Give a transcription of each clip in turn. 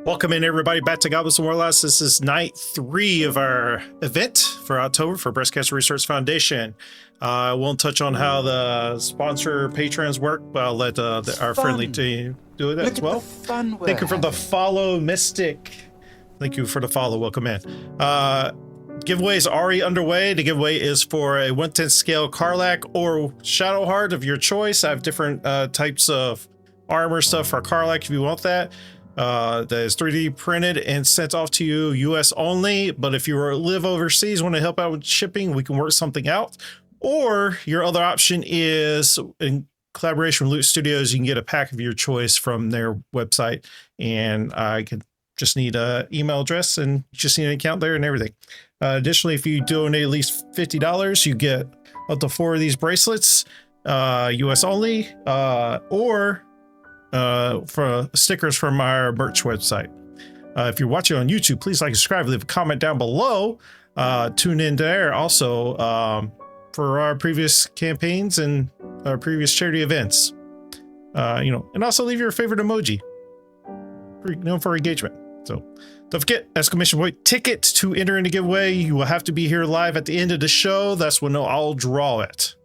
Welcome in, everybody, back to Goblets and Warlocks. This is night 3 of our event for October for Breast Cancer Research Foundation. I won't touch on how the sponsor patrons work, but I'll let our friendly team do it as well. Thank you for the follow, Mystic. Thank you for the follow. Welcome in. Giveaway is already underway. The giveaway is for a 1/10 scale Karlach or Shadowheart of your choice. I have different types of armor stuff for Karlach if you want that. That is 3D printed and sent off to you, US only. But if you live overseas, want to help out with shipping, we can work something out. Or your other option is in collaboration with Loot Studios, you can get a pack of your choice from their website. And I could just need an email address and just need an account there and everything. Additionally, if you donate at least $50, you get up to 4 of these bracelets, US only, or for stickers from our merch website. If you're watching on YouTube, please like and subscribe, leave a comment down below. Tune in there also for our previous campaigns and our previous charity events. And also leave your favorite emoji for engagement. So don't forget, exclamation point ticket to enter in the giveaway. You will have to be here live at the end of the show. That's when I'll draw it.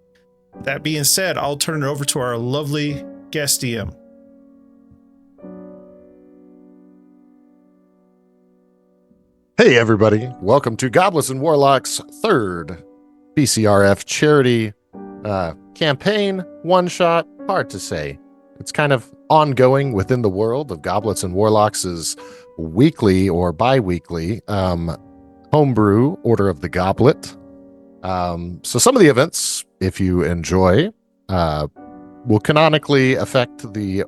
That being said, I'll turn it over to our lovely guest DM. Hey everybody, welcome to Goblets and Warlocks' third BCRF charity campaign, one-shot, hard to say. It's kind of ongoing within the world of Goblets and Warlocks' weekly or bi-weekly homebrew Order of the Goblet. So some of the events, if you enjoy, will canonically affect the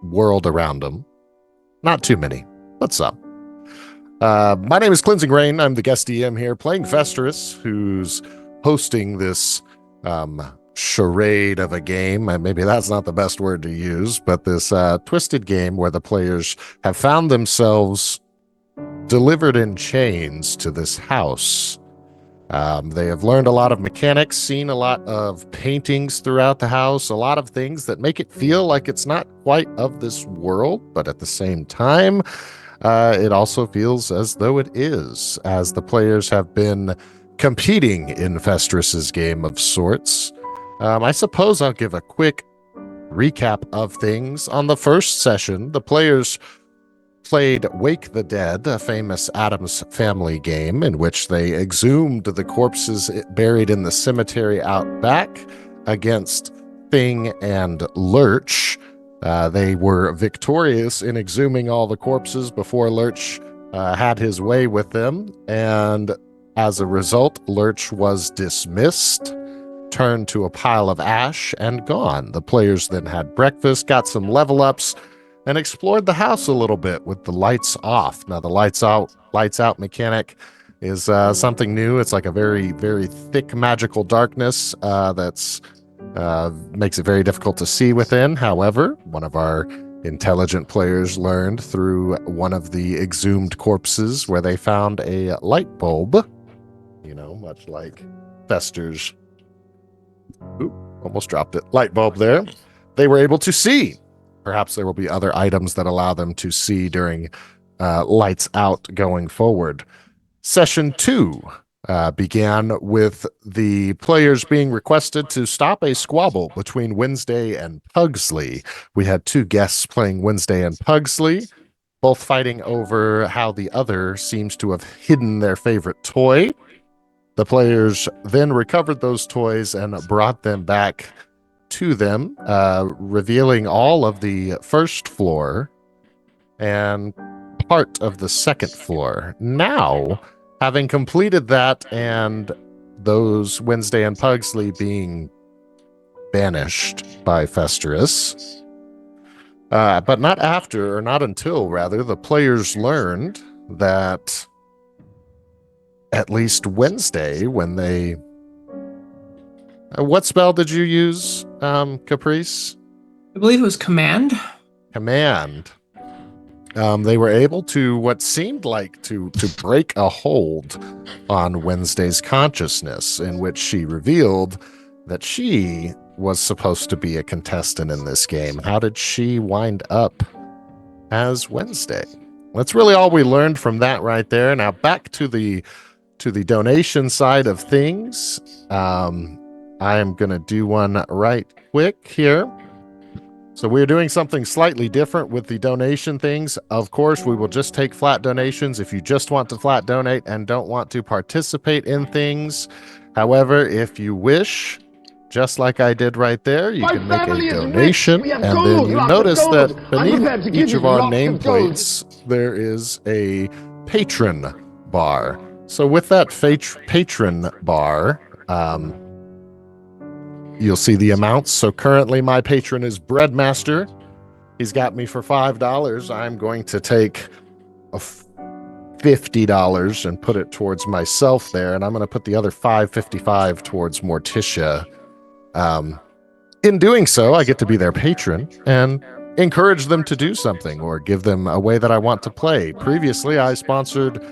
world around them. Not too many, but some. My name is Cleansing Rain. I'm the guest DM here playing Festerus, who's hosting this charade of a game. Maybe that's not the best word to use, but this twisted game where the players have found themselves delivered in chains to this house. They have learned a lot of mechanics, seen a lot of paintings throughout the house, a lot of things that make it feel like it's not quite of this world, but at the same time, it also feels as though it is, as the players have been competing in Festerus's game of sorts. I suppose I'll give a quick recap of things. On the first session, the players played Wake the Dead, a famous Addams Family game in which they exhumed the corpses buried in the cemetery out back against Thing and Lurch. They were victorious in exhuming all the corpses before Lurch had his way with them, and as a result, Lurch was dismissed, turned to a pile of ash, and gone. The players then had breakfast, got some level ups, and explored the house a little bit with the lights off. Now, the lights out mechanic is something new. It's like a very, very thick magical darkness that's makes it very difficult to see within. However, one of our intelligent players learned through one of the exhumed corpses where they found a light bulb, much like Fester's, almost dropped it, light bulb there. They were able to see. Perhaps there will be other items that allow them to see during lights out going forward. Session 2 began with the players being requested to stop a squabble between Wednesday and Pugsley. We had 2 guests playing Wednesday and Pugsley, both fighting over how the other seems to have hidden their favorite toy. The players then recovered those toys and brought them back to them, revealing all of the first floor and part of the second floor. Now, having completed that and those Wednesday and Pugsley being banished by Festerus, but not until the players learned that at least Wednesday, when they... what spell did you use, Caprice? I believe it was Command. Command. They were able to, what seemed like to break a hold on Wednesday's consciousness, in which she revealed that she was supposed to be a contestant in this game. How did she wind up as Wednesday? That's really all we learned from that right there. Now back to the donation side of things. I am going to do one right quick here. So we're doing something slightly different with the donation things. Of course, we will just take flat donations if you just want to flat donate and don't want to participate in things. However, if you wish, just like I did right there, you can make a donation, and then you notice that beneath each of our nameplates, there is a patron bar. So with that patron bar, you'll see the amounts. So currently my patron is Breadmaster. He's got me for $5. I'm going to take $50 and put it towards myself there, and I'm going to put the other $5.55 towards Morticia. In doing so, I get to be their patron and encourage them to do something or give them a way that I want to play. Previously, I sponsored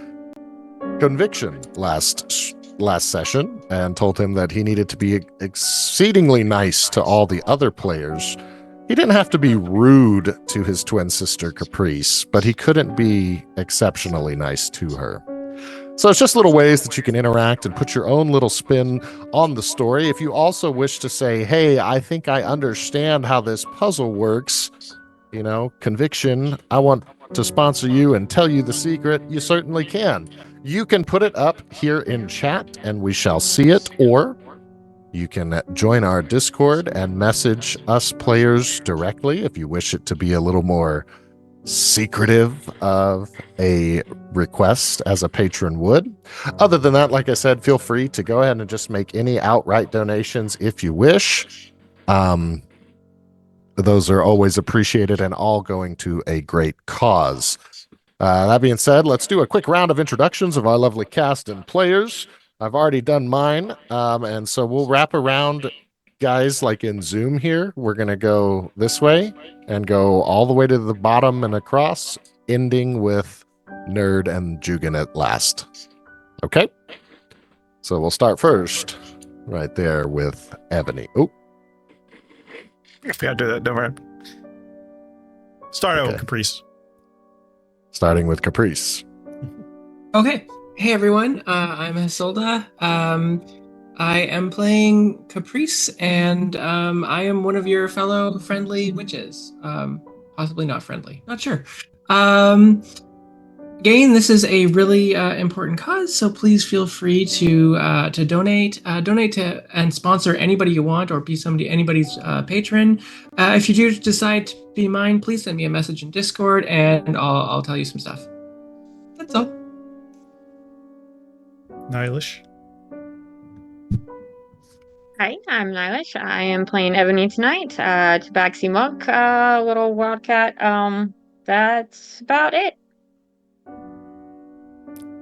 Conviction last session and told him that he needed to be exceedingly nice to all the other players. He didn't have to be rude to his twin sister Caprice, but he couldn't be exceptionally nice to her. So it's just little ways that you can interact and put your own little spin on the story. If you also wish to say, hey, I think I understand how this puzzle works, Conviction, I want to sponsor you and tell you the secret, you certainly can. You can put it up here in chat and we shall see it, or you can join our Discord and message us players directly if you wish it to be a little more secretive of a request as a patron would. Other than that, like I said, feel free to go ahead and just make any outright donations if you wish. Those are always appreciated and all going to a great cause. That being said, let's do a quick round of introductions of our lovely cast and players. I've already done mine, and so we'll wrap around, guys, like in Zoom here. We're going to go this way and go all the way to the bottom and across, ending with Nerd and Jugan at last. Okay? So we'll start first right there with Ebony. Oh. If we gotta do that, don't worry. Start out with Caprice. Starting with Caprice. Okay. Hey, everyone. I'm Isolda. I am playing Caprice, and I am one of your fellow friendly witches. Possibly not friendly. Not sure. Again, this is a really important cause, so please feel free to donate. Donate to and sponsor anybody you want, or be anybody's patron. If you do decide to be mine, please send me a message in Discord, and I'll tell you some stuff. That's all. Nylish. Hi, I'm Nylish. I am playing Ebony tonight. Tabaxi Monk, little wildcat. That's about it.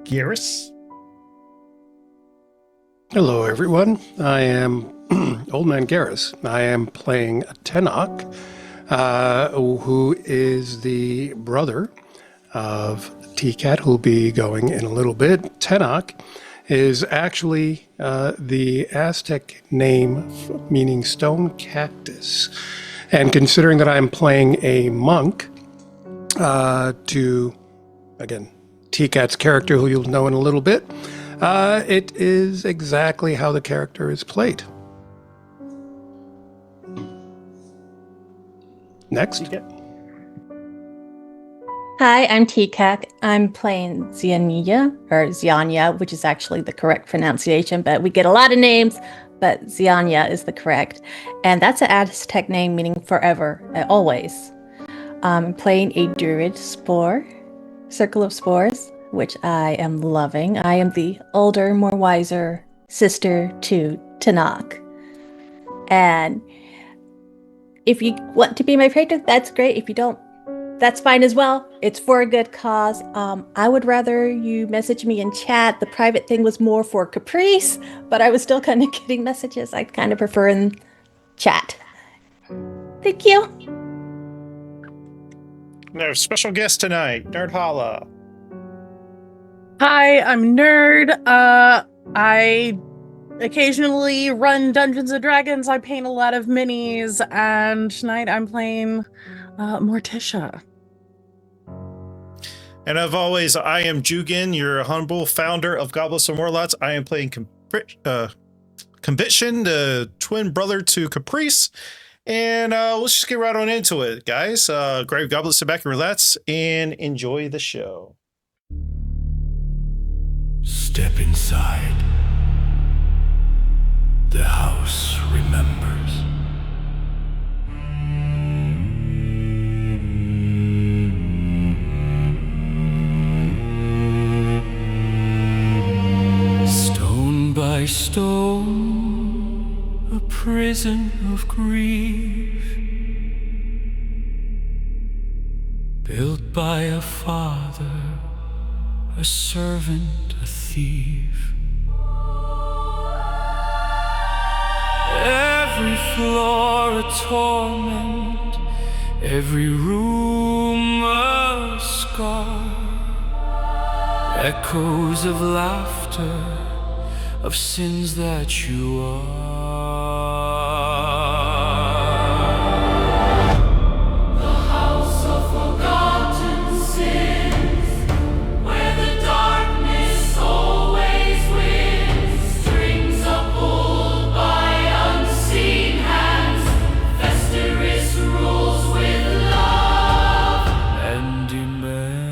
Garrus. Hello, everyone. I am Old Man Garrus. I am playing Tenok, who is the brother of T-Cat, who'll be going in a little bit. Tenok is actually the Aztec name meaning stone cactus. And considering that I'm playing a monk, again, T-Cat's character, who you'll know in a little bit, it is exactly how the character is played. Next. Hi, I'm T-Cat. I'm playing Zianya, which is actually the correct pronunciation, but we get a lot of names, but Zianya is the correct. And that's an Aztec name meaning forever, always. I'm playing a druid circle of spores, which I am loving. I am the older, more wiser sister to Tenok. And if you want to be my patron, that's great. If you don't, that's fine as well. It's for a good cause. I would rather you message me in chat. The private thing was more for Caprice, but I was still kind of getting messages. I kind of prefer in chat. Thank you. No special guest tonight, Nerd Holla. Hi, I'm Nerd. I occasionally run Dungeons and Dragons. I paint a lot of minis, and tonight I'm playing Morticia. And as always, I am Jugan, your humble founder of Goblets&Warlocks. I am playing Conviction, the twin brother to Caprice. And let's just get right on into it, guys. Grab goblets, sit back and relax, and enjoy the show. Step inside. The house remembers. Stone by stone, a prison of grief, built by a father, a servant, a thief. Every floor a torment, every room a scar, echoes of laughter, of sins that you are. The house of forgotten sins, where the darkness always wins. Strings are pulled by unseen hands, Festeris rules with love and demands.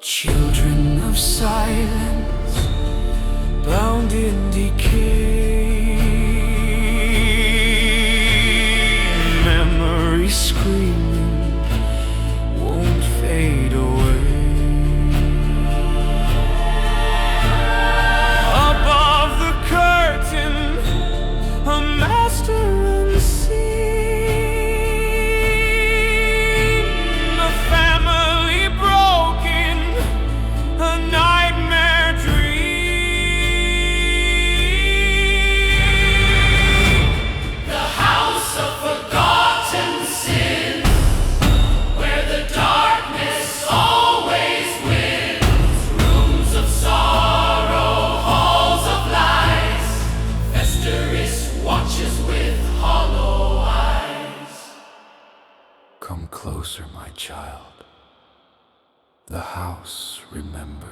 Children of silence, bound in decay, memory screaming won't fade away. Above the curtain, a master unseen, a family broken, a nightmare dream. The house of forgotten sins, where the darkness always wins. Rooms of sorrow, halls of lies, Festeris watches with hollow eyes. Come closer, my child. The house remembers.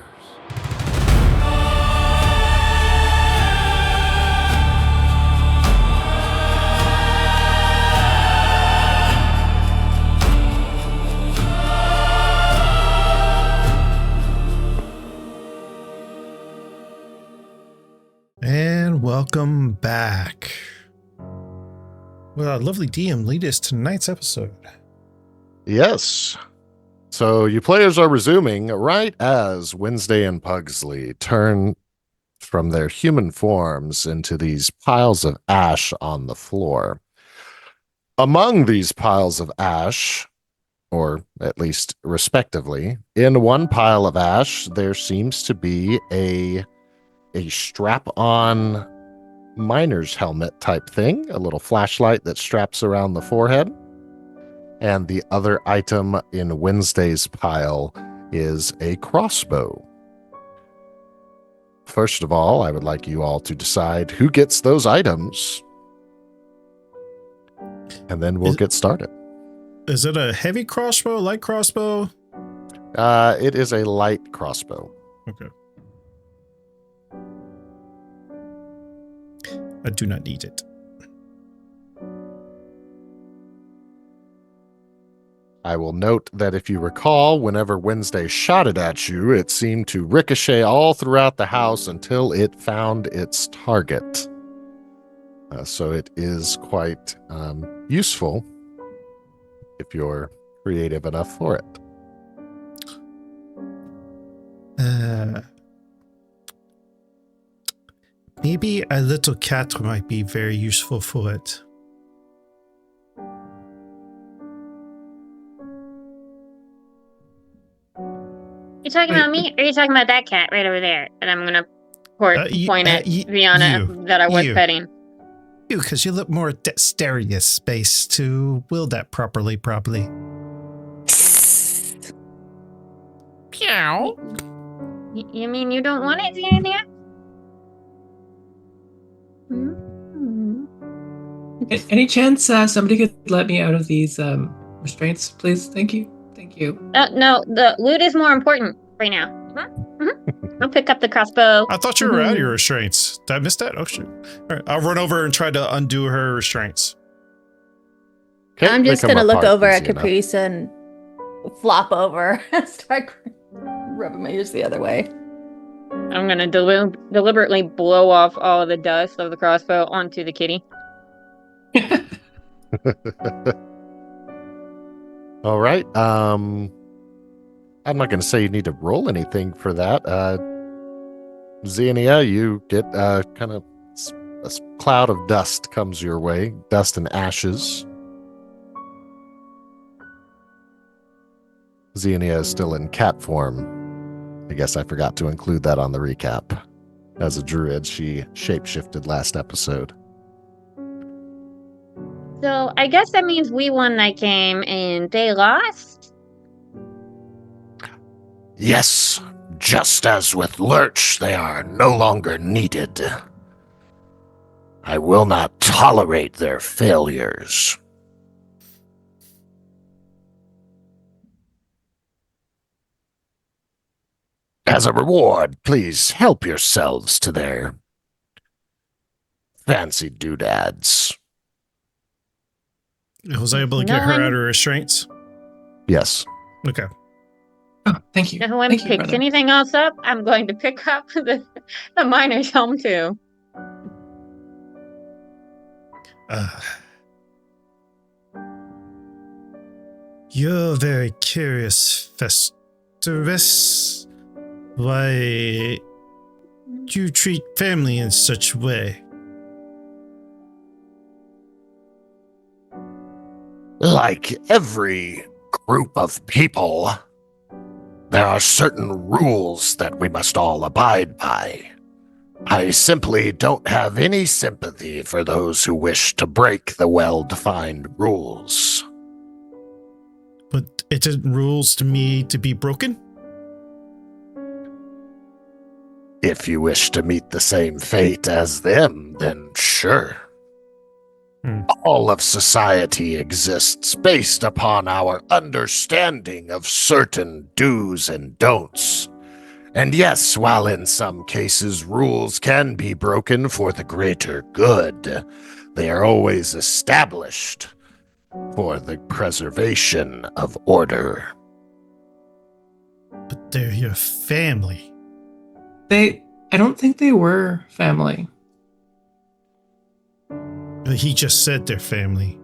And welcome back. Well, lovely DM, lead us to tonight's episode. Yes. So you players are resuming right as Wednesday and Pugsley turn from their human forms into these piles of ash on the floor. Among these piles of ash, or at least respectively, in one pile of ash, there seems to be a strap-on miner's helmet type thing, a little flashlight that straps around the forehead. And the other item in Wednesday's pile is a crossbow. First of all, I would like you all to decide who gets those items. And then we'll get started. Is it a heavy crossbow, light crossbow? It is a light crossbow. Okay. I do not need it. I will note that if you recall, whenever Wednesday shot it at you, it seemed to ricochet all throughout the house until it found its target. So it is quite useful if you're creative enough for it. Maybe a little cat might be very useful for it. You talking about me, or are you talking about that cat right over there? And I'm gonna point at Viana that I was petting. You, because you look more dexterous space to wield that properly. Meow. You mean you don't want it, Xenia? Any chance somebody could let me out of these restraints, please? Thank you. Thank you. No, the loot is more important right now. I'll pick up the crossbow. I thought you were out of your restraints. Did I miss that? Oh, shit. All right, I'll run over and try to undo her restraints. Okay, I'm just they come going to look apart over at easy enough. Caprice and flop over and start rubbing my ears the other way. I'm gonna deliberately blow off all of the dust of the crossbow onto the kitty. All right. I'm not going to say you need to roll anything for that. Xenia, you get kind of a cloud of dust comes your way, dust and ashes. Xenia is still in cat form. I guess I forgot to include that on the recap. As a druid, she shapeshifted last episode. So I guess that means we won that game and they lost? Yes, just as with Lurch, they are no longer needed. I will not tolerate their failures. As a reward, please help yourselves to their fancy doodads. Was I able to get her out of her restraints? Yes. Okay. Oh, thank you. If one Thank you, picks brother. anything else up, I'm going to pick up the miner's helm too. You're very curious, Festivus. Why do you treat family in such a way? Like every group of people, there are certain rules that we must all abide by. I simply don't have any sympathy for those who wish to break the well-defined rules. But it isn't rules to me to be broken? If you wish to meet the same fate as them, then sure. All of society exists based upon our understanding of certain do's and don'ts. And yes, while in some cases rules can be broken for the greater good, they are always established for the preservation of order. But they're your family. I don't think they were family. But he just said they're family.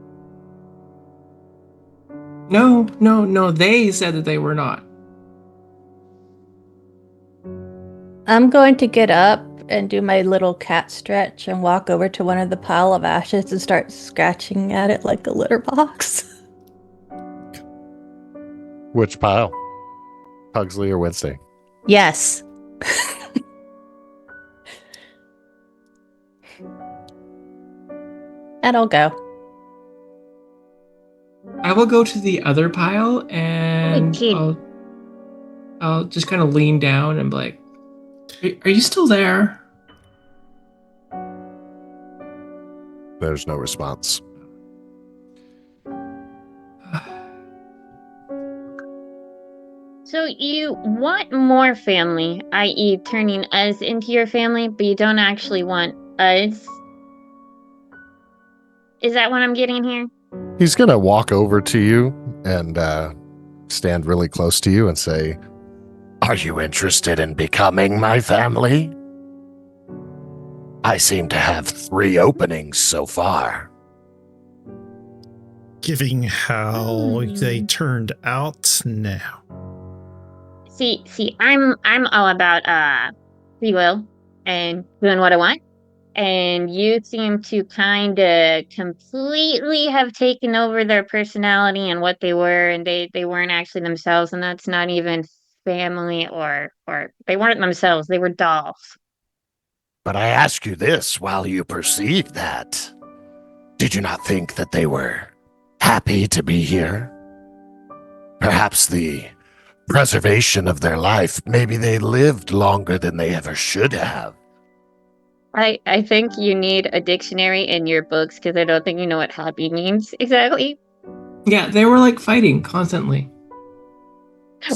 No, they said that they were not. I'm going to get up and do my little cat stretch and walk over to one of the pile of ashes and start scratching at it like a litter box. Which pile? Pugsley or Wednesday? Yes. And I'll go. I will go to the other pile and I'll just kind of lean down and be like, are you still there? There's no response. So you want more family, i.e. turning us into your family, but you don't actually want us? Is that what I'm getting here? He's going to walk over to you and stand really close to you and say, Are you interested in becoming my family? I seem to have 3 openings so far. Given how they turned out now. See, I'm all about free will and doing what I want. And you seem to kind of completely have taken over their personality and what they were, and they weren't actually themselves, and that's not even family or they weren't themselves, they were dolls. But I ask you this while you perceive that. Did you not think that they were happy to be here? Perhaps the preservation of their life. Maybe they lived longer than they ever should have. I think you need a dictionary in your books because I don't think you know what happy means exactly. Yeah, they were like fighting constantly.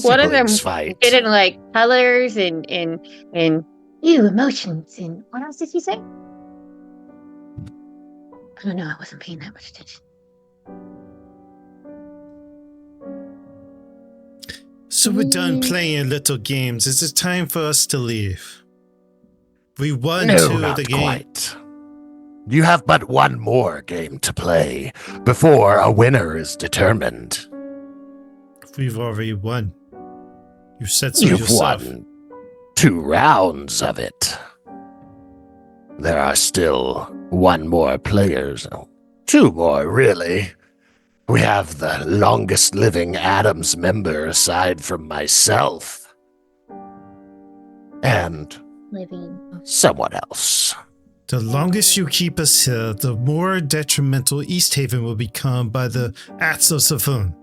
One of them Siblings fight. getting like colors and ew, emotions and what else did he say? I don't know. I wasn't paying that much attention. So we're done playing little games. Is it time for us to leave? We won No, two of not the game. quite. You have but one more game to play before a winner is determined. We've already won. You said so You've yourself. won 2 rounds of it. There are still 1 more players. 2 more, really. We have the longest living Adams member aside from myself. And Living. someone else. The longest you keep us here, the more detrimental East Haven will become by the acts of Safun.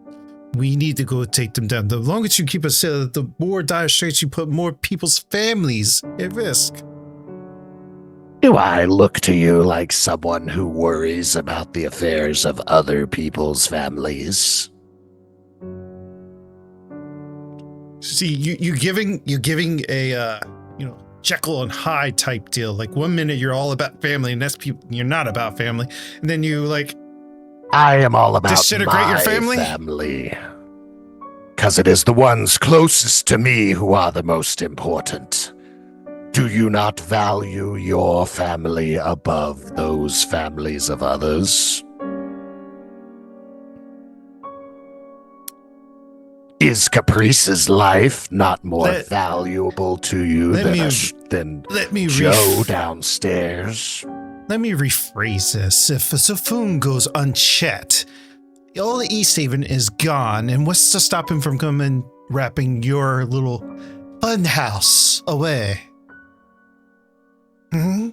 We need to go take them down. The longest you keep us here, the more dire straits you put more people's families at risk. Do I look to you like someone who worries about the affairs of other people's families? See, you're giving a Jekyll and Hyde type deal. Like 1 minute you're all about family, and next you're not about family, and then you like I am all about disintegrate my your family. Because it is the ones closest to me who are the most important. Do you not value your family above those families of others? Is Caprice's life not more valuable to you than Joe downstairs? Let me rephrase this. If Safun goes unchecked, all the East Haven is gone, and what's to stop him from coming wrapping your little fun house away? Hmm?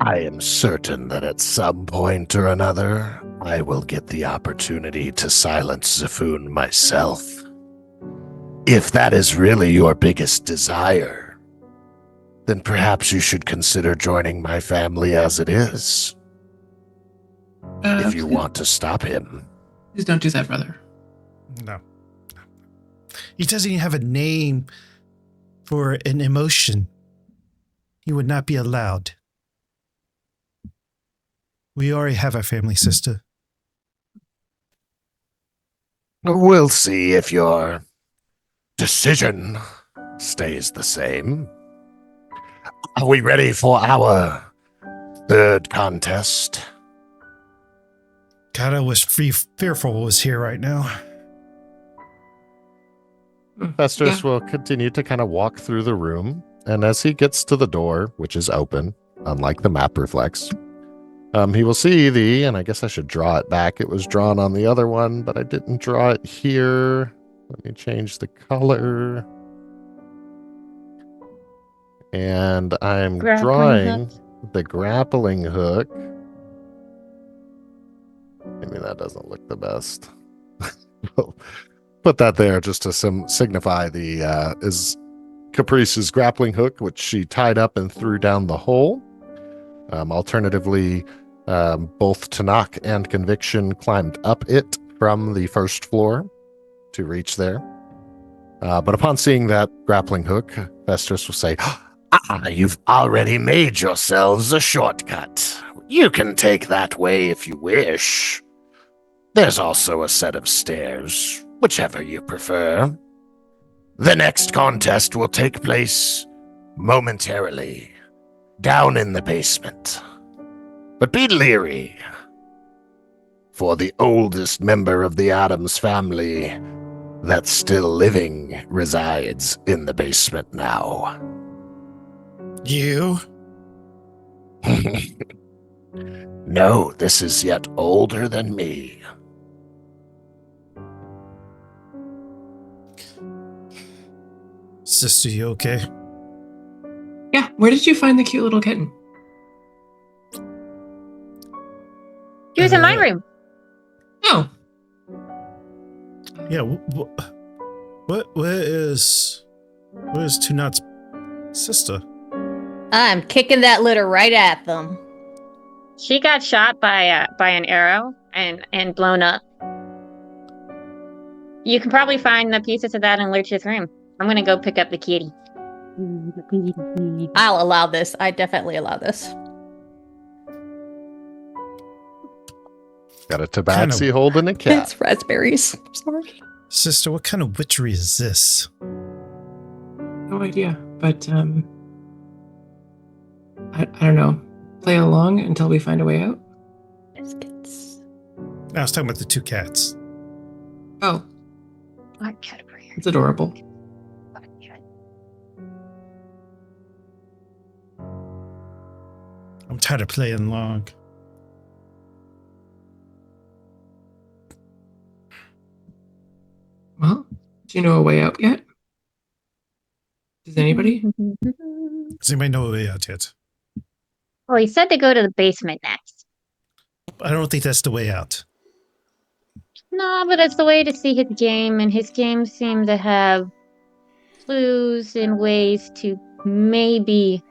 I am certain that at some point or another, I will get the opportunity to silence Safun myself. If that is really your biggest desire, then perhaps you should consider joining my family as it is. If you want to stop him. Please don't do that, brother. No. He doesn't even have a name for an emotion. He would not be allowed. We already have our family, sister. We'll see if your decision stays the same. Are we ready for our 3rd contest? God, I was fearful was here right now. Festus will continue to kind of walk through the room, and as he gets to the door, which is open, unlike the map reflects, he will see and I guess I should draw it back. It was drawn on the other one, but I didn't draw it here. Let me change the color. And I'm drawing the grappling hook. Maybe that doesn't look the best. We'll put that there just to signify is Caprice's grappling hook, which she tied up and threw down the hole. Alternatively, both Tanakh and Conviction climbed up it from the 1st floor to reach there. But upon seeing that grappling hook, Festus will say, you've already made yourselves a shortcut. You can take that way if you wish. There's also a set of stairs, whichever you prefer. The next contest will take place momentarily, down in the basement. But be leery, for the oldest member of the Addams family that's still living resides in the basement now. You? No, this is yet older than me. Sister, you okay? Yeah, where did you find the cute little kitten? He was in my room. Oh. Yeah, What is Two Nuts' sister? I'm kicking that litter right at them. She got shot by an arrow and blown up. You can probably find the pieces of that in Lurch's room. I'm gonna go pick up the kitty. I'll allow this. I definitely allow this. Got a tabaxi holding a cat. It's raspberries. Sorry. Sister, what kind of witchery is this? No idea, but I don't know. Play along until we find a way out. Biscuits. I was talking about the two cats. Oh, What category? it's adorable. I'm tired of playing along. Well, do you know a way out yet? Does anybody? Does anybody know a way out yet? Well, he said to go to the basement next. I don't think that's the way out. No, but it's the way to see his game, and his game seemed to have clues and ways to maybe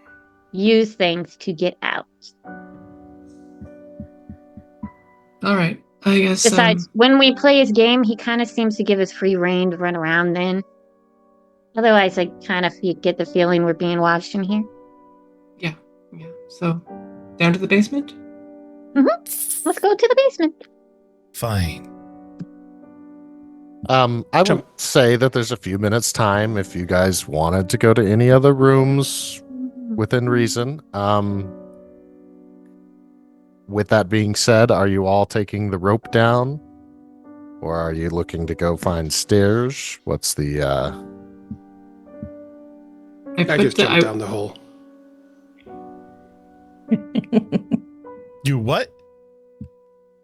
use things to get out. All right. I guess. Besides, when we play his game, he kind of seems to give us free reign to run around then. Otherwise, I kind of get the feeling we're being watched in here. Yeah. So, down to the basement? Let's go to the basement. Fine. I would say that there's a few minutes time if you guys wanted to go to any other rooms within reason. With that being said, are you all taking the rope down? Or are you looking to go find stairs? What's the I just jumped down the hole. You what?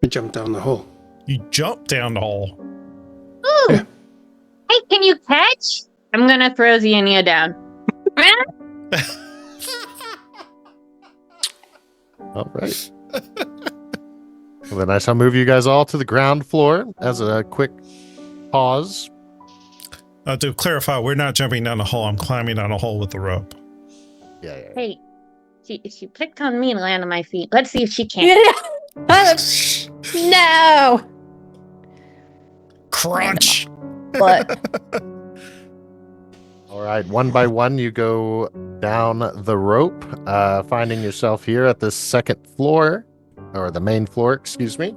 I jumped down the hole. You jumped down the hole. Ooh! Yeah. Hey, can you catch? I'm gonna throw Xenia down. All right. Well, then I shall move you guys all to the ground floor as a quick pause. To clarify, we're not jumping down the hole. I'm climbing down a hole with the rope. Yeah. Hey, she picked on me to land on my feet. Let's see if she can. No. Crunch. But All right, one by one, you go down the rope, finding yourself here at the second floor, or the main floor, excuse me.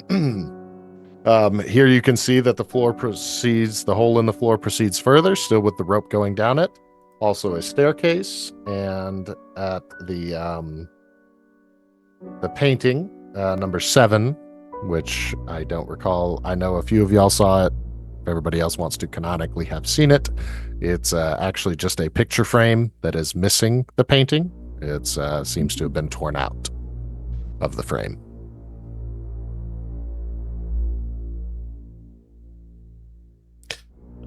Here you can see that the hole in the floor proceeds further, still with the rope going down it. Also a staircase, and at the painting, number 7, which I don't recall. I know a few of y'all saw it. If everybody else wants to canonically have seen it, it's actually just a picture frame that is missing the painting. It seems to have been torn out of the frame.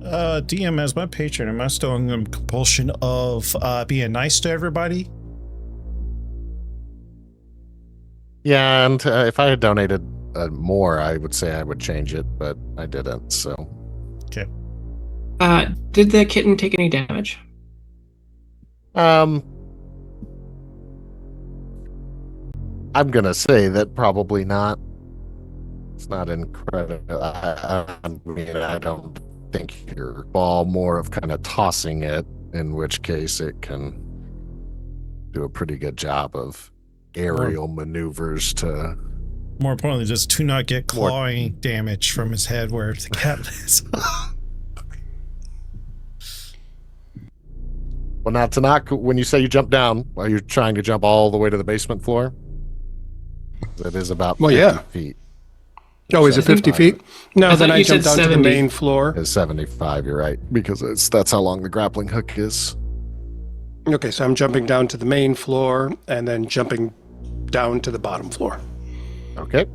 DM, as my patron, am I still under compulsion of being nice to everybody? Yeah, and if I had donated more, I would say I would change it, but I didn't, so. Okay. Did the kitten take any damage? I'm gonna say that probably not. It's not incredible. I mean, I don't think your ball more of kind of tossing it, in which case it can do a pretty good job of aerial maneuvers to. More importantly, does to not get clawing damage from his head where the cat is. Well, now, Tanaka, when you say you jump down, are you trying to jump all the way to the basement floor? It is about 50 feet. Oh, is it 50 feet? No, then I jump down to the main floor. It's 75, you're right, because that's how long the grappling hook is. Okay, so I'm jumping down to the main floor and then jumping down to the bottom floor. Okay.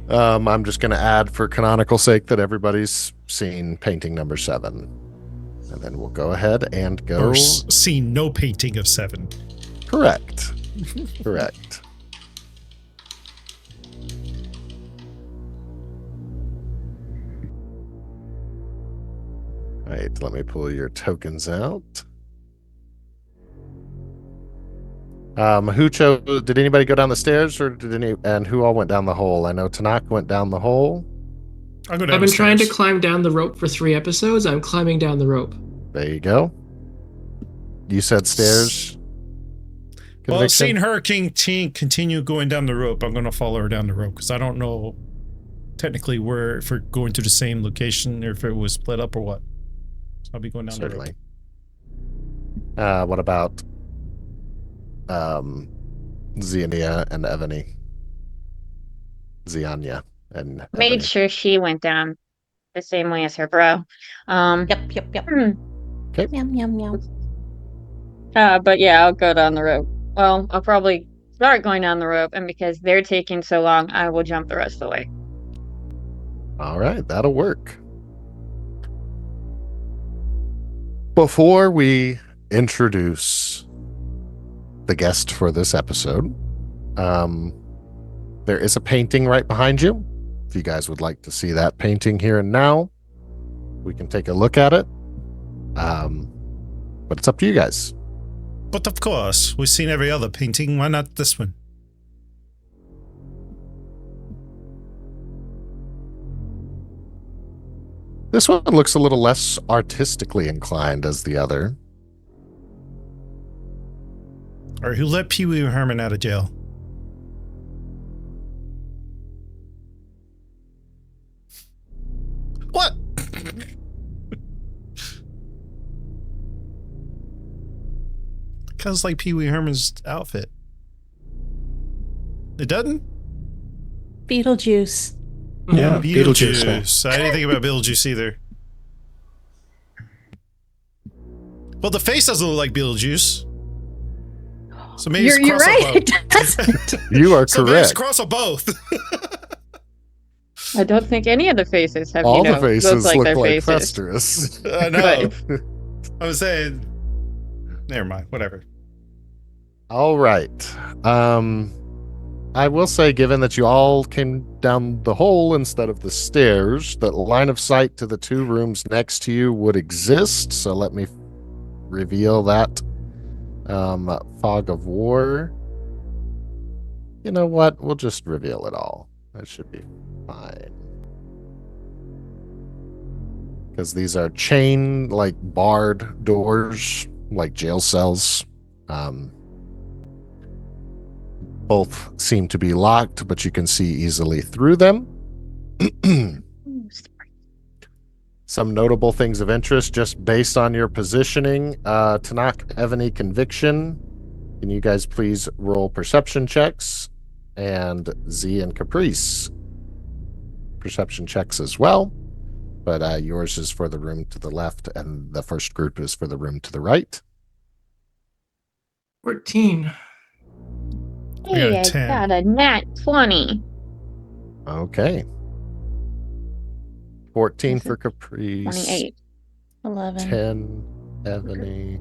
I'm just going to add, for canonical sake, that everybody's seen painting number 7. And then we'll go ahead and go. Or seen no painting of 7. Correct. Correct. right, let me pull your tokens out. Who chose? Did anybody go down the stairs, or and who all went down the hole? I know Tanaka went down the hole. I'll go down I've been the trying to stairs. climb down the rope for 3 episodes. I'm climbing down the rope. There you go. You said stairs. Well, Conviction? seeing her continue going down the rope, I'm going to follow her down the rope because I don't know technically if we're going to the same location or if it was split up or what. So I'll be going down Certainly. the rope. What about Xenia and Evany? Zianya and Made Evany. sure she went down the same way as her bro. Yep. Okay. Yum, yum, yum. But yeah, I'll go down the rope. Well, I'll probably start going down the rope, and because they're taking so long, I will jump the rest of the way. All right, that'll work. Before we introduce the guest for this episode, there is a painting right behind you. If you guys would like to see that painting here and now, we can take a look at it. But it's up to you guys. But of course, we've seen every other painting. Why not this one? This one looks a little less artistically inclined as the other. Or who let Pee Wee Herman out of jail? What? Kind of like Pee Wee Herman's outfit. It doesn't? Beetlejuice. Yeah, Beetlejuice. I didn't think about Beetlejuice either. Well, the face doesn't look like Beetlejuice. So maybe it's You're cross right. of It both. doesn't. You are So maybe it's correct. cross of both. I don't think any of the faces have, All the faces look like their like faces. Festus. I know. I was saying. Never mind. Whatever. All right. I will say, given that you all came down the hole instead of the stairs, that line of sight to the 2 rooms next to you would exist. So let me reveal that. Fog of War. You know what? We'll just reveal it all. That should be fine. Because these are chain, like barred doors, like jail cells. Both seem to be locked, but you can see easily through them. Some notable things of interest just based on your positioning. Tanakh, Evany, Conviction. Can you guys please roll perception checks? And Z and Caprice. Perception checks as well. But yours is for the room to the left, and the first group is for the room to the right. 14. Hey, I 10. got a nat 20. Okay. 14 This for is Caprice. 28. 11. 10, Ebony.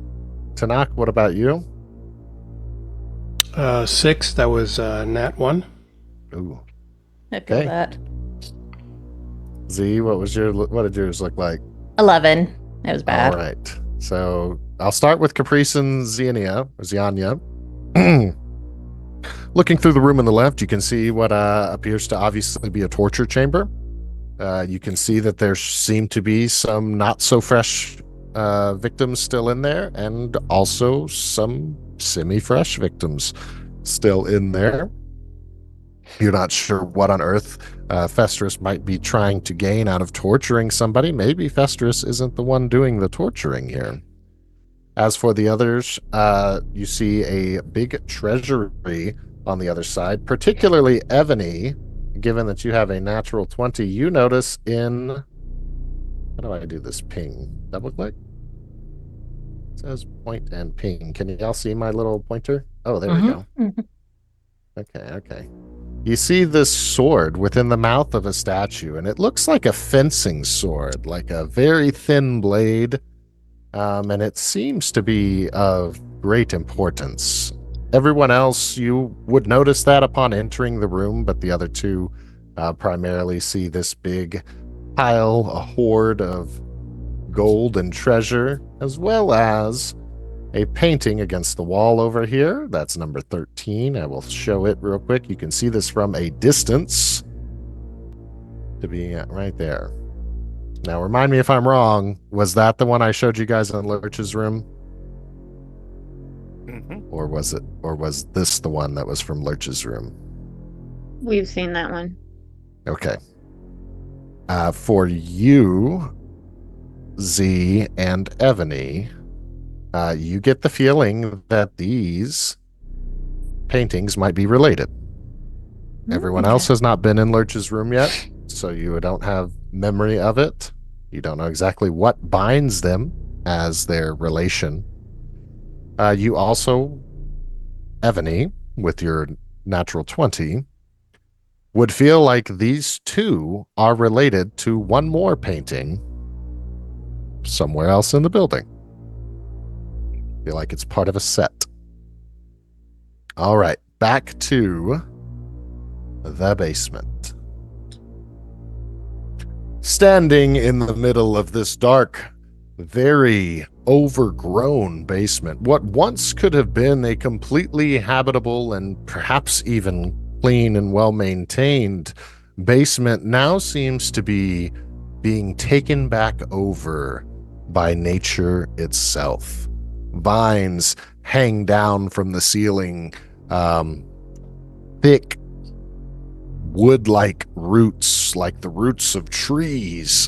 Tanakh, what about you? 6, that was nat 1. Ooh. Echo Okay. that. Z, what did yours look like? 11. It was bad. All right. So I'll start with Caprice and Zianya. Looking through the room on the left, you can see what appears to obviously be a torture chamber. You can see that there seem to be some not so fresh victims still in there, and also some semi-fresh victims still in there. You're not sure what on earth Festus might be trying to gain out of torturing somebody. Maybe Festus isn't the one doing the torturing here. As for the others, you see a big treasury on the other side, particularly Evany. Given that you have a natural 20, you notice in... How do I do this ping? Double click? It says point and ping. Can you all see my little pointer? Oh, there we go. Okay. You see this sword within the mouth of a statue, and it looks like a fencing sword, like a very thin blade, and it seems to be of great importance. Everyone else, you would notice that upon entering the room, but the other 2 primarily see this big pile, a hoard of gold and treasure, as well as a painting against the wall over here. That's number 13. I will show it real quick. You can see this from a distance to be right there. Now, remind me if I'm wrong. Was that the one I showed you guys in Lurch's room? Mm-hmm. Or was this the one that was from Lurch's room? We've seen that one. Okay. For you, Z and Evany, you get the feeling that these paintings might be related. Everyone else has not been in Lurch's room yet, so you don't have memory of it. You don't know exactly what binds them as their relation. You also, Evany, with your natural 20, would feel like these two are related to one more painting somewhere else in the building. Feel like it's part of a set. All right, back to the basement. Standing in the middle of this dark, very overgrown basement, what once could have been a completely habitable and perhaps even clean and well-maintained basement now seems to be being taken back over by nature itself. Vines hang down from the ceiling, thick wood-like roots, like the roots of trees,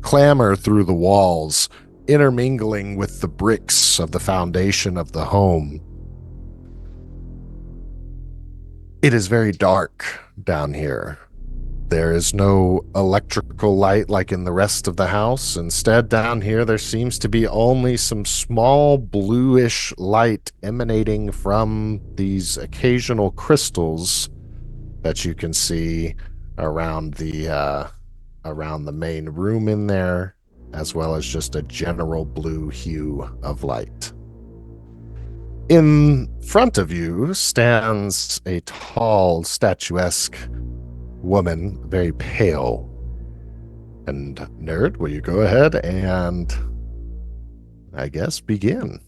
clamber through the walls, intermingling with the bricks of the foundation of the home. It is very dark down here. There is no electrical light like in the rest of the house. Instead, down here, there seems to be only some small bluish light emanating from these occasional crystals that you can see around the main room in there, as well as just a general blue hue of light. In front of you stands a tall, statuesque woman, very pale. And Nerd, will you go ahead and, I guess, begin?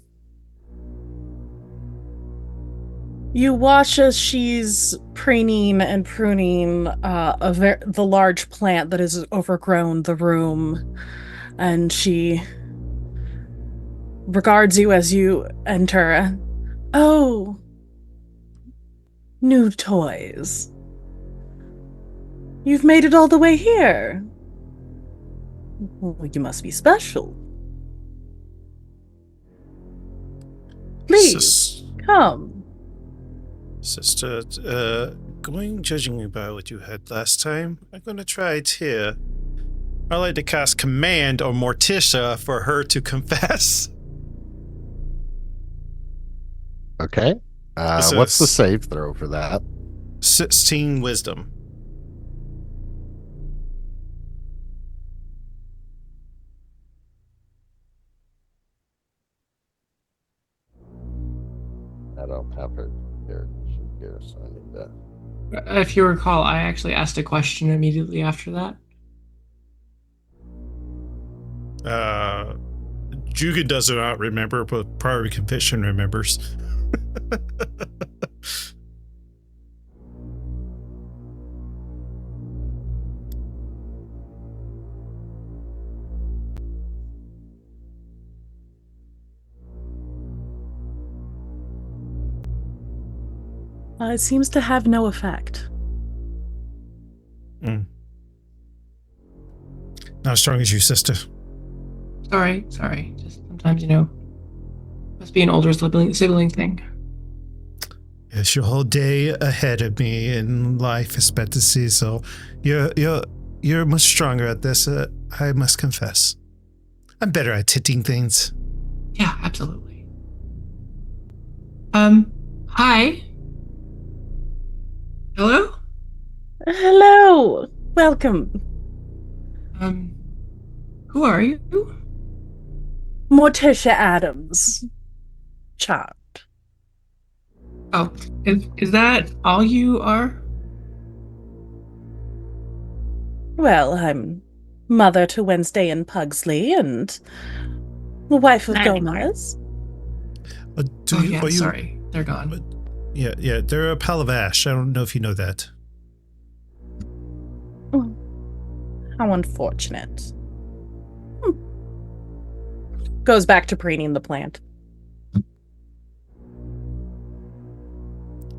You watch as she's preening and pruning the large plant that has overgrown the room, and she regards you as you enter. Oh, new toys. You've made it all the way here. Well, you must be special. Please, come. Sister, judging by what you had last time, I'm going to try it here. I'd like to cast Command on Morticia for her to confess. Okay. What's the save throw for that? 16 Wisdom. I don't have her here. So I need that. If you recall, I actually asked a question immediately after that. Jugan does not remember, but Prior Confession remembers. It seems to have no effect. Not as strong as you, sister. Sorry. Just sometimes, must be an older sibling thing. Yes, your whole day ahead of me in life expectancy, so you're much stronger at this. I must confess, I'm better at hitting things. Yeah, absolutely. Hi. Hello? Hello. Welcome. Who are you? Morticia Adams. Child. Oh, is that all you are? Well, I'm mother to Wednesday and Pugsley, and the wife of Not anymore. Gomez. Sorry. They're gone. Yeah, they're a pal of Ash. I don't know if you know that. How unfortunate. Goes back to preening the plant.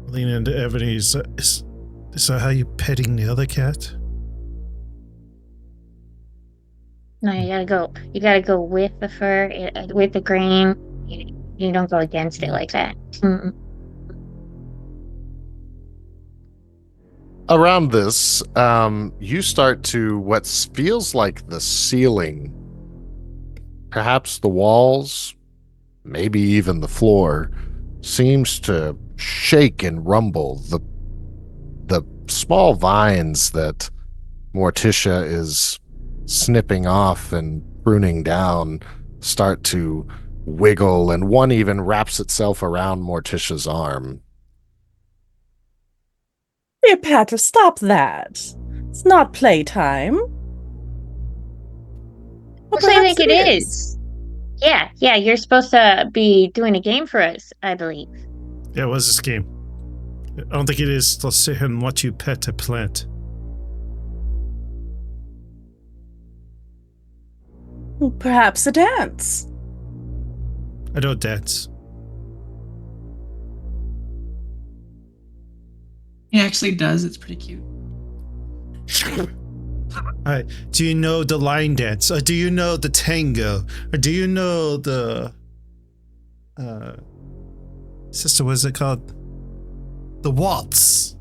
Lean into Ebony. Is that how you petting the other cat? No, you gotta go. You gotta go with the fur, with the grain. You don't go against it like that. Mm-mm. Around this, you start to what feels like the ceiling, perhaps the walls, maybe even the floor, seems to shake and rumble. The small vines that Morticia is snipping off and pruning down start to wiggle, and one even wraps itself around Morticia's arm. Dear Patra, stop that. It's not playtime. Or So I perhaps think it is. Yeah, you're supposed to be doing a game for us, I believe. Yeah, it was this game. I don't think it is to sit here and watch you pet a plant. Perhaps a dance. I don't dance. He actually does. It's pretty cute. Alright, do you know the line dance? Or do you know the tango? Or do you know the sister, what is it called? The waltz.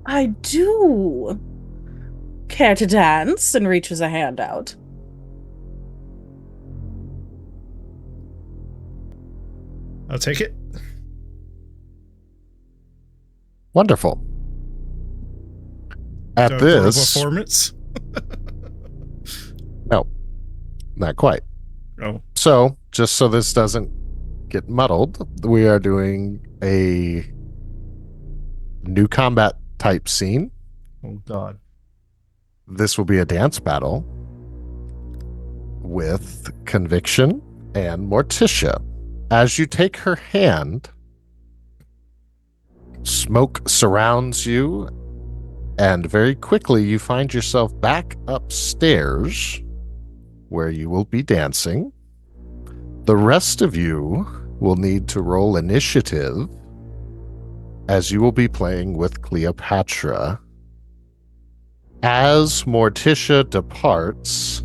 I do. Care to dance? And reaches a hand out. I'll take it. Wonderful. At The this, performance. no, not quite. Oh, So, just so this doesn't get muddled, we are doing a new combat type scene. oh God. This will be a dance battle with Conviction and Morticia. As you take her hand, smoke surrounds you, and very quickly you find yourself back upstairs where you will be dancing. The rest of you will need to roll initiative as you will be playing with Cleopatra. As Morticia departs,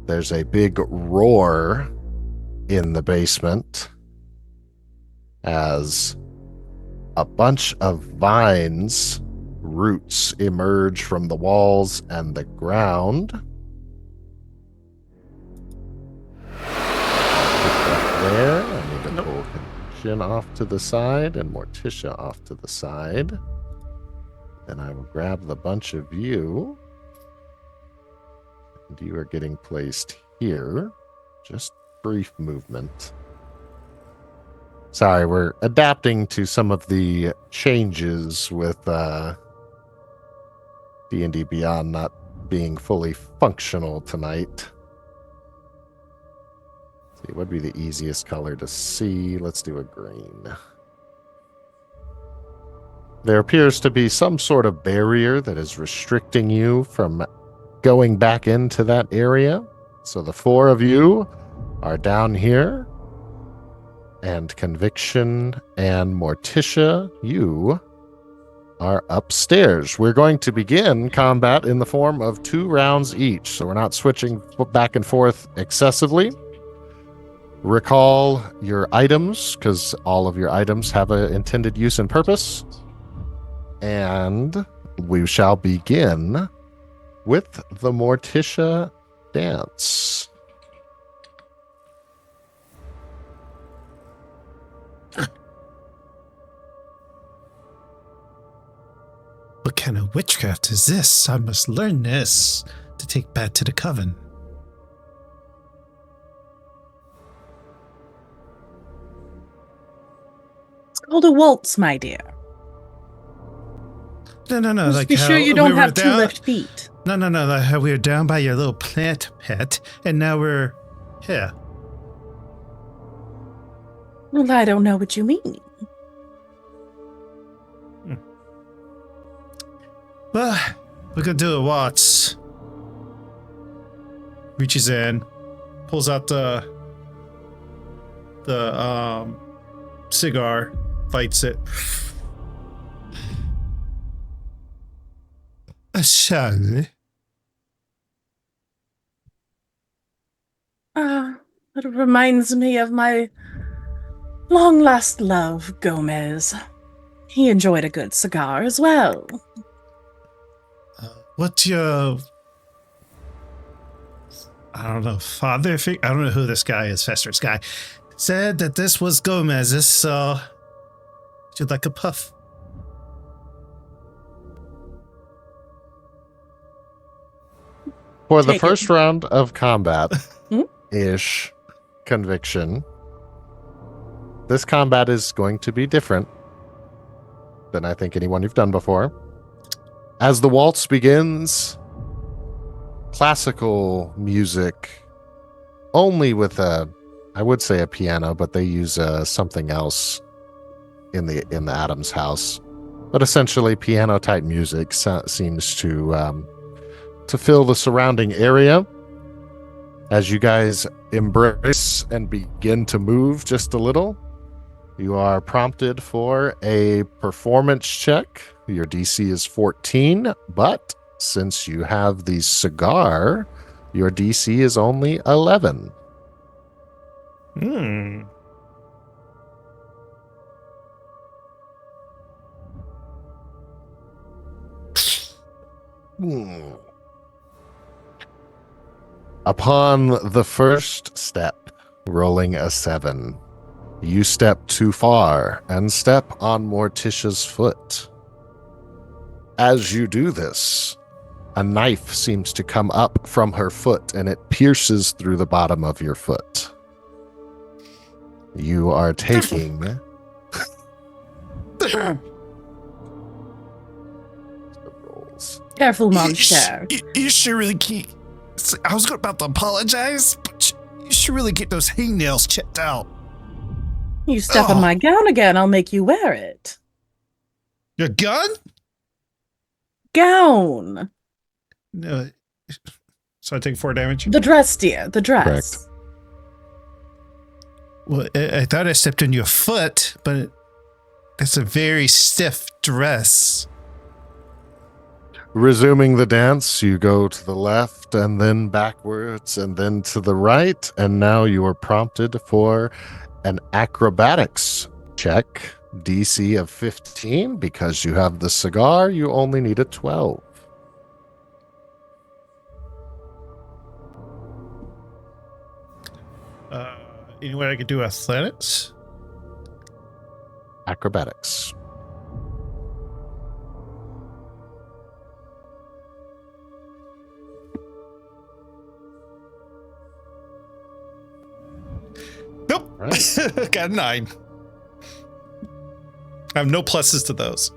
there's a big roar in the basement as a bunch of vines, roots emerge from the walls and the ground. There, I need to pull Conviction off to the side and Morticia off to the side. Then I will grab the bunch of you. And you are getting placed here. Just brief movement. Sorry, we're adapting to some of the changes with D&D Beyond not being fully functional tonight. Let's see, what would be the easiest color to see? Let's do a green. There appears to be some sort of barrier that is restricting you from going back into that area. So the four of you are down here, and Conviction and Morticia, you are upstairs. We're going to begin combat in the form of 2 rounds each, so we're not switching back and forth excessively. Recall your items, because all of your items have an intended use and purpose. And we shall begin with the Morticia dance. What kind of witchcraft is this? I must learn this to take back to the coven. It's called a waltz, my dear. No. Just Like be sure how you don't we were have 2 down- left feet. No. We were down by your little plant pet, and now we're here. Well, I don't know what you mean. Well, we could do a what? Reaches in, pulls out the cigar, lights it. Shall we? It reminds me of my long lost love, Gomez. He enjoyed a good cigar as well. What's your... I don't know, father? I don't know who this guy is, Fester's guy. Said that this was Gomez's, so... Would you like a puff? For the Take first it. round of combat-ish conviction, this combat is going to be different than I think anyone you've done before. As the waltz begins, classical music, only with I would say a piano, but they use something else in the Adams house. But essentially, piano-type music seems to fill the surrounding area. As you guys embrace and begin to move just a little, you are prompted for a performance check. Your DC is 14, but since you have the cigar, your DC is only 11. Upon the first step, rolling a 7, you step too far and step on Morticia's foot. As you do this, a knife seems to come up from her foot and it pierces through the bottom of your foot. You are taking... Careful, monster. You should really keep... I was about to apologize, but you should really get those hangnails checked out. You step on my gown again, I'll make you wear it. Your gun? Gown. No. So I take 4 damage? The dress, dear. The dress. Correct. Well, I thought I stepped on your foot, but that's a very stiff dress. Resuming the dance, you go to the left and then backwards and then to the right, and now you are prompted for an acrobatics check, DC of 15. Because you have the cigar, you only need a 12. Anyway, I could do athletics. Acrobatics. Nope. Right. Got a 9. I have no pluses to those.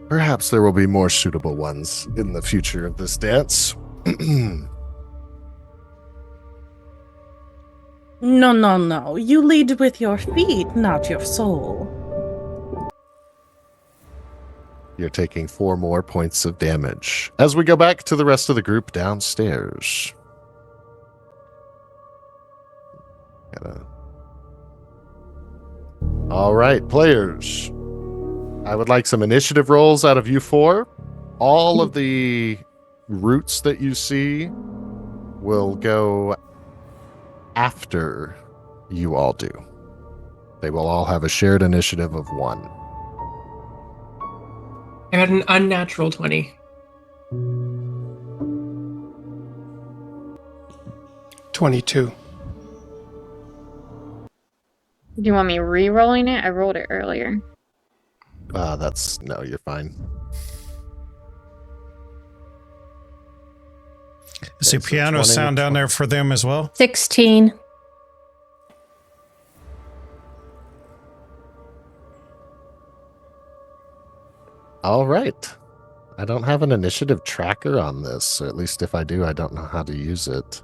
Perhaps there will be more suitable ones in the future of this dance. No. You lead with your feet, not your soul. You're taking 4 more points of damage. As we go back to the rest of the group downstairs. All right, players. I would like some initiative rolls out of you 4. All of the routes that you see will go after you all do. They will all have a shared initiative of 1. I got an unnatural 20. 22. Do you want me re-rolling it? I rolled it earlier. No, you're fine. Is the piano 20, sound down 20. there for them as well? 16. All right. I don't have an initiative tracker on this, or at least if I do, I don't know how to use it.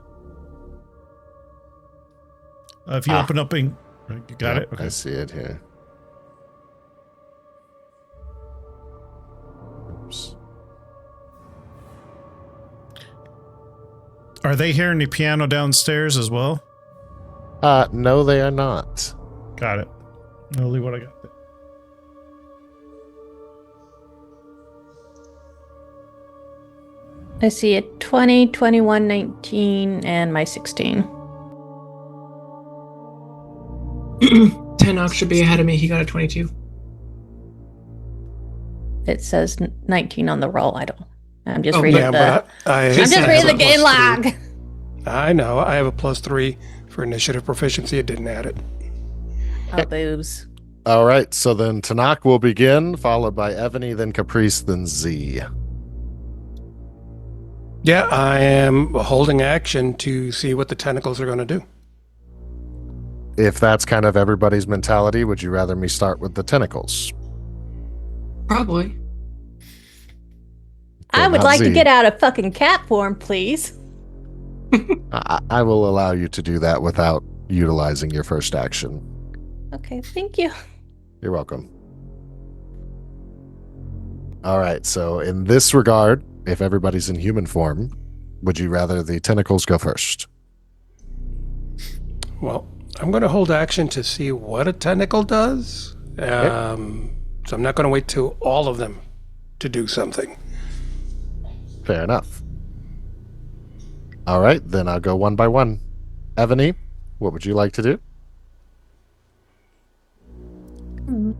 If you open up and you got it. Okay. I see it here. Oops. Are they hearing the piano downstairs as well? No, they are not. Got it. Only what I got there. I see it 20, 21, 19, and my 16. Tenok should be ahead of me. He got a 22. It says 19 on the roll. I'm just reading yeah, the. I'm just reading the game log. I know. I have a +3 for initiative proficiency. It didn't add it. Oh, boobs. All right, so then Tanakh will begin, followed by Evany, then Caprice, then Z. Yeah, I am holding action to see what the tentacles are going to do. If that's kind of everybody's mentality, would you rather me start with the tentacles? Probably. I would like to get out of fucking cat form, please. I will allow you to do that without utilizing your first action. Okay, thank you. You're welcome. All right, so in this regard, if everybody's in human form, would you rather the tentacles go first? Well, I'm going to hold action to see what a tentacle does. So I'm not going to wait till all of them to do something. Fair enough. All right, then I'll go one by one. Evany, what would you like to do? I'm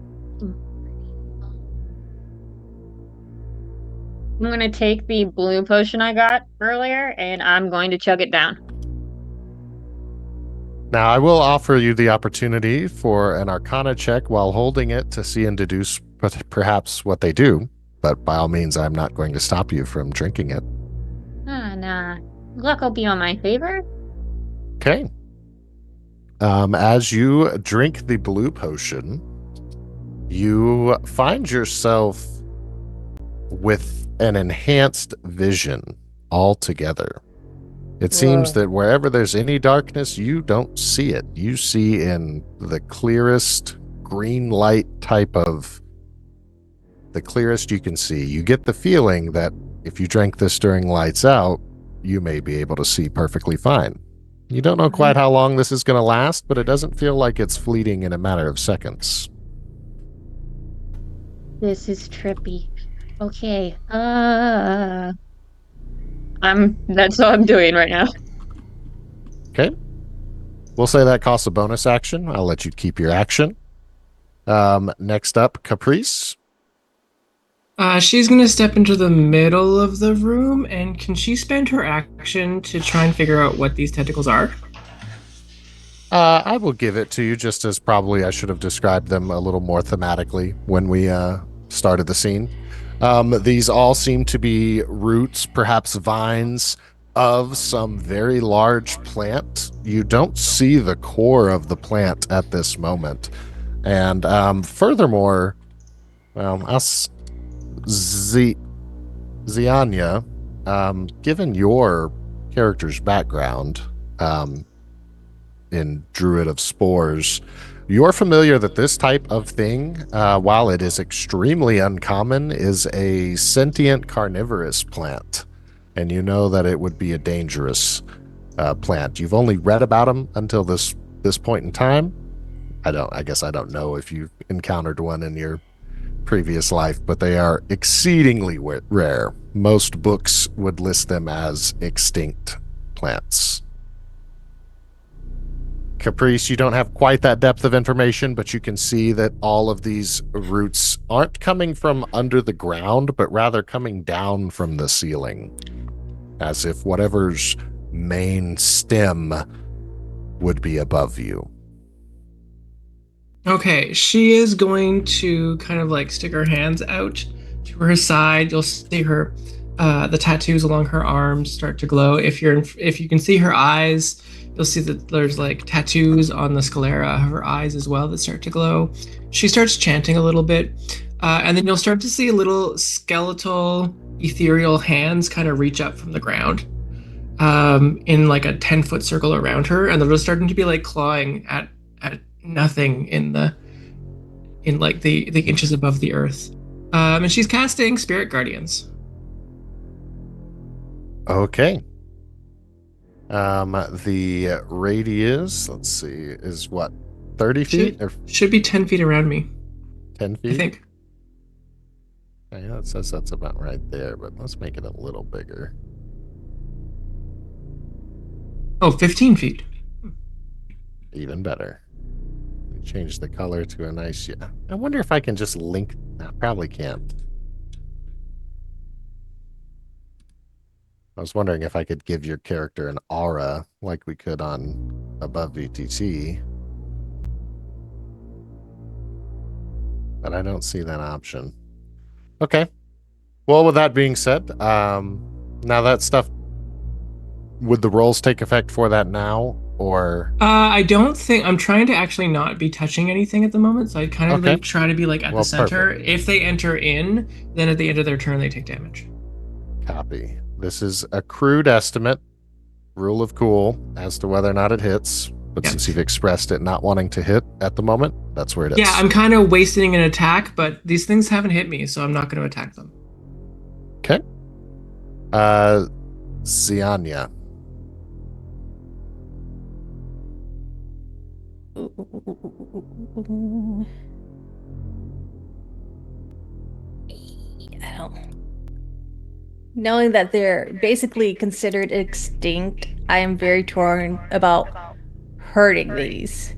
going to take the blue potion I got earlier, and I'm going to chug it down. Now, I will offer you the opportunity for an Arcana check while holding it to see and deduce perhaps what they do, but by all means, I'm not going to stop you from drinking it. Nah. Luck will be on my favor. Okay. As you drink the blue potion, you find yourself with an enhanced vision altogether. It seems that wherever there's any darkness, you don't see it. You see in the clearest green light type of the clearest you can see. You get the feeling that if you drank this during lights out, you may be able to see perfectly fine. You don't know quite how long this is going to last, but it doesn't feel like it's fleeting in a matter of seconds. This is trippy. Okay. That's all I'm doing right now. Okay. We'll say that costs a bonus action. I'll let you keep your action. Next up, Caprice. She's going to step into the middle of the room, and can she spend her action to try and figure out what these tentacles are? I will give it to you, just as probably I should have described them a little more thematically when we started the scene. These all seem to be roots, perhaps vines, of some very large plant. You don't see the core of the plant at this moment. And furthermore, Zianya, given your character's background in Druid of Spores, you're familiar that this type of thing, while it is extremely uncommon, is a sentient carnivorous plant. And you know that it would be a dangerous plant. You've only read about them until this point in time. I guess I don't know if you've encountered one in your previous life, but they are exceedingly rare. Most books would list them as extinct plants. Caprice, you don't have quite that depth of information, but you can see that all of these roots aren't coming from under the ground, but rather coming down from the ceiling, as if whatever's main stem would be above you. Okay, she is going to kind of like stick her hands out to her side. You'll see her, the tattoos along her arms start to glow. If you can see her eyes, you'll see that there's like tattoos on the sclera of her eyes as well that start to glow. She starts chanting a little bit. And then you'll start to see little skeletal, ethereal hands kind of reach up from the ground in like a 10-foot circle around her. And they're just starting to be like clawing at nothing in like the inches above the earth. And she's casting Spirit Guardians. Okay. The radius, let's see, is what, 30 feet? Or Should be 10 feet around me, 10 feet? I think. Yeah, it says that's about right there, but let's make it a little bigger. Oh, 15 feet. Even better. Change the color to a nice, yeah. I wonder if I can just link, no, probably can't. I was wondering if I could give your character an aura like we could on Above VTT. But I don't see that option. Okay. Well, with that being said, now that stuff, would the rolls take effect for that now, or? I don't think, I'm trying to actually not be touching anything at the moment, so I kind of like try to be like at the center. Perfect. If they enter in, then at the end of their turn, they take damage. Copy. This is a crude estimate, rule of cool, as to whether or not it hits. But since you've expressed it not wanting to hit at the moment, that's where it is. Yeah, I'm kind of wasting an attack, but these things haven't hit me, so I'm not going to attack them. Okay. Zianya. Knowing that they're basically considered extinct, I am very torn about hurting these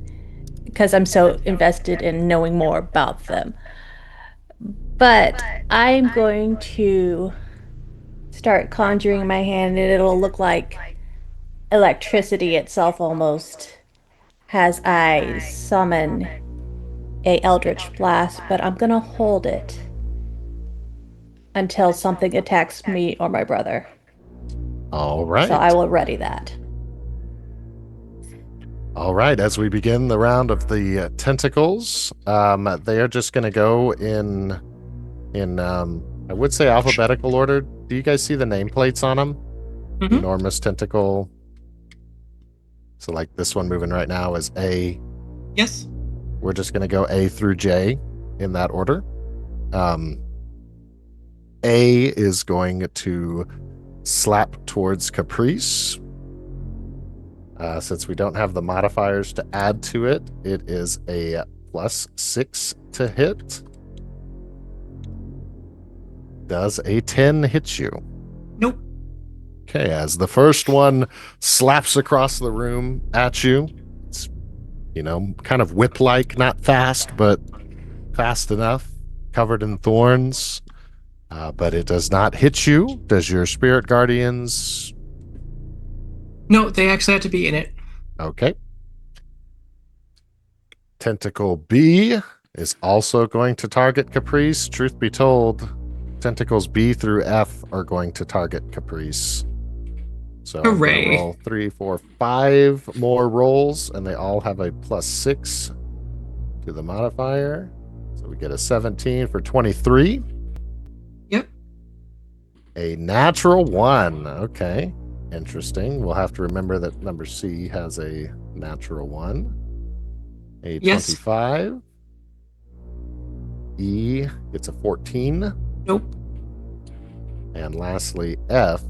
because I'm so invested in knowing more about them. But I'm going to start conjuring my hand, and it'll look like electricity itself almost as I summon a Eldritch Blast, but I'm gonna hold it until something attacks me or my brother. All right. So I will ready that. All right. As we begin the round of the tentacles, they are just going to go in I would say alphabetical order. Do you guys see the nameplates on them? Mm-hmm. Enormous tentacle. So like this one moving right now is A. Yes. We're just going to go A through J in that order. A is going to slap towards Caprice. Since we don't have the modifiers to add to it, it is a +6 to hit. Does a 10 hit you? Nope. Okay, as the first one slaps across the room at you, it's, kind of whip-like, not fast, but fast enough, covered in thorns. But it does not hit you. Does your spirit guardians? No, they actually have to be in it. Okay. Tentacle B is also going to target Caprice. Truth be told, tentacles B through F are going to target Caprice. So hooray. I'm gonna roll 3, 4, 5 more rolls, and they all have a +6 to the modifier. So we get a 17 for 23. Yep. A natural 1. Okay. Interesting. We'll have to remember that number C has a natural 1. A 25. E gets a 14. Nope. And lastly, F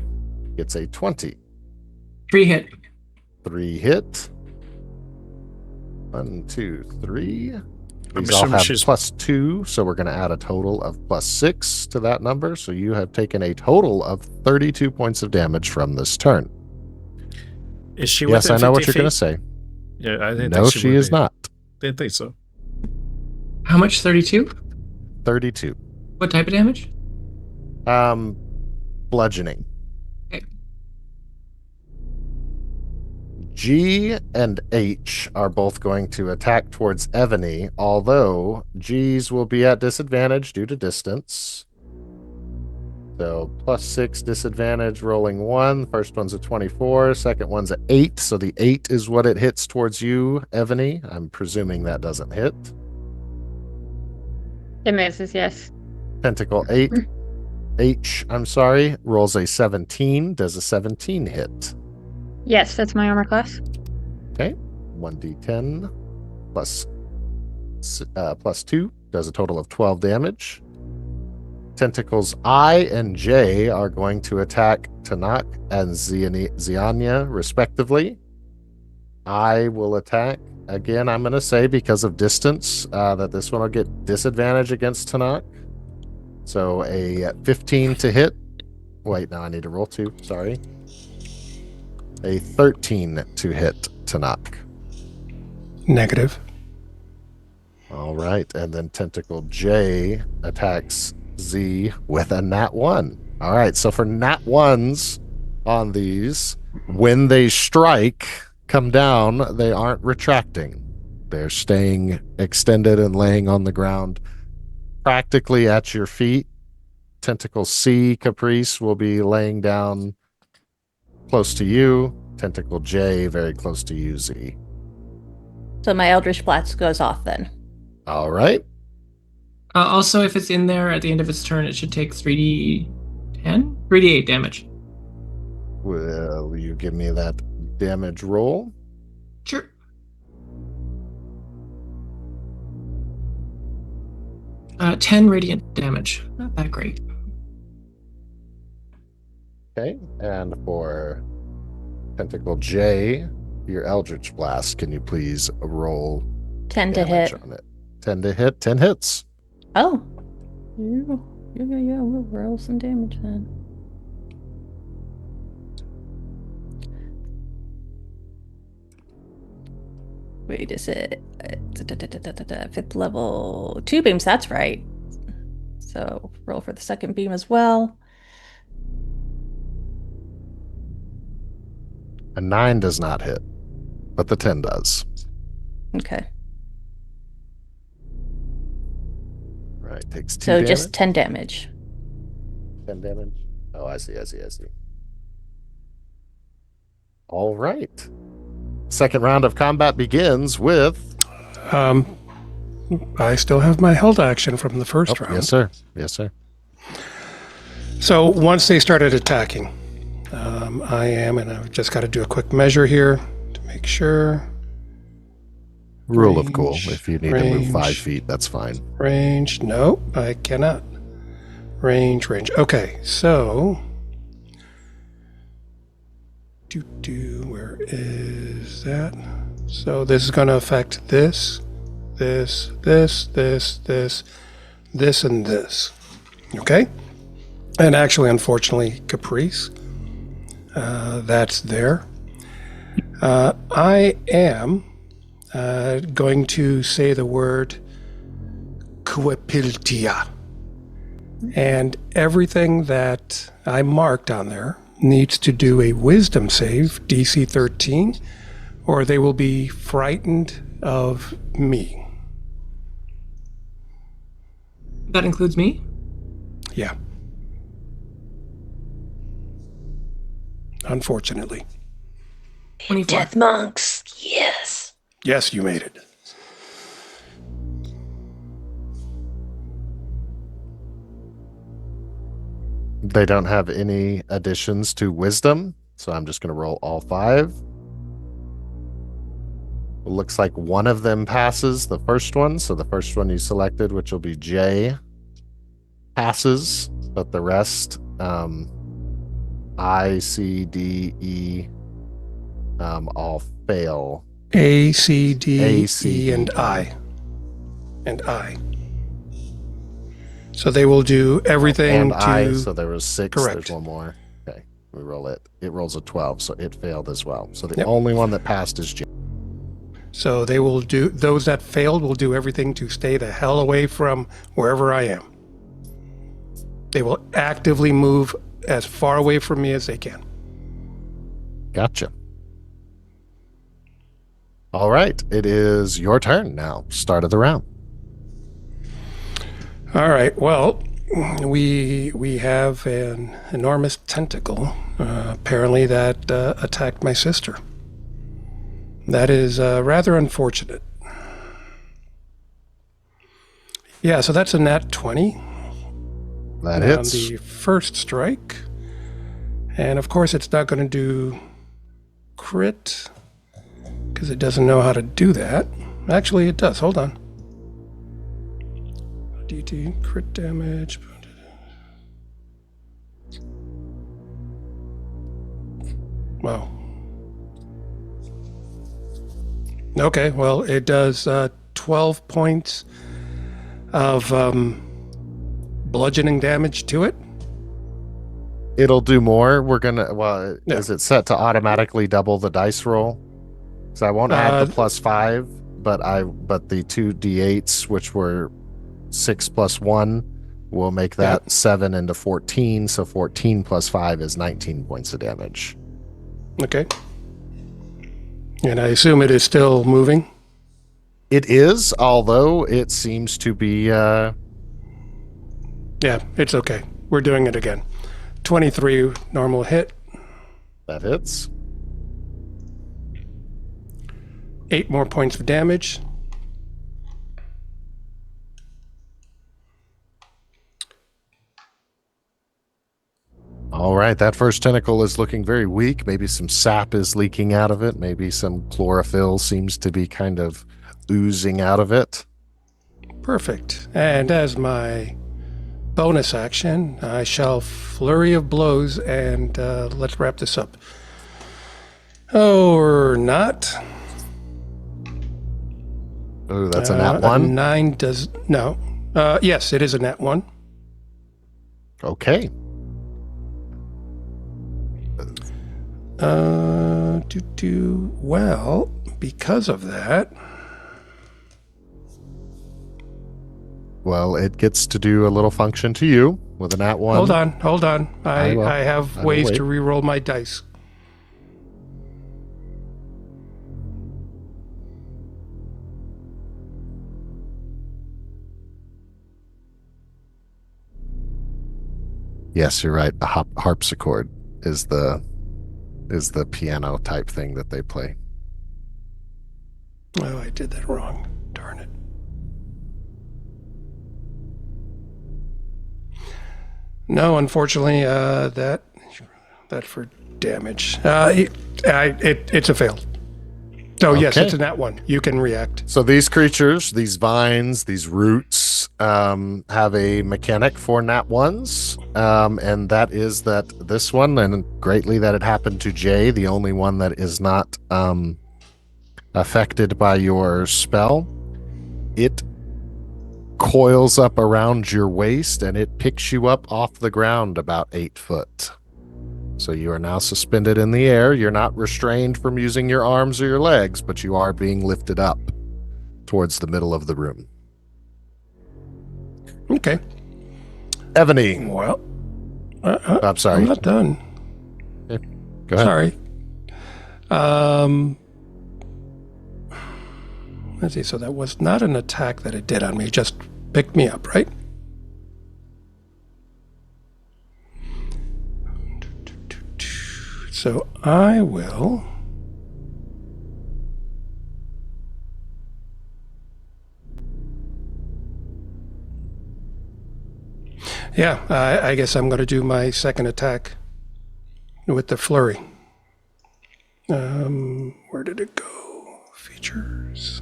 gets a 20. 3 hit. 3 hit. 1, 2, 3. These I'm all have she's... +2, so we're going to add a total of +6 to that number. So you have taken a total of 32 points of damage from this turn. Is she? Yes, I know what you're going to say. Yeah, I didn't. No, think she is not. Didn't think so. How much? 32. 32. What type of damage? Bludgeoning. Okay. G and H are both going to attack towards Evany, although G's will be at disadvantage due to distance. So +6 disadvantage, rolling 1. First one's a 24, second one's a 8. So the 8 is what it hits towards you, Evany. I'm presuming that doesn't hit. It misses, yes. Tentacle 8. I'm sorry, rolls a 17. Does a 17 hit? Yes, that's my armor class. Okay. 1d10 plus 2 does a total of 12 damage. Tentacles I and J are going to attack Tanak and Zianya, respectively. I will attack. Again, I'm going to say because of distance that this one will get disadvantage against Tanak. So a 15 to hit. Wait, no, I need to roll 2. Sorry. A 13 to hit Tanak. Negative. All right. And then Tentacle J attacks Z with a nat 1. All right. So for nat 1s on these, when they strike, come down, they aren't retracting. They're staying extended and laying on the ground practically at your feet. Tentacle C, Caprice, will be laying down close to you. Tentacle J, very close to you, Z. So my Eldritch Blast goes off then. All right. Also, if it's in there at the end of its turn, it should take 3d8 damage. Will you give me that damage roll? Sure. Uh, 10 radiant damage. Not that great. Okay. And for Tentacle J, your Eldritch Blast, can you please roll 10 to hit. on it? 10 to hit. 10 hits. Oh. Yeah, we'll roll some damage then. Wait, is it 5th level 2 beams? That's right. So roll for the second beam as well. A 9 does not hit, but the 10 does. Okay. All right, takes 2 So damage. just 10 damage. 10 damage. Oh, I see. All right. Second round of combat begins with... I still have my held action from the first round. Yes, sir. Yes, sir. So once they started attacking, and I've just got to do a quick measure here to make sure. Rule of cool. Range, If you need to move 5 range. feet, that's fine. Range, no, I cannot. Range. Okay, so... where is that? So this is going to affect this, and this. Okay? And actually, unfortunately, Caprice, that's there. I am going to say the word Kuepiltia. And everything that I marked on there needs to do a wisdom save, DC 13, or they will be frightened of me. That includes me? Yeah. Unfortunately. 24. Death monks. Yes. Yes, you made it. They don't have any additions to wisdom, so I'm just going to roll all 5. It looks like one of them passes, the first one. So the first one you selected, which will be J, passes, but the rest, I, C, D, E, all fail. A, C, D, A, C, E, and D, I. And I. So they will do everything And to... I, so there was 6. Correct. There's one more. Okay, we roll it. It rolls a 12, so it failed as well. So the Yep. only one that passed is J. So they will do... Those that failed will do everything to stay the hell away from wherever I am. They will actively move as far away from me as they can. Gotcha. All right, it is your turn now. Start of the round. All right. Well, we have an enormous tentacle, apparently that attacked my sister. That is rather unfortunate. Yeah, so that's a nat 20. That on hits. the first strike. And of course, it's not going to do crit because it doesn't know how to do that. Actually, it does. Hold on. DT, crit damage. Wow. Okay, well, it does 12 points of bludgeoning damage to it. It'll do more. We're gonna. Well, Yeah. is it set to automatically double the dice roll? So I won't add the +5, but the 2d8s, which were 6 + 1, will make that 7 into 14. So 14 + 5 is 19 points of damage. Okay. And I assume it is still moving? It is, although it seems to be. Yeah, it's okay. We're doing it again. 23 normal hit. That hits. 8 more points of damage. All right, that first tentacle is looking very weak. Maybe some sap is leaking out of it. Maybe some chlorophyll seems to be kind of oozing out of it. Perfect. And as my bonus action, I shall flurry of blows, and let's wrap this up. Or not. Oh, that's a nat 1? 9 does... No. Yes, it is a nat 1. Okay. Well, because of that... Well, it gets to do a little function to you with a nat 1. Hold on. I have ways wait. to re-roll my dice. Yes, you're right. A harpsichord is the piano type thing that they play. Oh, I did that wrong. Darn it. No, unfortunately, that for damage. It's a fail. So yes, Okay. it's a nat 1. You can react. So these creatures, these vines, these roots, have a mechanic for nat 1s, and that is that this one, and greatly that it happened to Jay, the only one that is not affected by your spell. It coils up around your waist and it picks you up off the ground about 8 foot. So you are now suspended in the air. You're not restrained from using your arms or your legs, but you are being lifted up towards the middle of the room. Okay. Ebony. Well, I'm sorry. I'm not done. Go ahead. Sorry. Let's see. So that was not an attack that it did on me. It just picked me up, right? So I will... Yeah, I guess I'm going to do my second attack with the flurry. Where did it go? Features.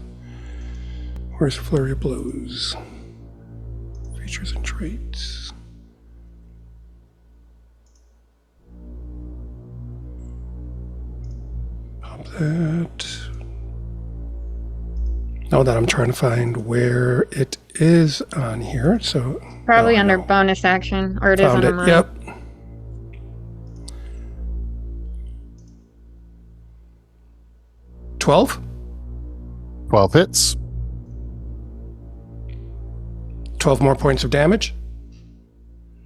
Where's Flurry of Blows? Features and traits. Pop that. Oh, that I'm trying to find where it is on here. So Probably under bonus action, or it is found under it. mine. Yep. $12? 12 hits. 12 more points of damage.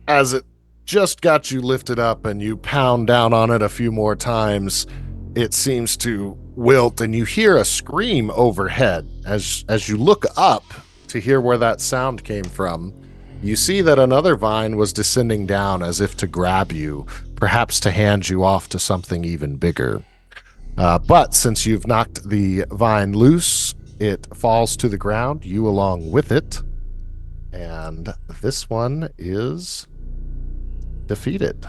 As it just got you lifted up and you pound down on it a few more times, it seems to wilt and you hear a scream overhead. As you look up to hear where that sound came from, you see that another vine was descending down as if to grab you, perhaps to hand you off to something even bigger. But since you've knocked the vine loose, it falls to the ground, you along with it. And this one is defeated.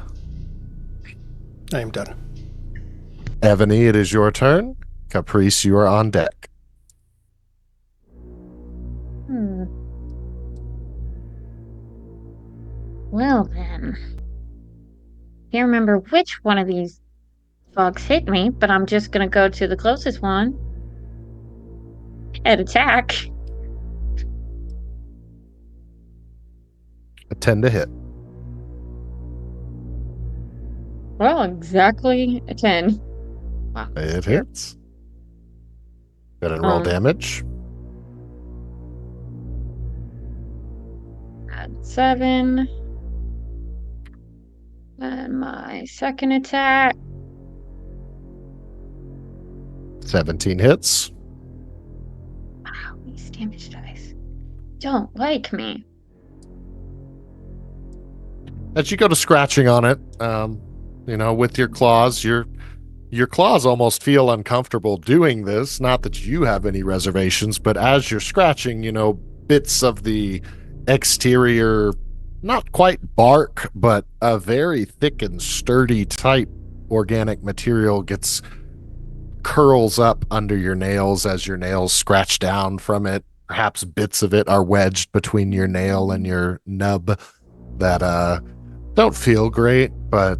I am done. Ebony, it is your turn. Caprice, you are on deck. Well then. Can't remember which one of these bugs hit me, but I'm just gonna go to the closest one and attack. A 10 to hit. Well, exactly a 10. Wow. It hits. Go ahead and roll damage. Add 7. And my second attack. 17 hits. Wow, these damage dice don't like me. As you go to scratching on it, with your claws, your claws almost feel uncomfortable doing this. Not that you have any reservations, but as you're scratching, bits of the exterior, not quite bark, but a very thick and sturdy type organic material curls up under your nails as your nails scratch down from it. Perhaps bits of it are wedged between your nail and your nub that don't feel great, but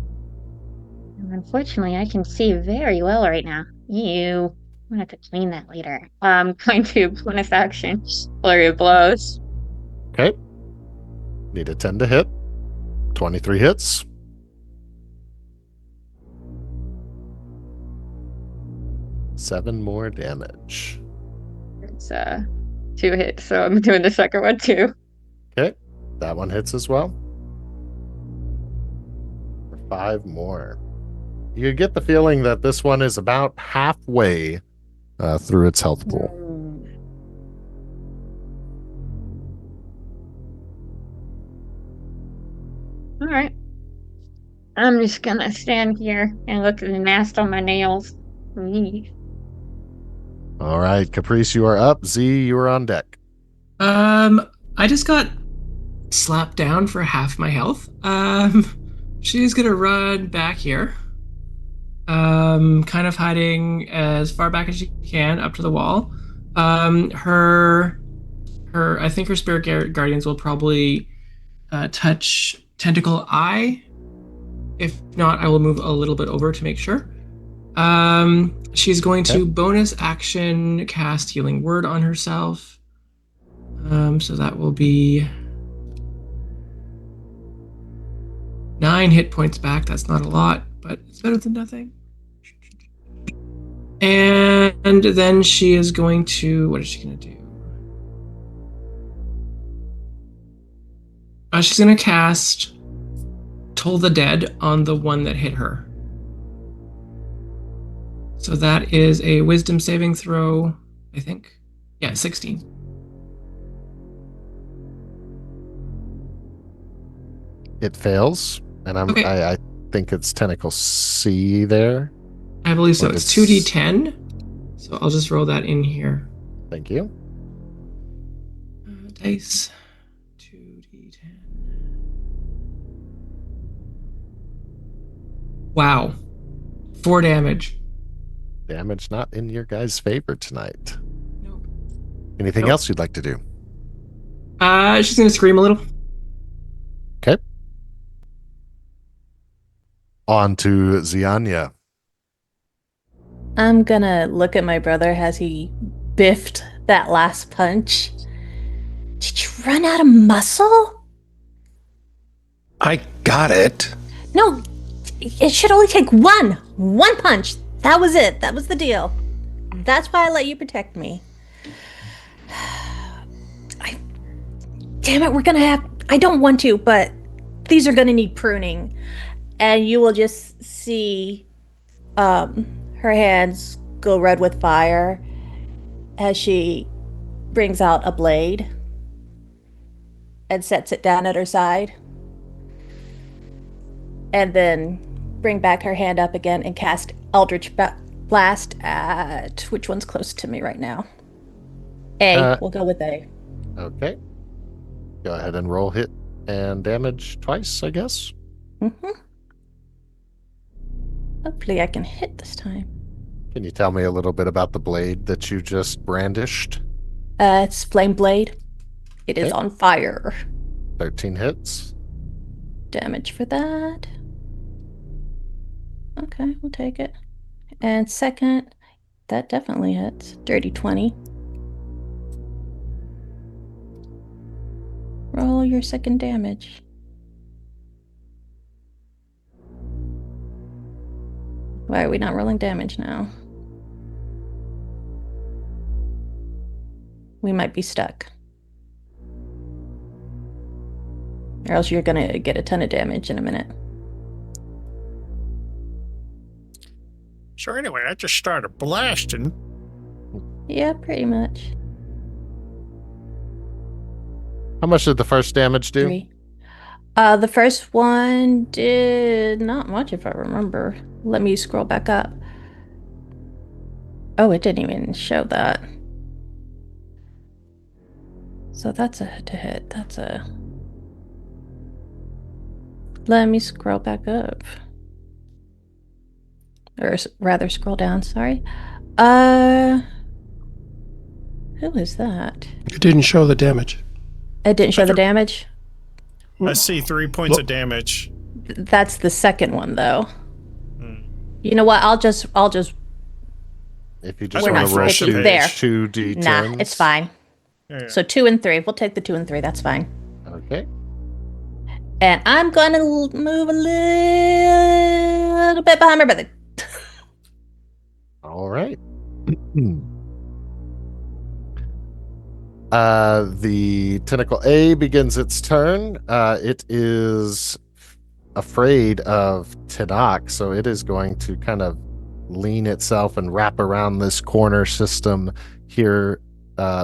Unfortunately, I can see very well right now. Ew. I'm gonna have to clean that later. I'm going to bonus action. Flurry of blows. okay. Need a 10 to hit. 23 hits. Seven more damage. It's 2 hits, so I'm doing the second one too. Okay. That one hits as well. 5 more. You get the feeling that this one is about halfway through its health pool. All right. I'm just gonna stand here and look at the nest on my nails. All right, Caprice, you are up. Z, you are on deck. I just got slapped down for half my health. She's gonna run back here. Kind of hiding as far back as she can up to the wall. I think her spirit guardians will probably touch Tentacle Eye. If not, I will move a little bit over to make sure. She's going to bonus action cast Healing Word on herself. So that will be 9 hit points back. That's not a lot, but it's better than nothing. And then she is going to... What is she going to do? She's going to cast Toll the Dead on the one that hit her. So that is a wisdom saving throw, I think. Yeah, 16. It fails, and I think it's Tentacle C there. I believe so. It's 2d10. So I'll just roll that in here. Thank you. Dice. 2d10. Wow. 4 damage. Damage not in your guys' favor tonight. Nope. Anything else you'd like to do? She's going to scream a little. Okay. On to Zianya. I'm gonna look at my brother as he biffed that last punch. Did you run out of muscle? I got it. No, it should only take one punch. That was it. That was the deal. That's why I let you protect me. Damn it, we're gonna have... I don't want to, but these are gonna need pruning. And you will just see her hands go red with fire as she brings out a blade and sets it down at her side. And then bring back her hand up again and cast Eldritch Blast at... Which one's close to me right now? A. We'll go with A. Okay. Go ahead and roll hit and damage twice, I guess. Mm-hmm. Hopefully I can hit this time. Can you tell me a little bit about the blade that you just brandished? It's Flame Blade. It is Okay. on fire. 13 hits. Damage for that. Okay, we'll take it. And second, that definitely hits. Dirty 20. Roll your second damage. Why are we not rolling damage now? We might be stuck. Or else you're gonna get a ton of damage in a minute. So anyway, I just started blasting. Yeah, pretty much. How much did the first damage do? 3. The first one did not much, if I remember. Let me scroll back up. Oh, it didn't even show that. So that's a hit. That's a... Let me scroll back up. Or rather, scroll down, sorry. Who is that? It didn't show the damage. It didn't show the damage? I see 3 points of damage. That's the second one, though. You know what? I'll just. If you just We're want not to roll sticking there. 2d10s. Nah, it's fine. Yeah. So 2 and 3. We'll take the 2 and 3. That's fine. Okay. And I'm gonna move a little bit behind my brother. All right. The tentacle A begins its turn. It is afraid of Tanakh, so it is going to kind of lean itself and wrap around this corner system here,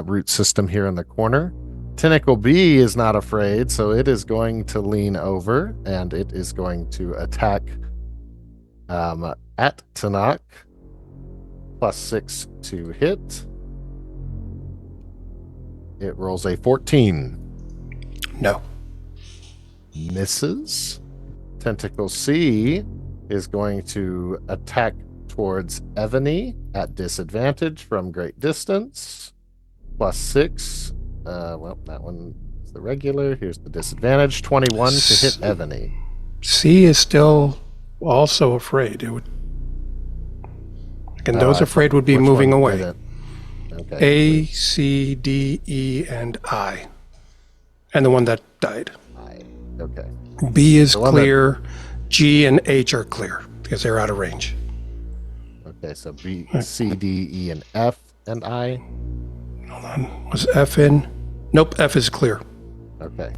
root system here in the corner. Tentacle B is not afraid, so it is going to lean over and it is going to attack at Tanakh. +6 to hit. It rolls a 14. No. Misses. Tentacle C is going to attack towards Evany at disadvantage from great distance. +6. Well, that one is the regular. Here's the disadvantage. 21 to hit Evany. C is still also afraid. It would. And those afraid would be Which moving one away. didn't? Okay. A, C, D, E, and I. And the one that died. Okay. B is The one that- clear. G and H are clear because they're out of range. Okay, so B, C, D, E, and F, and I. Hold on. Was F in? Nope, F is clear. Okay.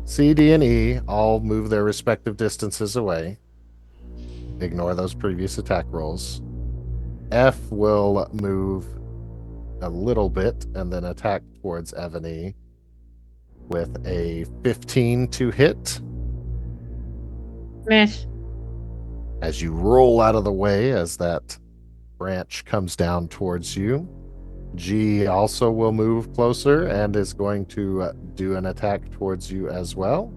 C, D, and E all move their respective distances away. Ignore those previous attack rolls. F will move a little bit and then attack towards Evany with a 15 to hit. Miss. As you roll out of the way as that branch comes down towards you. G also will move closer and is going to do an attack towards you as well.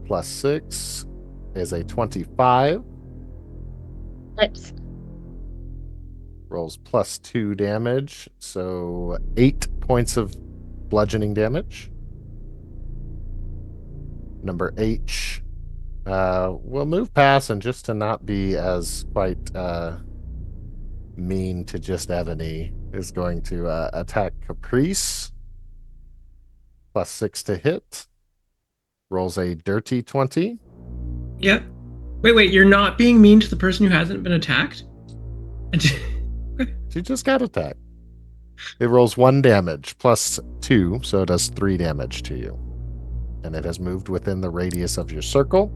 +6 is a 25. Lips. Rolls +2 damage, so 8 points of bludgeoning damage. Number H will move past, and just to not be as quite mean to just Evany, is going to attack Caprice. +6 to hit. Rolls a dirty 20. Yep. Wait, you're not being mean to the person who hasn't been attacked? She just got attacked. It rolls 1 damage +2, so it does 3 damage to you. And it has moved within the radius of your circle,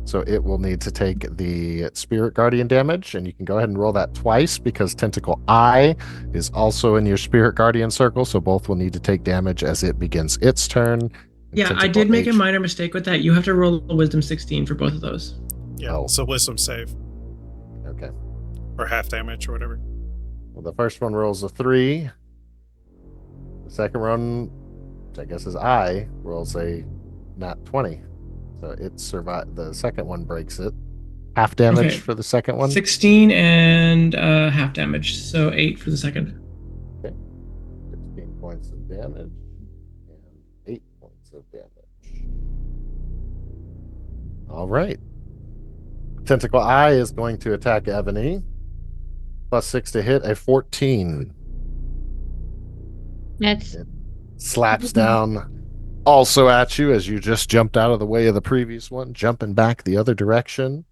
so it will need to take the Spirit Guardian damage, and you can go ahead and roll that twice because Tentacle I is also in your Spirit Guardian circle, so both will need to take damage as it begins its turn. Yeah, I did make a minor mistake with that. You have to roll a Wisdom 16 for both of those. Yeah, Oh. so wisdom save. Okay. Or half damage or whatever. Well, the first one rolls a 3. The second one, which I guess is I, rolls a nat 20. So it survived. The second one breaks it. Half damage Okay. for the second one. 16 and half damage, so 8 for the second. Okay. 16 points of damage and 8 points of damage. All right. Tentacle Eye is going to attack Ebony. +6 to hit, a 14. That's Slaps down also at you as you just jumped out of the way of the previous one, jumping back the other direction.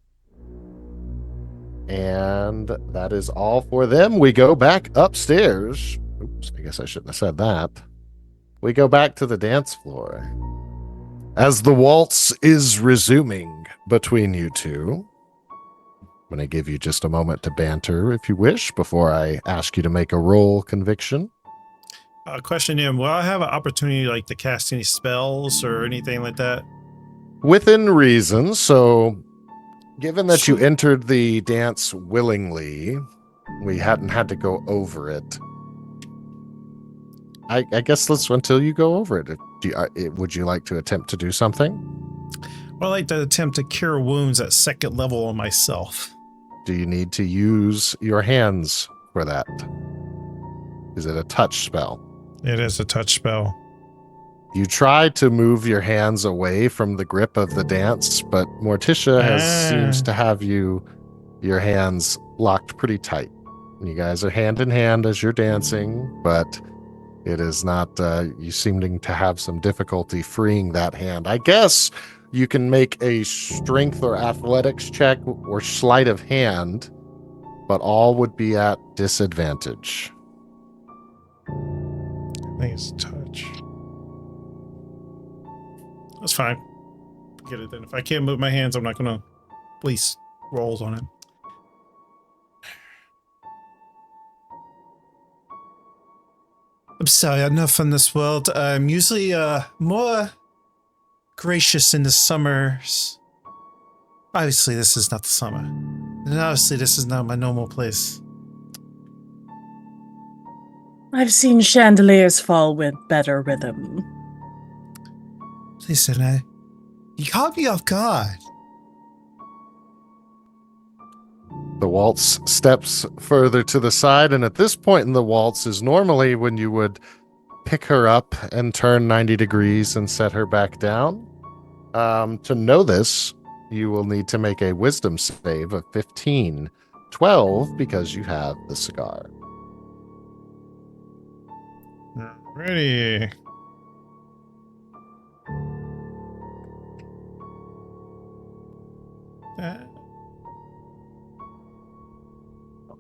And that is all for them. We go back upstairs. Oops, I guess I shouldn't have said that. We go back to the dance floor. As the waltz is resuming between you two, I'm going to give you just a moment to banter if you wish before I ask you to make a roll conviction. Question in, will I have an opportunity like to cast any spells or anything like that? Within reason. So given that you entered the dance willingly, we hadn't had to go over it. I guess let's until you go over it. Would you like to attempt to do something? Well, I'd like to attempt to cure wounds at second level on myself. Do you need to use your hands for that? Is it a touch spell? It is a touch spell. You try to move your hands away from the grip of the dance, but Morticia seems to have your hands locked pretty tight. You guys are hand in hand as you're dancing, but it is not, you seeming to have some difficulty freeing that hand. I guess you can make a strength or athletics check or sleight of hand, but all would be at disadvantage. I think it's touch. That's fine. Forget it then. If I can't move my hands, I'm not going to waste rolls on it. I'm sorry, enough from this world. I'm usually more gracious in the summers. Obviously, this is not the summer. And obviously, this is not my normal place. I've seen chandeliers fall with better rhythm. Listen, you caught me off guard. The waltz steps further to the side, and at this point in the waltz is normally when you would pick her up and turn 90 degrees and set her back down. To know this, you will need to make a wisdom save of 15. 12 because you have the cigar. Ready.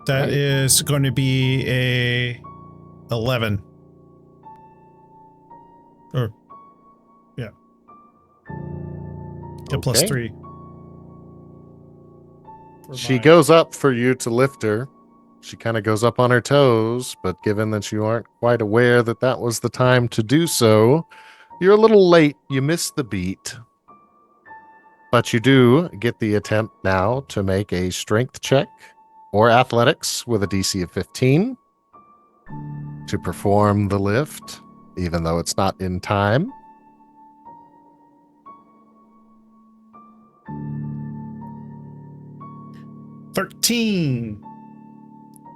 That is going to be a 11. Or, yeah. Get plus Okay. 3. She goes up for you to lift her. She kind of goes up on her toes, but given that you aren't quite aware that that was the time to do so, you're a little late. You missed the beat. But you do get the attempt now to make a strength check or athletics with a DC of 15 to perform the lift, even though it's not in time. $13.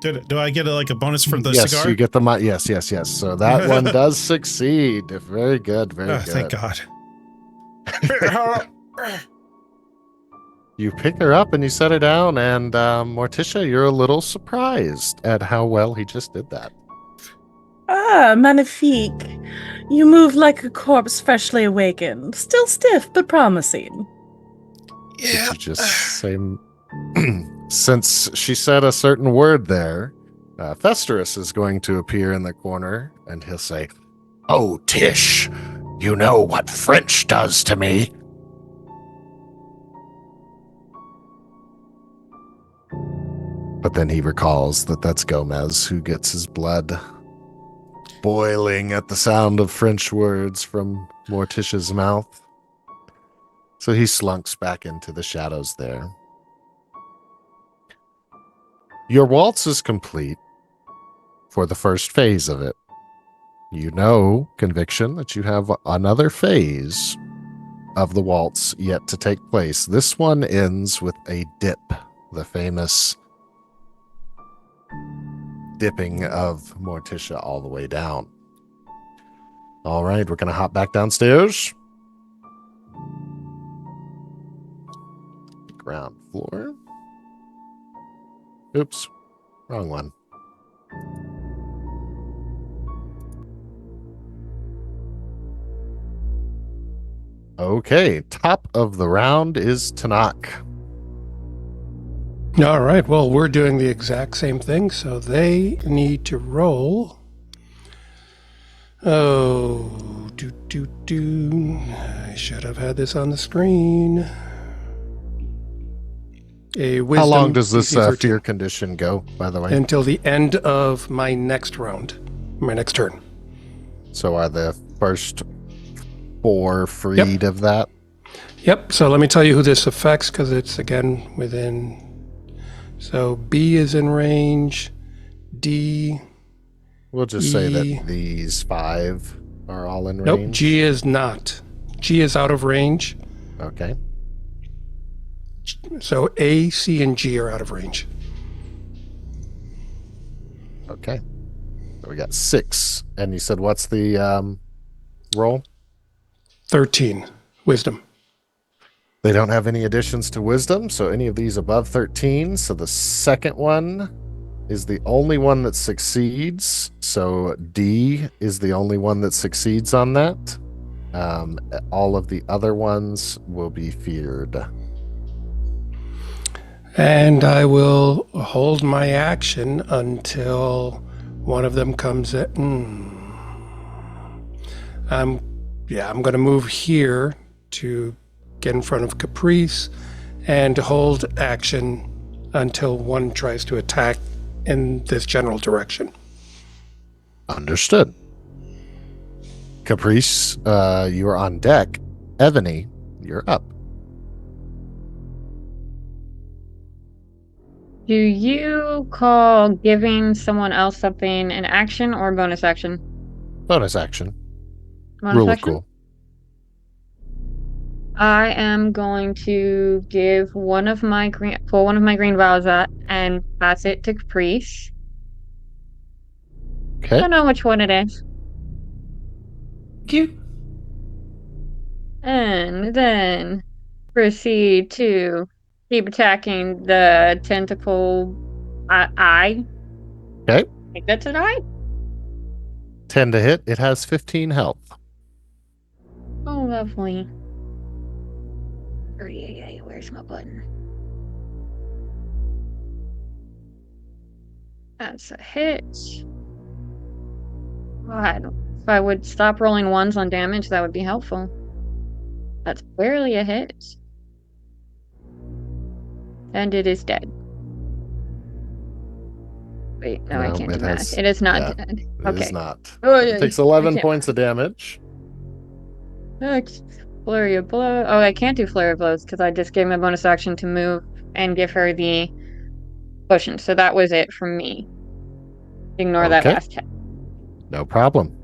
Do I get like a bonus for the yes, cigar? you get the yes. So that one does succeed. Very good. Very good. Thank God. You pick her up and you set her down, and Morticia, you're a little surprised at how well he just did that. Ah, magnifique. You move like a corpse freshly awakened. Still stiff, but promising. Yeah. Did you just say... Since she said a certain word there, Festerus is going to appear in the corner, and he'll say, "Oh, Tish, you know what French does to me." But then he recalls that that's Gomez who gets his blood boiling at the sound of French words from Morticia's mouth. So he slunks back into the shadows there. Your waltz is complete for the first phase of it. you know, Conviction, that you have another phase of the waltz yet to take place. This one ends with a dip, the famous dipping of Morticia all the way down. All right, we're going to hop back downstairs. Ground floor. Oops, wrong one. Okay, top of the round is Tanakh. All right. Well, we're doing the exact same thing, so they need to roll. Oh, I should have had this on the screen. A wisdom. How long does this DC 13. fear condition go, by the way? Until the end of my next round, my next turn. So are the first 4 freed of that? Yep. So let me tell you who this affects, because it's, again, within... So B is in range. D... We'll just say that these 5 are all in range. Nope, G is not. G is out of range. Okay. So A, C, and G are out of range. Okay. So we got 6. And you said what's the roll? 13. Wisdom. They don't have any additions to wisdom, so any of these above 13. So the second one is the only one that succeeds. So D is the only one that succeeds on that. All of the other ones will be feared. And I will hold my action until one of them comes in. I'm going to move here to get in front of Caprice and to hold action until one tries to attack in this general direction. Understood. Caprice, you are on deck. Ebony, you're up. Do you call giving someone else something an action or bonus action? Bonus action. Bonus Rule action? of cool. I am going to give pull one of my green vials out and pass it to Caprice. Okay. I don't know which one it is. Thank you. And then proceed to keep attacking the tentacle eye. Okay. I think that's an eye? 10 to hit. It has 15 health. Oh, lovely. Where's my button? That's a hit. God, if I would stop rolling ones on damage, that would be helpful. That's barely a hit. And it is dead. Wait, no, I can't do that. It is not dead. Okay. It is not. Oh, It takes 11 points of damage. Flurry of blows. Oh, I can't do flurry of blows because I just gave my bonus action to move and give her the potion. So that was it from me. Ignore that last hit. No problem.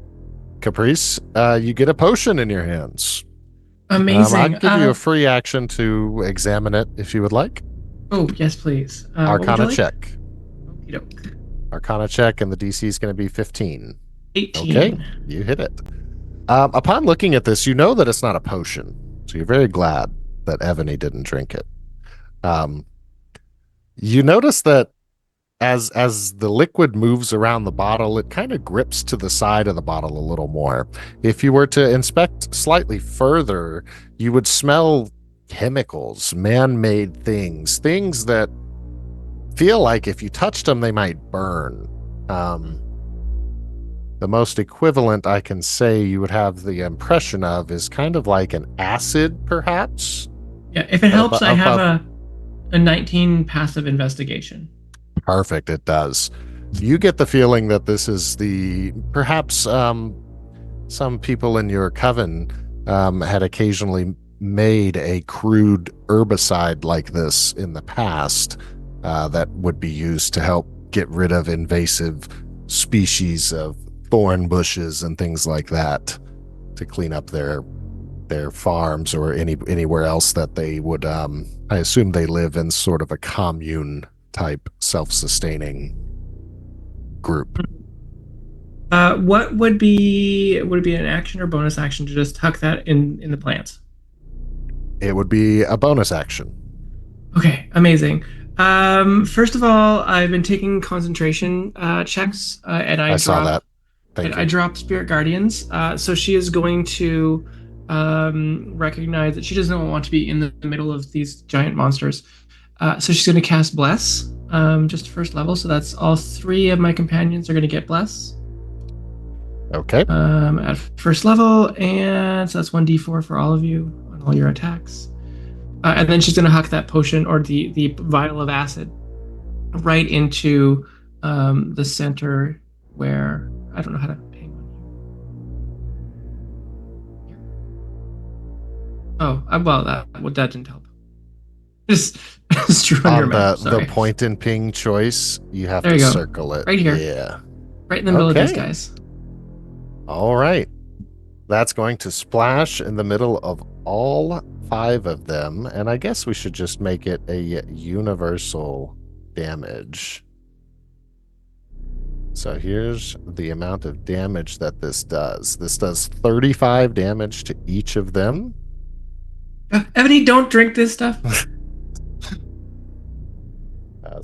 Caprice, you get a potion in your hands. Amazing. I'll give you a free action to examine it if you would like. Oh, yes, please. Arcana check. Okey-doke. Arcana check, and the DC is going to be 15. 18. Okay, you hit it. Upon looking at this, you know that it's not a potion, so you're very glad that Ebony didn't drink it. You notice that as the liquid moves around the bottle, it kind of grips to the side of the bottle a little more. If you were to inspect slightly further, you would smell chemicals, man-made things that feel like if you touched them, they might burn. The most equivalent I can say you would have the impression of is kind of like an acid, perhaps. Yeah, if it helps, I have a 19 passive investigation. Perfect, it does. You get the feeling that this is perhaps some people in your coven had occasionally made a crude herbicide like this in the past that would be used to help get rid of invasive species of thorn bushes and things like that to clean up their farms or anywhere else that they would. I assume they live in sort of a commune type self-sustaining group. What would it be an action or bonus action to just tuck that in the plants? It would be a bonus action. Okay, amazing. First of all, I've been taking concentration checks, and I saw that. Thank you. I dropped Spirit Guardians. So she is going to recognize that she doesn't want to be in the middle of these giant monsters. So she's going to cast Bless, just first level. So that's all 3 of my companions are going to get Bless. Okay. At first level, and so that's 1d4 for all of you on all your attacks. And then she's going to huck that potion or the vial of acid right into the center where I don't know how to hang on here. Oh, well, that didn't help. Just draw your map. The point and ping choice, you have there to you go. circle it. Right here. Yeah. Right in the middle of these guys. All right. That's going to splash in the middle of all 5 of them, and I guess we should just make it a universal damage. So here's the amount of damage that this does. This does 35 damage to each of them. Ebony, don't drink this stuff.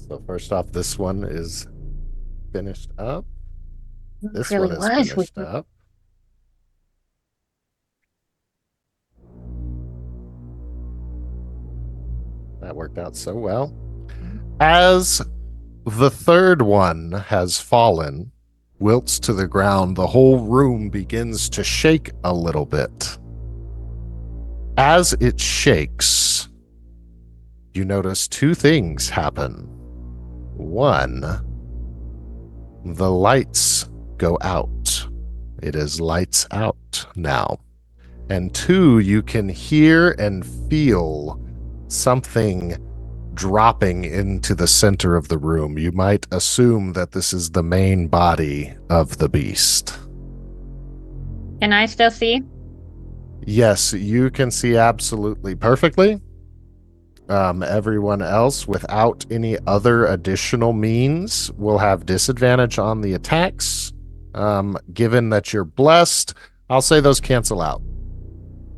So first off, this one is finished up. This really one is was finished up. That worked out so well. As the third one has fallen, wilts to the ground, the whole room begins to shake a little bit. As it shakes, you notice 2 things happen. 1, the lights go out. It is lights out now. And 2, you can hear and feel something dropping into the center of the room. You might assume that this is the main body of the beast. Can I still see? Yes, you can see absolutely perfectly. Everyone else, without any other additional means, will have disadvantage on the attacks. Given that you're blessed, I'll say those cancel out.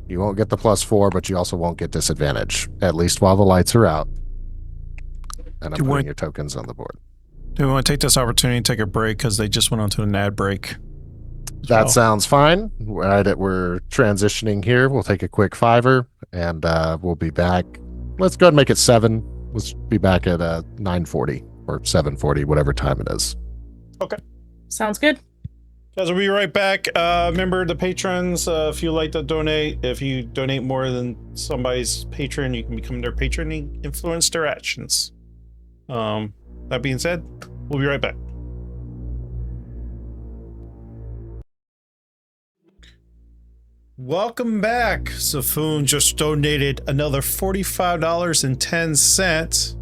You won't get the +4, but you also won't get disadvantage, at least while the lights are out. And I'm putting your tokens on the board. Do we want to take this opportunity to take a break because they just went on to an ad break? That sounds fine. We're transitioning here. We'll take a quick 5er, and we'll be back. Let's go ahead and make it 7. Let's be back at 9:40 or 7:40, whatever time it is. Okay. Sounds good. Guys, we'll be right back. Remember the patrons, if you like to donate, if you donate more than somebody's patron, you can become their patron and influence their actions. That being said, we'll be right back. Welcome back. Safoon just donated another $45.10.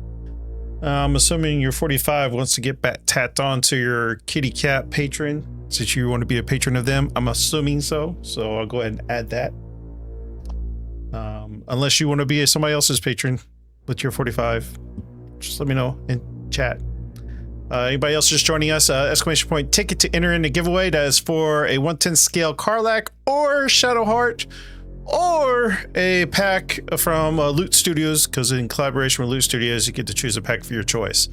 I'm assuming your 45 wants to get back tacked on to your kitty cat patron, since you want to be a patron of them. I'm assuming so. So I'll go ahead and add that. Unless you want to be somebody else's patron with your 45, just let me know in chat. Anybody else just joining us? Exclamation point ticket to enter in the giveaway. That is for a 1/10 scale Karlach or Shadowheart, or a pack from Loot Studios, because in collaboration with Loot Studios, you get to choose a pack for your choice.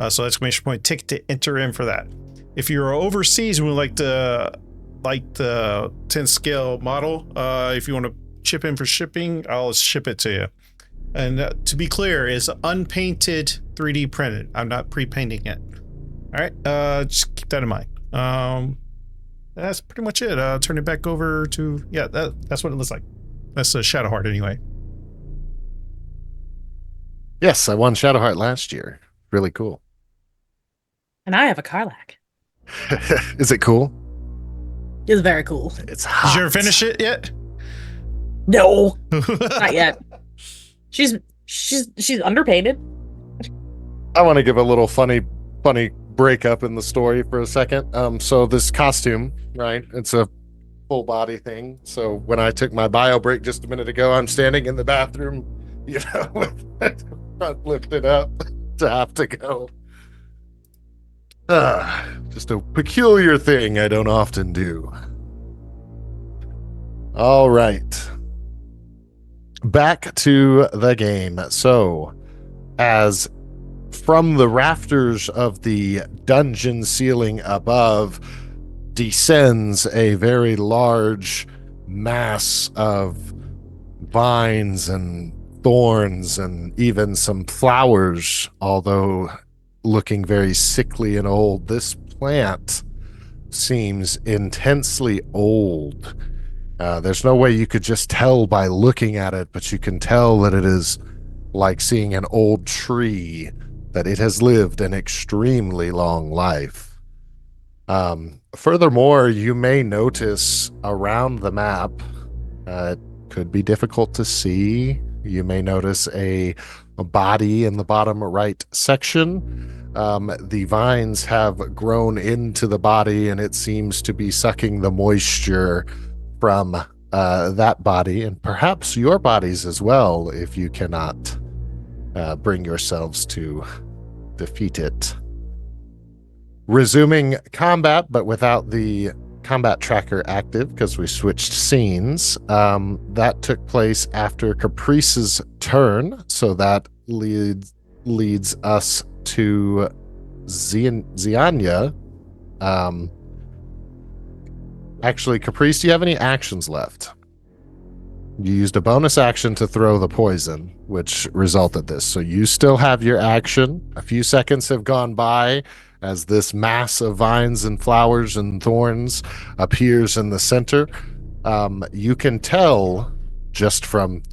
So exclamation point ticket to enter in for that. If you're overseas and would like the 10 scale model, if you want to chip in for shipping, I'll ship it to you. And to be clear, it's unpainted 3D printed. I'm not pre-painting it. All right, just keep that in mind. That's pretty much it. Turn it back over to, yeah, that's what it looks like. That's a Shadowheart anyway. Yes, I won Shadowheart last year. Really cool. And I have a Karlach. Is it cool? It's very cool. It's hot. Did you ever finish it yet? No, not yet. She's underpainted. I want to give a little funny break up in the story for a second. So this costume, right? It's a full body thing. So when I took my bio break just a minute ago, I'm standing in the bathroom, with the front lifted up to have to go. Just a peculiar thing I don't often do. All right. Back to the game. So, as from the rafters of the dungeon ceiling above descends a very large mass of vines and thorns and even some flowers, although looking very sickly and old. This plant seems intensely old. There's no way you could just tell by looking at it, but you can tell that it is like seeing an old tree, that it has lived an extremely long life. Furthermore, you may notice around the map, it could be difficult to see. You may notice a body in the bottom right section. The vines have grown into the body, and it seems to be sucking the moisture from that body, and perhaps your bodies as well, if you cannot bring yourselves to defeat it. Resuming combat, but without the combat tracker active because we switched scenes. That took place after Caprice's turn, so that leads us to Zianya. Actually, Caprice, do you have any actions left? You used a bonus action to throw the poison, which resulted this. So you still have your action. A few seconds have gone by as this mass of vines and flowers and thorns appears in the center. You can tell just from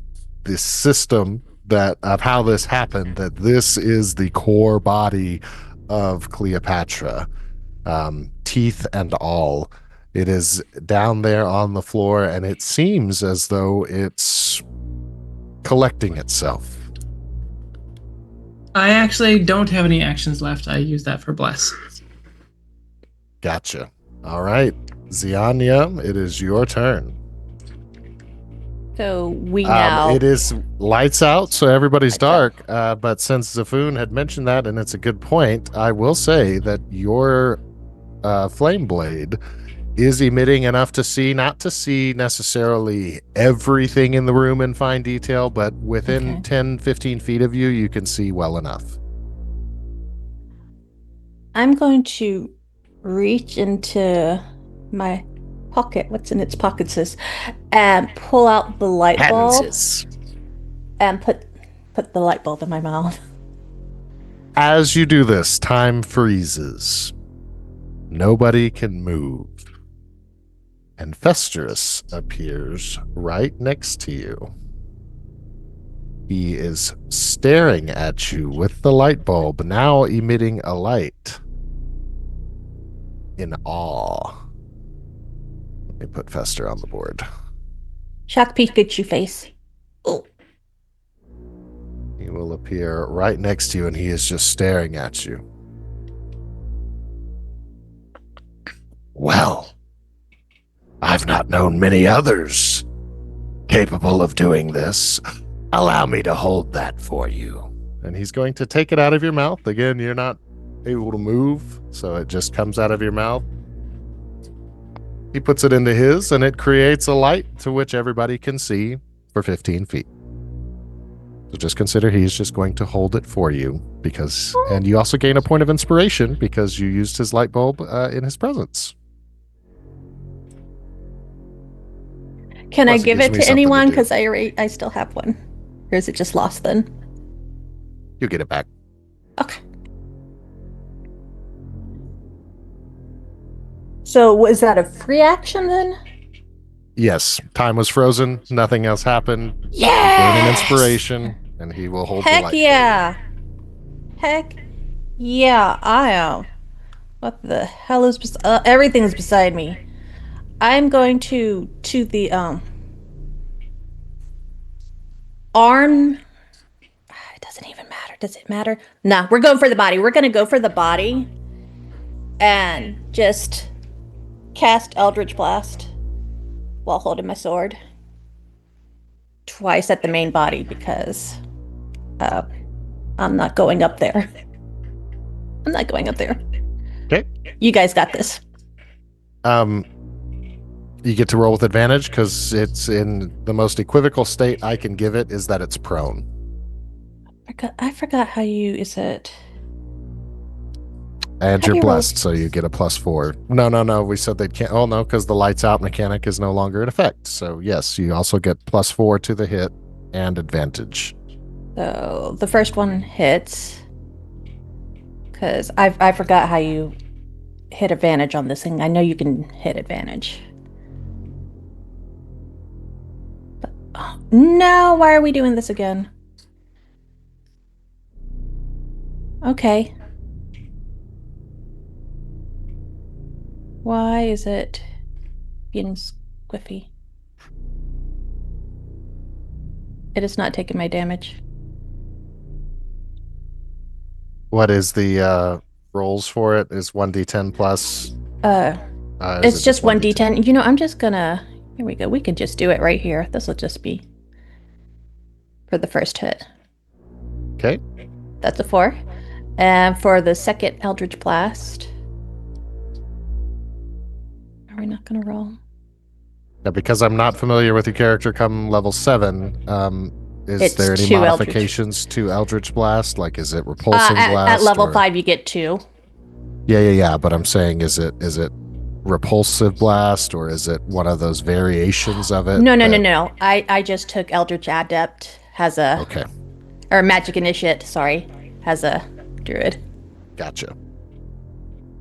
the system of how this happened that this is the core body of Cleopatra, teeth and all. It is down there on the floor, and it seems as though it's collecting itself. I actually don't have any actions left. I use that for bless. Gotcha. All right. Zianya, it is your turn. So we now... It is lights out, so everybody's dark. But since Zafoon had mentioned that, and it's a good point, I will say that your flame blade is emitting enough to see, not to see necessarily everything in the room in fine detail, but within 10, 15 feet of you, you can see well enough. I'm going to reach into my pocket, what's in its pocket, sis, and pull out the light bulb and put the light bulb in my mouth. As you do this, time freezes. Nobody can move. And Festurus appears right next to you. He is staring at you with the light bulb, now emitting a light. In awe. Let me put Fester on the board. Shock Pikachu face. Oh. He will appear right next to you, and he is just staring at you. Well, I've not known many others capable of doing this. Allow me to hold that for you. And he's going to take it out of your mouth. Again, you're not able to move, so it just comes out of your mouth. He puts it into his, and it creates a light to which everybody can see for 15 feet. So just consider he's just going to hold it for you, and you also gain a point of inspiration because you used his light bulb in his presence. Can I give it to anyone? Because I still have one. Or is it just lost then? You get it back. Okay. So was that a free action then? Yes. Time was frozen. Nothing else happened. Yes! Gain an inspiration, and he will hold the light. Heck yeah. Heck yeah, I am. What the hell is... everything is beside me. I'm going to the arm. It doesn't even matter. Does it matter? Nah, we're going for the body. We're going to go for the body and just cast Eldritch Blast while holding my sword. Twice at the main body because I'm not going up there. I'm not going up there. Okay. You guys got this. You get to roll with advantage because it's in the most equivocal state I can give it is that it's prone. I forgot how you is it. And How do you're you roll? blessed, so you get a +4. No. We said they can't. Oh no, because the lights out mechanic is no longer in effect. So yes, you also get +4 to the hit and advantage. So the first one hits because I forgot how you hit advantage on this thing. I know you can hit advantage. But, no, why are we doing this again? Okay. Why is it being squiffy? It is not taking my damage. What is the rolls for it? Is 1d10 plus? Is It's it just 1d10. You know, I'm just gonna. Here we go. We can just do it right here. This will just be for the first hit. Okay. That's a 4. And for the second Eldritch Blast. Are we not gonna roll? Now, because I'm not familiar with your character come level 7, is It's there any 2 modifications to Eldritch Blast? Like, is it repulsing blast? At level or... 5, you get 2. Yeah. But I'm saying, is it repulsive blast, or is it one of those variations of it? No. I just took Eldritch Adept has a Okay. Or Magic Initiate, sorry, has a druid. Gotcha.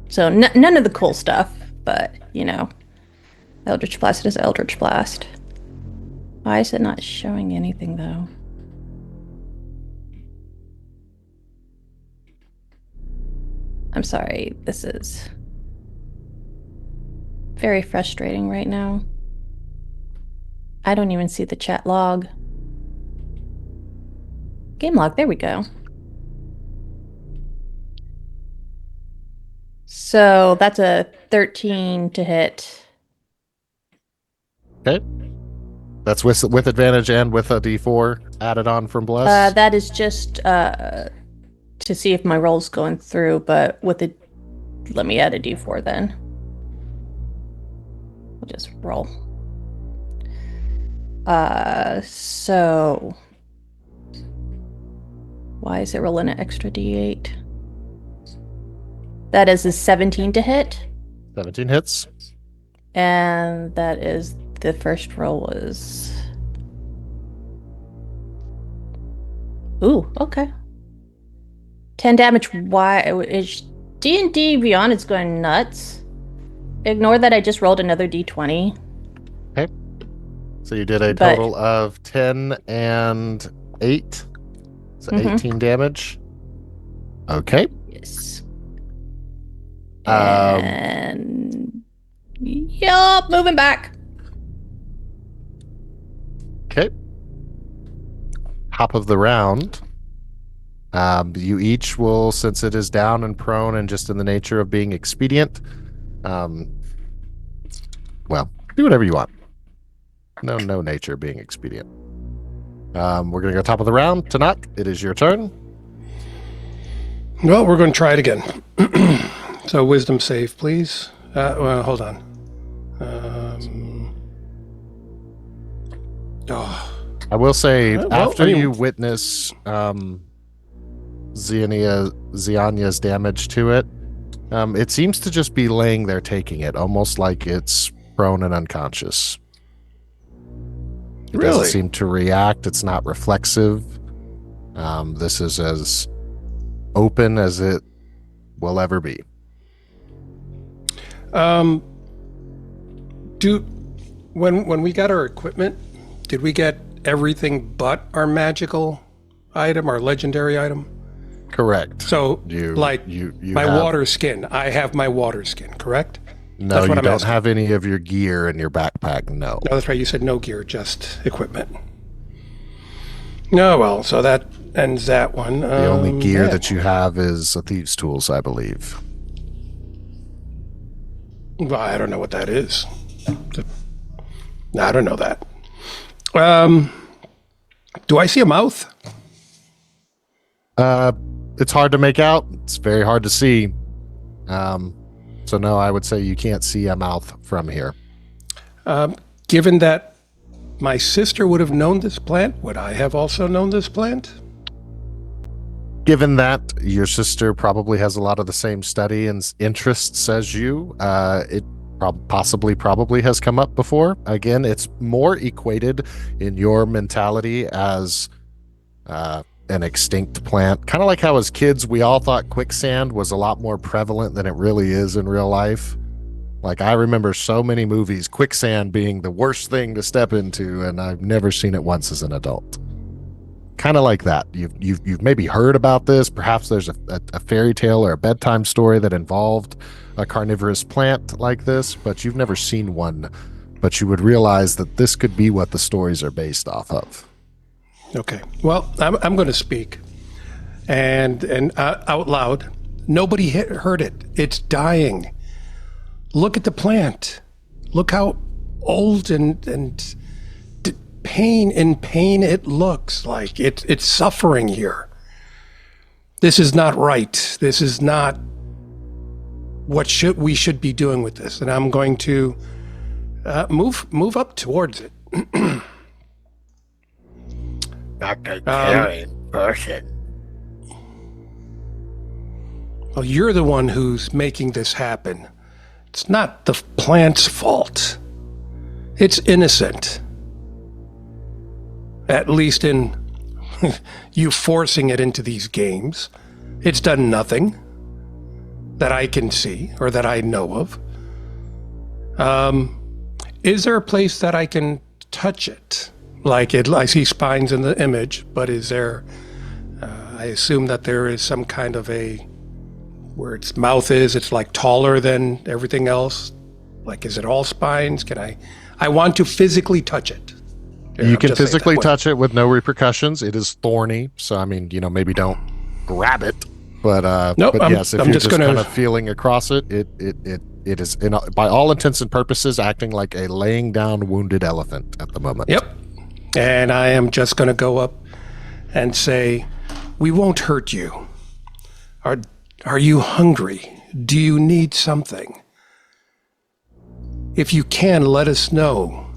So none of the cool stuff, but you know, Eldritch Blast is Eldritch Blast. Why is it not showing anything though? I'm sorry, this is very frustrating right now. I don't even see the chat log. Game log, there we go. So that's a 13 to hit. Okay. That's with advantage and with a d4 added on from bless. That is just to see if my roll's going through, but with it, let me add a d4 then. We'll just roll. So why is it rolling an extra d8? That is a 17 to hit. 17 hits. And that is the first roll was. Ooh, okay. 10 damage. Why is D&D Beyond is going nuts? Ignore that I just rolled another d20. Okay. So you did a total of 10 and 8. So 18 damage. Okay. Yes. And yup, moving back. Okay. Top of the round. You each will, since it is down and prone and just in the nature of being expedient, well, do whatever you want. No nature being expedient. We're going to go top of the round. Tanak, it is your turn. Well, we're going to try it again. So wisdom save, please. Well, hold on. I will say, well, after I mean- you witness Zianya's damage to it, it seems to just be laying there taking it, almost like it's prone and unconscious. It Really? doesn't seem to react. It's not reflexive. This is as open as it will ever be. When we got our equipment, did we get everything but our magical item, our legendary item? Correct. So, You my have- water skin. I have my water skin, correct? No, That's you what I'm don't asking. have any of your gear in your backpack. No. No, that's right. You said no gear, just equipment. No, well, so that ends that one. The only gear yeah. that you have is a thieves' tools, I believe. Well, I don't know what that is. I don't know that. Do I see a mouth? It's hard to make out. It's very hard to see. So no, I would say you can't see a mouth from here. Given that my sister would have known this plant, would I have also known this plant? Given that your sister probably has a lot of the same study and interests as you, it probably has come up before. Again, it's more equated in your mentality as an extinct plant. Kind of like how as kids we all thought quicksand was a lot more prevalent than it really is in real life. Like I remember so many movies, quicksand being the worst thing to step into, and I've never seen it once as an adult. Kind of like that. You've maybe heard about this. Perhaps there's a fairy tale or a bedtime story that involved a carnivorous plant like this, but you've never seen one. But you would realize that this could be what the stories are based off of. Okay. Well, I'm going to speak, and out loud. Nobody heard it. It's dying. Look at the plant. Look how old and pain it looks like. It's suffering here. This is not right. This is not what we should be doing with this. And I'm going to move up towards it. Dr. Caring person. Well, you're the one who's making this happen. It's not the plant's fault. It's innocent. At least in you forcing it into these games. It's done nothing that I can see or that I know of. Is there a place that I can touch it? Like I see spines in the image, but is there, I assume that there is some kind of where its mouth is, it's like taller than everything else. Like, is it all spines? I want to physically touch it. You can physically touch it with no repercussions. It is thorny, so I mean, maybe don't grab it, but nope, but yes, if I'm you're just kind gonna of feeling across it, it is by all intents and purposes acting like a laying down wounded elephant at the moment. Yep. And I am just going to go up and say, we won't hurt you. Are you hungry? Do you need something? If you can, let us know.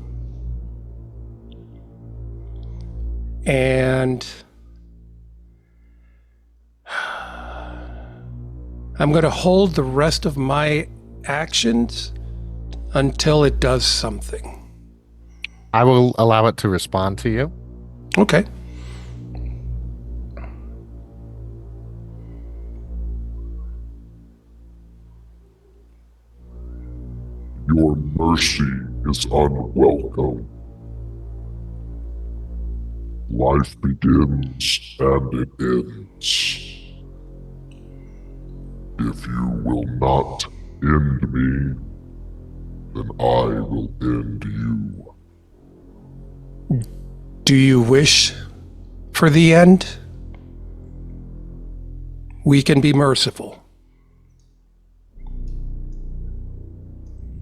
And I'm going to hold the rest of my actions until it does something. I will allow it to respond to you. Okay. Your mercy is unwelcome. Life begins and it ends. If you will not end me, then I will end you. Do you wish for the end? We can be merciful.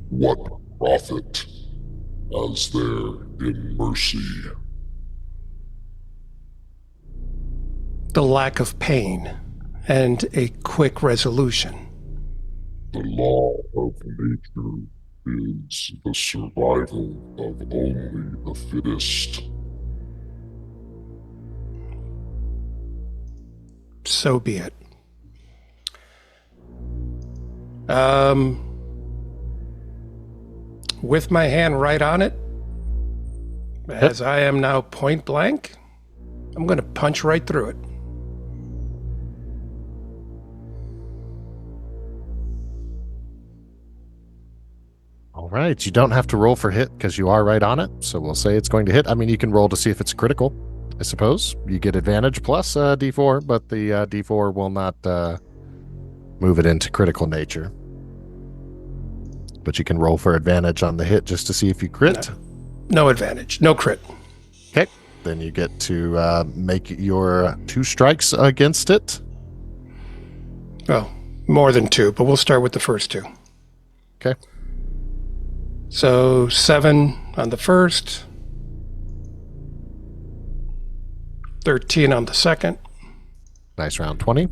What profit is there in mercy? The lack of pain and a quick resolution. The law of nature is the survival of only the fittest. So be it. With my hand right on it, as I am now point blank, I'm going to punch right through it. All right, you don't have to roll for hit because you are right on it, so we'll say it's going to hit. I mean, you can roll to see if it's critical, I suppose. You get advantage plus D4, but the D4 will not move it into critical nature. But you can roll for advantage on the hit just to see if you crit. No advantage, no crit. Okay, then you get to make your 2 strikes against it. Well, more than 2, but we'll start with the first 2. Okay. So 7 on the first, 13 on the second. Nice round 20.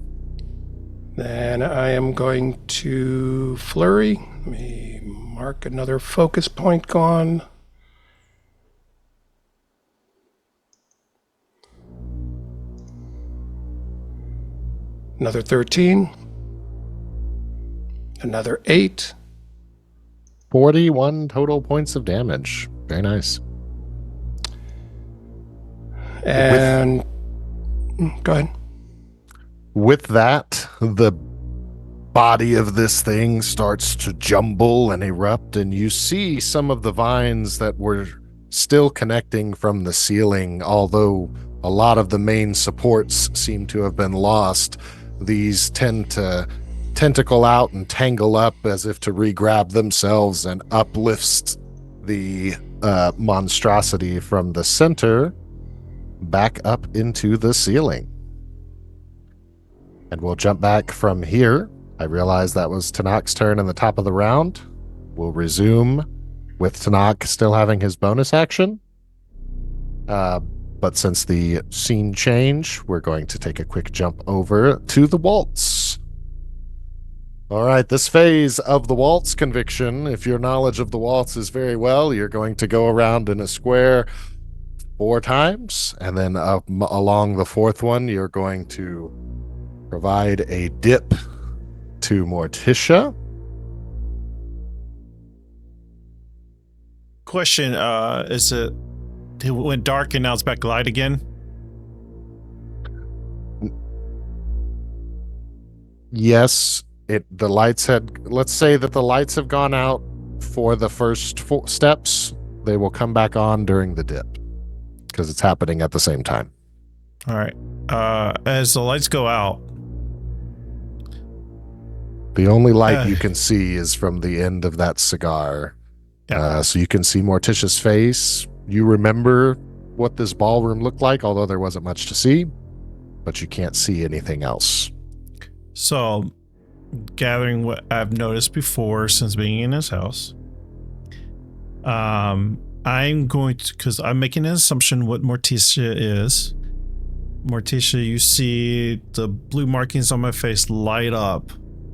Then I am going to flurry. Let me mark another focus point gone. Another 13. Another 8. 41 total points of damage. Very nice. And go ahead. With that, the body of this thing starts to jumble and erupt, and you see some of the vines that were still connecting from the ceiling, although a lot of the main supports seem to have been lost. These tend to tentacle out and tangle up as if to re-grab themselves, and uplifts the monstrosity from the center back up into the ceiling. And we'll jump back from here. I realize that was Tanak's turn in the top of the round. We'll resume with Tanak still having his bonus action. But since the scene change, we're going to take a quick jump over to the waltz. All right, this phase of the waltz conviction, if your knowledge of the waltz is very well, you're going to go around in a square 4 times, and then along the 4th one, you're going to provide a dip to Morticia. Question, is it went dark and now it's back to light again? Yes, the lights had, let's say that the lights have gone out for the first 4 steps. They will come back on during the dip because it's happening at the same time. All right. As the lights go out, the only light you can see is from the end of that cigar. Yeah. So you can see Morticia's face. You remember what this ballroom looked like, although there wasn't much to see, but you can't see anything else. So, gathering what I've noticed before since being in his house, I'm going to, because I'm making an assumption what Morticia is. Morticia, you see the blue markings on my face light up,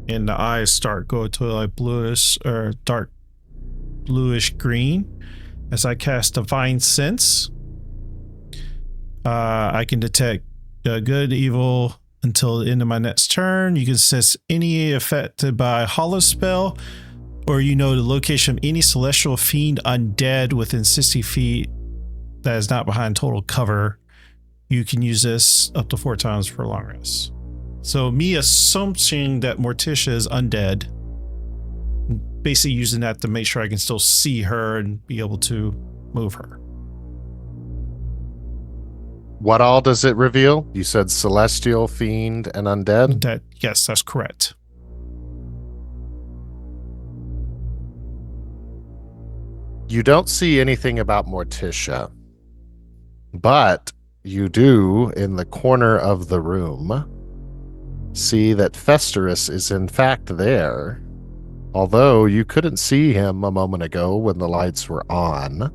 and the eyes start going to like bluish or dark bluish green. As I cast Divine Sense, I can detect good, evil until the end of my next turn. You can sense any affected by hollow spell, or the location of any celestial fiend undead within 60 feet that is not behind total cover. You can use this up to 4 times for a long rest. So me assuming that Morticia is undead, basically using that to make sure I can still see her and be able to move her. What all does it reveal? You said celestial, fiend, and undead? Yes, that's correct. You don't see anything about Morticia, but you do, in the corner of the room, see that Festurus is in fact there, although you couldn't see him a moment ago when the lights were on.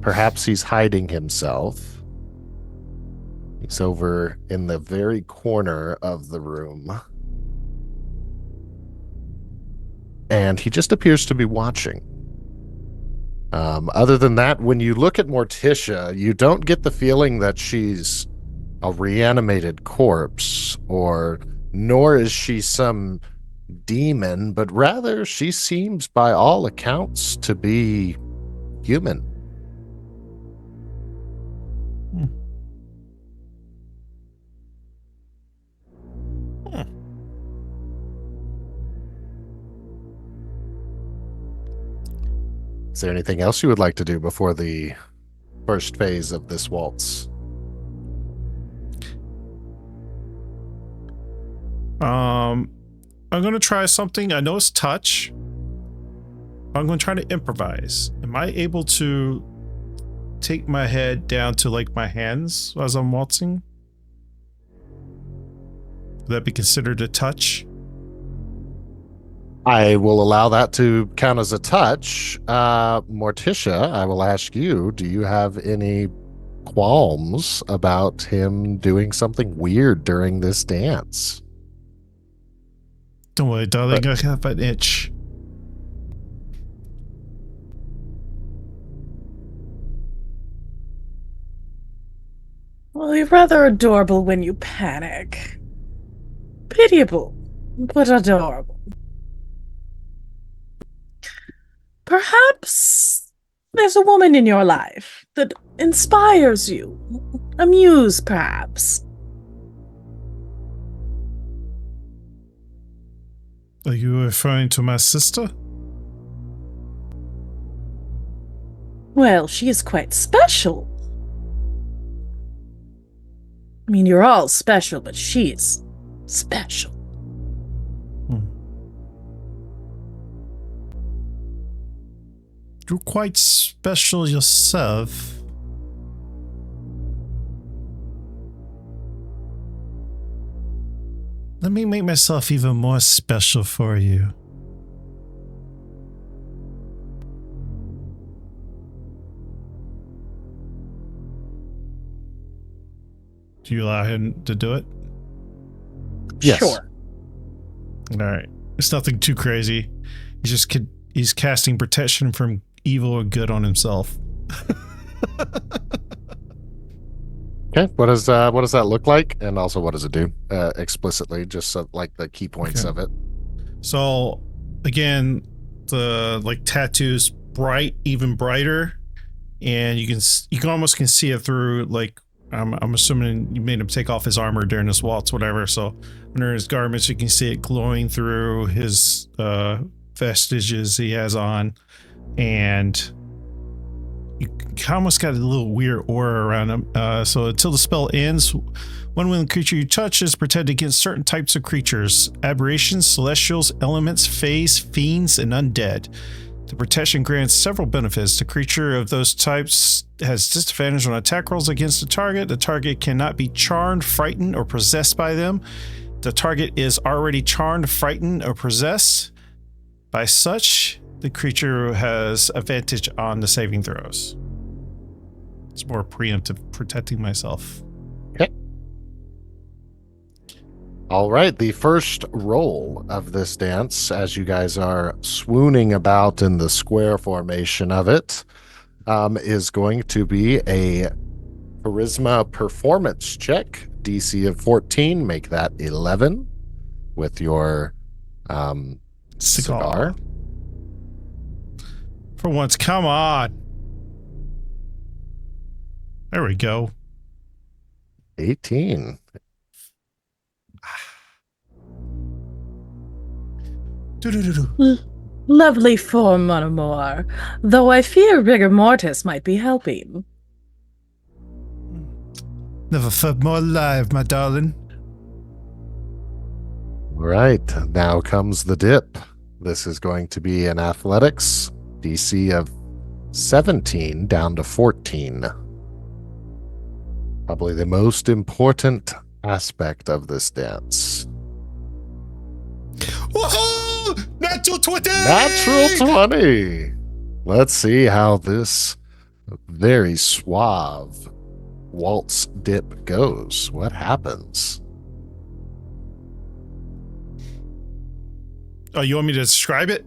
Perhaps he's hiding himself. He's over in the very corner of the room. And he just appears to be watching. Other than that, when you look at Morticia, you don't get the feeling that she's a reanimated corpse, nor is she some demon, but rather she seems by all accounts to be human. Is there anything else you would like to do before the first phase of this waltz? I'm going to try something. I know it's touch. I'm going to try to improvise. Am I able to take my head down to like my hands as I'm waltzing? Would that be considered a touch? I will allow that to count as a touch. Morticia, I will ask you, do you have any qualms about him doing something weird during this dance? Don't worry, darling. I have an itch. Well, you're rather adorable when you panic. Pitiable, but adorable. Perhaps there's a woman in your life that inspires you. A muse, perhaps. Are you referring to my sister? Well, she is quite special. I mean, you're all special, but she's special. You're quite special yourself. Let me make myself even more special for you. Do you allow him to do it? Yes. Sure. All right. It's nothing too crazy. He's casting protection from evil or good on himself. Okay. What does that look like, and also what does it do explicitly? Just so, like the key points of it. So again, the tattoos bright, even brighter, and you can almost see it through. Like I'm assuming you made him take off his armor during his waltz, whatever. So under his garments, you can see it glowing through his vestiges he has on, and you almost got a little weird aura around him. So until the spell ends, one willing creature you touch is protected against certain types of creatures: aberrations, celestials, elements, fays, fiends, and undead. The protection grants several benefits. The creature of those types has disadvantage on attack rolls against the target. The target cannot be charmed, frightened, or possessed by them. The target is already charmed, frightened, or possessed. By such, the creature has advantage on the saving throws. It's more preemptive, protecting myself. Okay. All right, the first roll of this dance, as you guys are swooning about in the square formation of it, is going to be a charisma performance check. DC of 14, make that 11 with your cigar. For once, come on. There we go. 18. Lovely form, mon amour, though I fear rigor mortis might be helping. Never felt more alive, my darling. All right, now comes the dip. This is going to be an athletics, DC of 17 down to 14. Probably the most important aspect of this dance. Whoa! Natural 20! Natural 20! Let's see how this very suave waltz dip goes. What happens? Oh, you want me to describe it?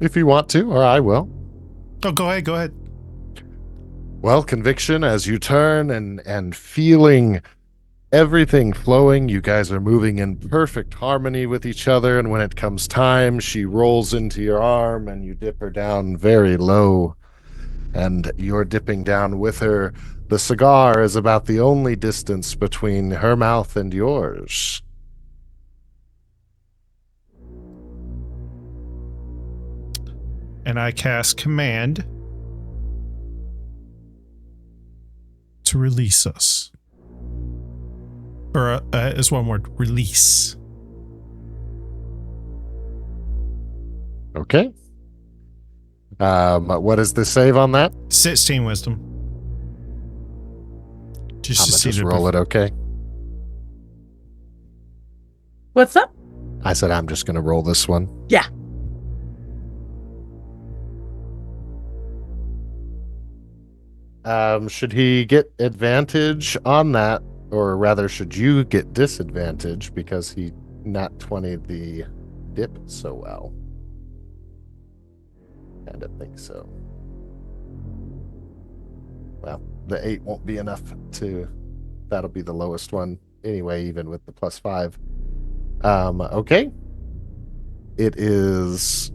If you want to, or I will. Oh, go ahead. Well, conviction, as you turn and feeling everything flowing, you guys are moving in perfect harmony with each other, and when it comes time, she rolls into your arm and you dip her down very low, and you're dipping down with her. The cigar is about the only distance between her mouth and yours. And I cast command to release us. Or is one word, release. Okay. What is the save on that? 16 wisdom. I'm gonna just roll it, okay? What's up? I said I'm just going to roll this one. Yeah. Should he get advantage on that, or rather, should you get disadvantage because he not 20'd the dip so well? I don't think so. Well, the 8 won't be enough to. That'll be the lowest one anyway, even with the +5. Okay. It is.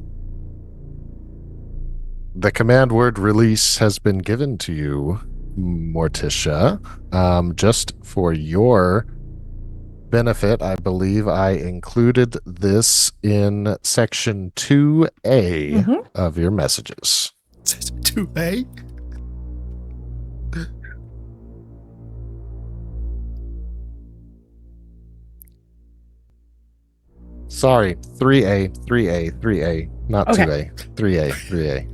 The command word release has been given to you, Morticia. Just for your benefit, I believe I included this in section 2A of your messages. 2A? Sorry, 3A, not Okay. 2A. 3A.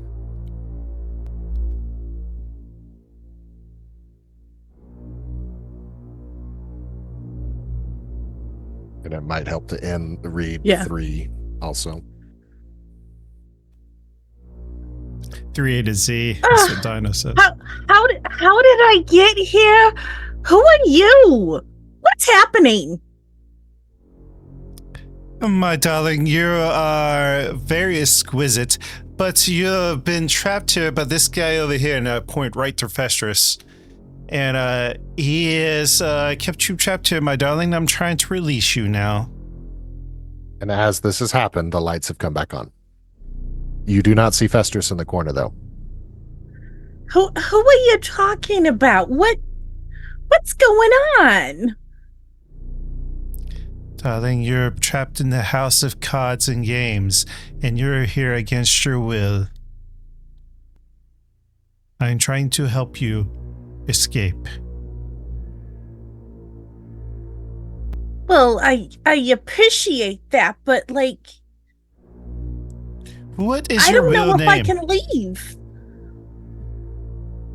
And it might help to read 3 also. 3A to Z. That's what Dino says. How did I get here? Who are you? What's happening? My darling, you are very exquisite, but you've been trapped here by this guy over here, and I point right to Festus. And he has kept you trapped here, my darling. I'm trying to release you now. And as this has happened, the lights have come back on. You do not see Festus in the corner, though. Who are you talking about? What's going on? Darling, you're trapped in the house of cards and games, and you're here against your will. I'm trying to help you escape. Well, I appreciate that, but What is I your don't real know if name? I can leave.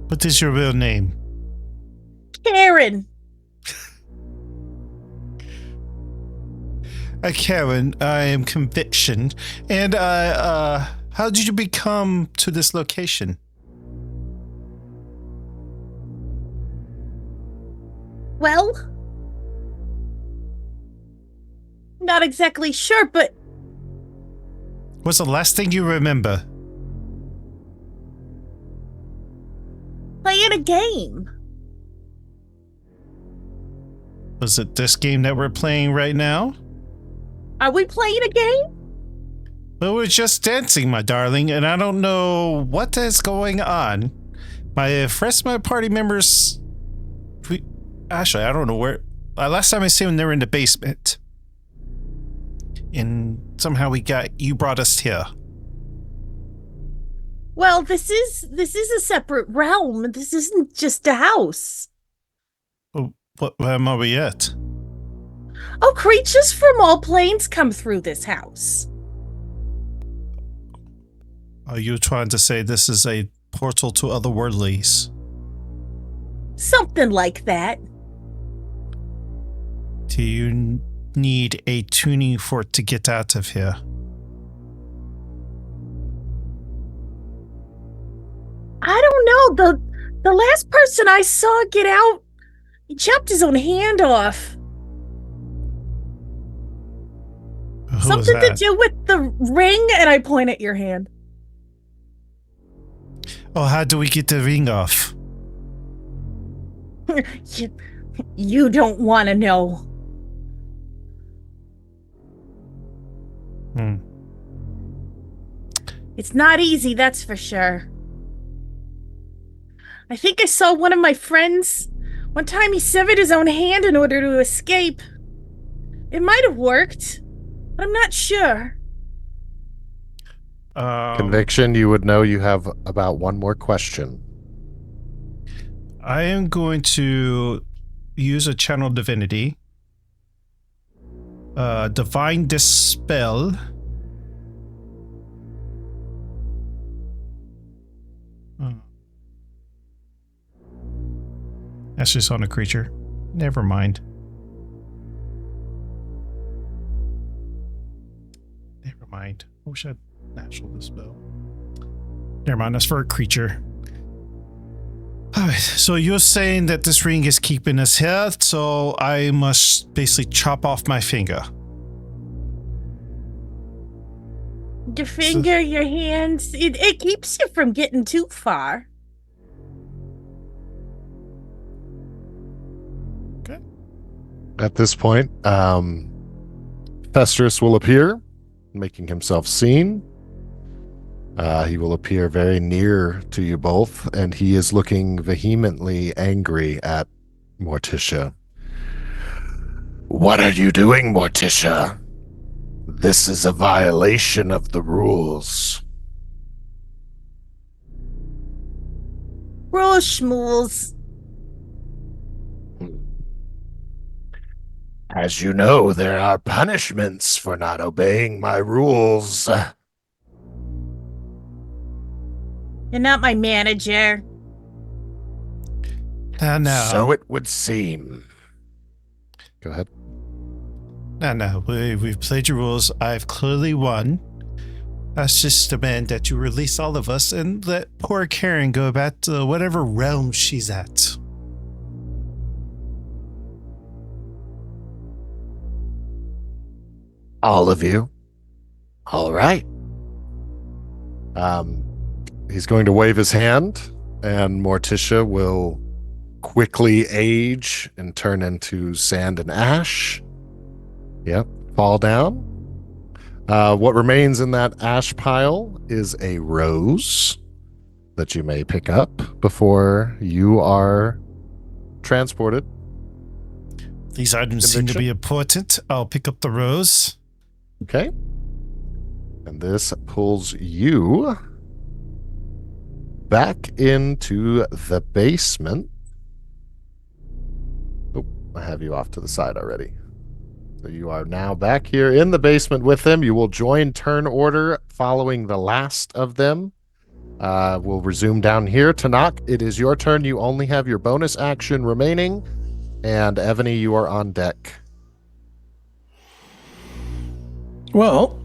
What is your real name? Karen. Karen, I am conviction. And how did you become to this location? Well, not exactly sure, but What's the last thing you remember? playing a game. Was it this game that we're playing right now? Are we playing a game? Well, we're just dancing, my darling, and I don't know what is going on. My rest of my party members... Actually, I don't know where... last time I see them, they were in the basement. And somehow you brought us here. Well, this is a separate realm. This isn't just a house. Oh, what realm are we at? Oh, creatures from all planes come through this house. Are you trying to say this is a portal to otherworldlies? Something like that. Do you need a tuning fork to get out of here? I don't know. The last person I saw get out, he chopped his own hand off. Who Something was to that? do with the ring, and I point at your hand. Oh, how do we get the ring off? You don't want to know. It's not easy, that's for sure. I think I saw one of my friends. One time he severed his own hand in order to escape. It might have worked, but I'm not sure. Conviction, you would know you have about one more question. I am going to use a channel divinity. Divine Dispel. That's just on a creature. Never mind. mind. I wish I had natural dispel. Never mind, that's for a creature. Alright, so you're saying that this ring is keeping us here, so I must basically chop off my finger. Your finger, your hands, it keeps you from getting too far. Okay. At this point, Festus will appear, making himself seen. He will appear very near to you both, and he is looking vehemently angry at Morticia. What are you doing, Morticia? This is a violation of the rules. Roll schmools. As you know, there are punishments for not obeying my rules. You're not my manager. No. So it would seem. Go ahead. No. We've played your rules. I've clearly won. I just demand that you release all of us and let poor Karen go back to whatever realm she's at. All of you? All right. He's going to wave his hand, and Morticia will quickly age and turn into sand and ash. Yep, fall down. What remains in that ash pile is a rose that you may pick up before you are transported. These items seem to be important. I'll pick up the rose. Okay. And this pulls you back into the basement. Oh, I have you off to the side already. So you are now back here in the basement with them. You will join turn order following the last of them. We'll resume down here. Tanakh, it is your turn. You only have your bonus action remaining. And Evany, you are on deck. Well,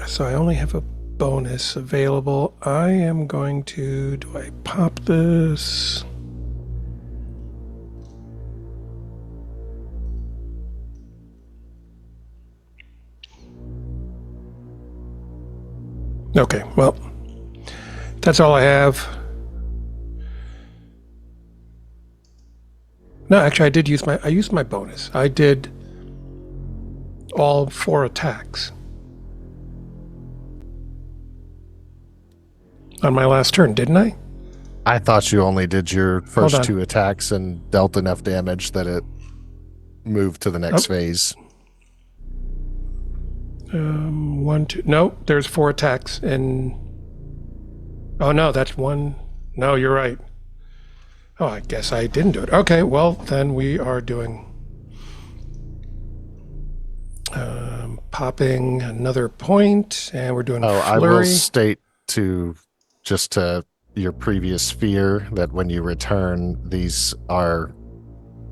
so I only have a bonus available. I am going to... Do I pop this? Okay, well, that's all I have. No, actually, I used my bonus. I did all 4 attacks on my last turn, didn't I? I thought you only did your first 2 attacks and dealt enough damage that it moved to the next phase. 1, 2. No, there's 4 attacks and... Oh, no, that's 1. No, you're right. Oh, I guess I didn't do it. Okay, well, then we are doing... popping another point, and we're doing flurry. I will state to your previous fear that when you return, these are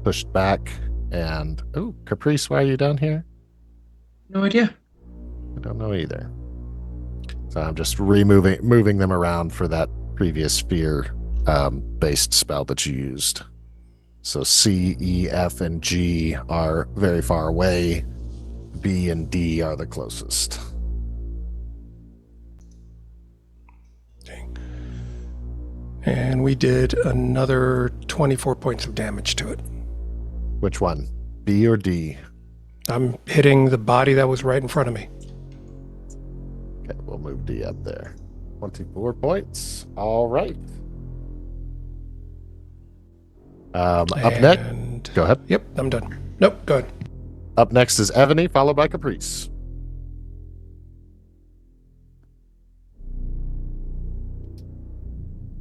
pushed back. And, oh, Caprice, why are you down here? No idea. I don't know either. So I'm just moving them around for that previous fear based spell that you used. So C, E, F, and G are very far away. B and D are the closest. And we did another 24 points of damage to it. Which one? B or D? I'm hitting the body that was right in front of me. Okay, we'll move D up there. 24 points. All right. Up next. Go ahead. Yep, I'm done. Nope, go ahead. Up next is Evany, followed by Caprice.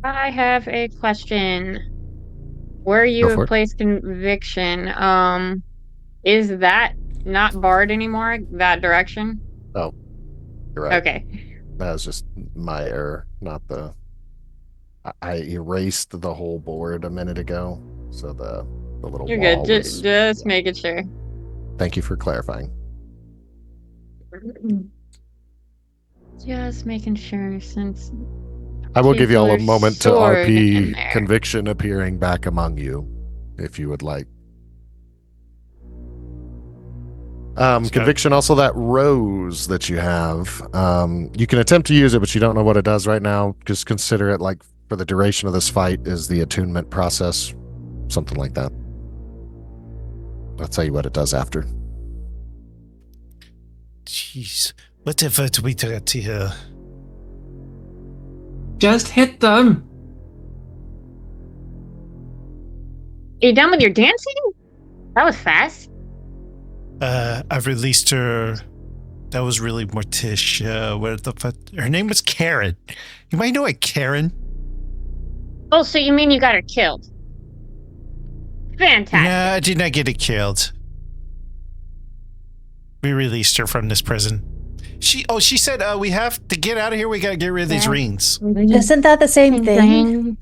I have a question. Where you have placed conviction, is that not barred anymore? That direction? Oh, you're right. Okay. That was just my error, not the... I erased the whole board a minute ago, so the little You're wall good. Just making sure. Thank you for clarifying. Just making sure since I will give you all a Keebler's moment to sword in RP there. conviction appearing back among you, if you would like. Conviction, also that rose that you have. You can attempt to use it, but you don't know what it does right now. Just consider it like for the duration of this fight is the attunement process. Something like that. I'll tell you what it does after. Jeez. Whatever do we do here? Just hit them. Are you done with your dancing? That was fast. I've released her. That was really Morticia. What the fuck? Her name was Karen. You might know it, Karen. Oh, so you mean you got her killed? Fantastic. No, I did not get it killed. We released her from this prison. She said we have to get out of here. We gotta get rid of these rings. Isn't that the same thing?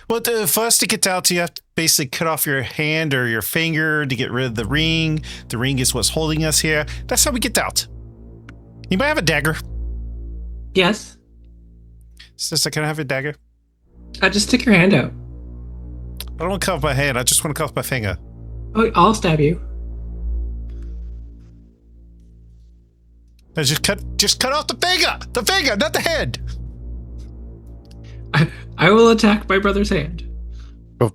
Well, for us to get out, you have to basically cut off your hand or your finger to get rid of the ring. The ring is what's holding us here. That's how we get out. You might have a dagger. Yes. Sister, can I have a dagger? Just stick your hand out. I don't want to cut off my hand. I just want to cut off my finger. Oh, I'll stab you. No, just cut off the finger. The finger, not the head. I will attack my brother's hand.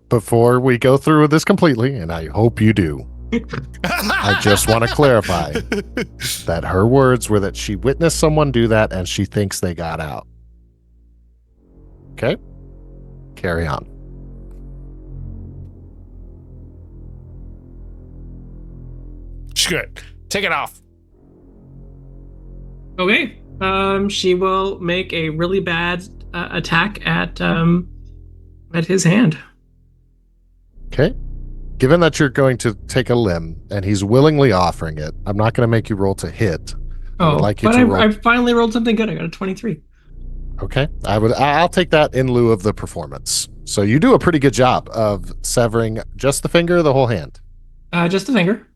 Before we go through with this completely, and I hope you do, I just want to clarify that her words were that she witnessed someone do that and she thinks they got out. Okay? Carry on. Good. Take it off. Okay. She will make a really bad attack at his hand. Okay. Given that you're going to take a limb and he's willingly offering it, I'm not going to make you roll to hit. Oh, like you but to roll. I finally rolled something good. I got a 23. Okay. I'll take that in lieu of the performance. So you do a pretty good job of severing just the finger or the whole hand. Just the finger.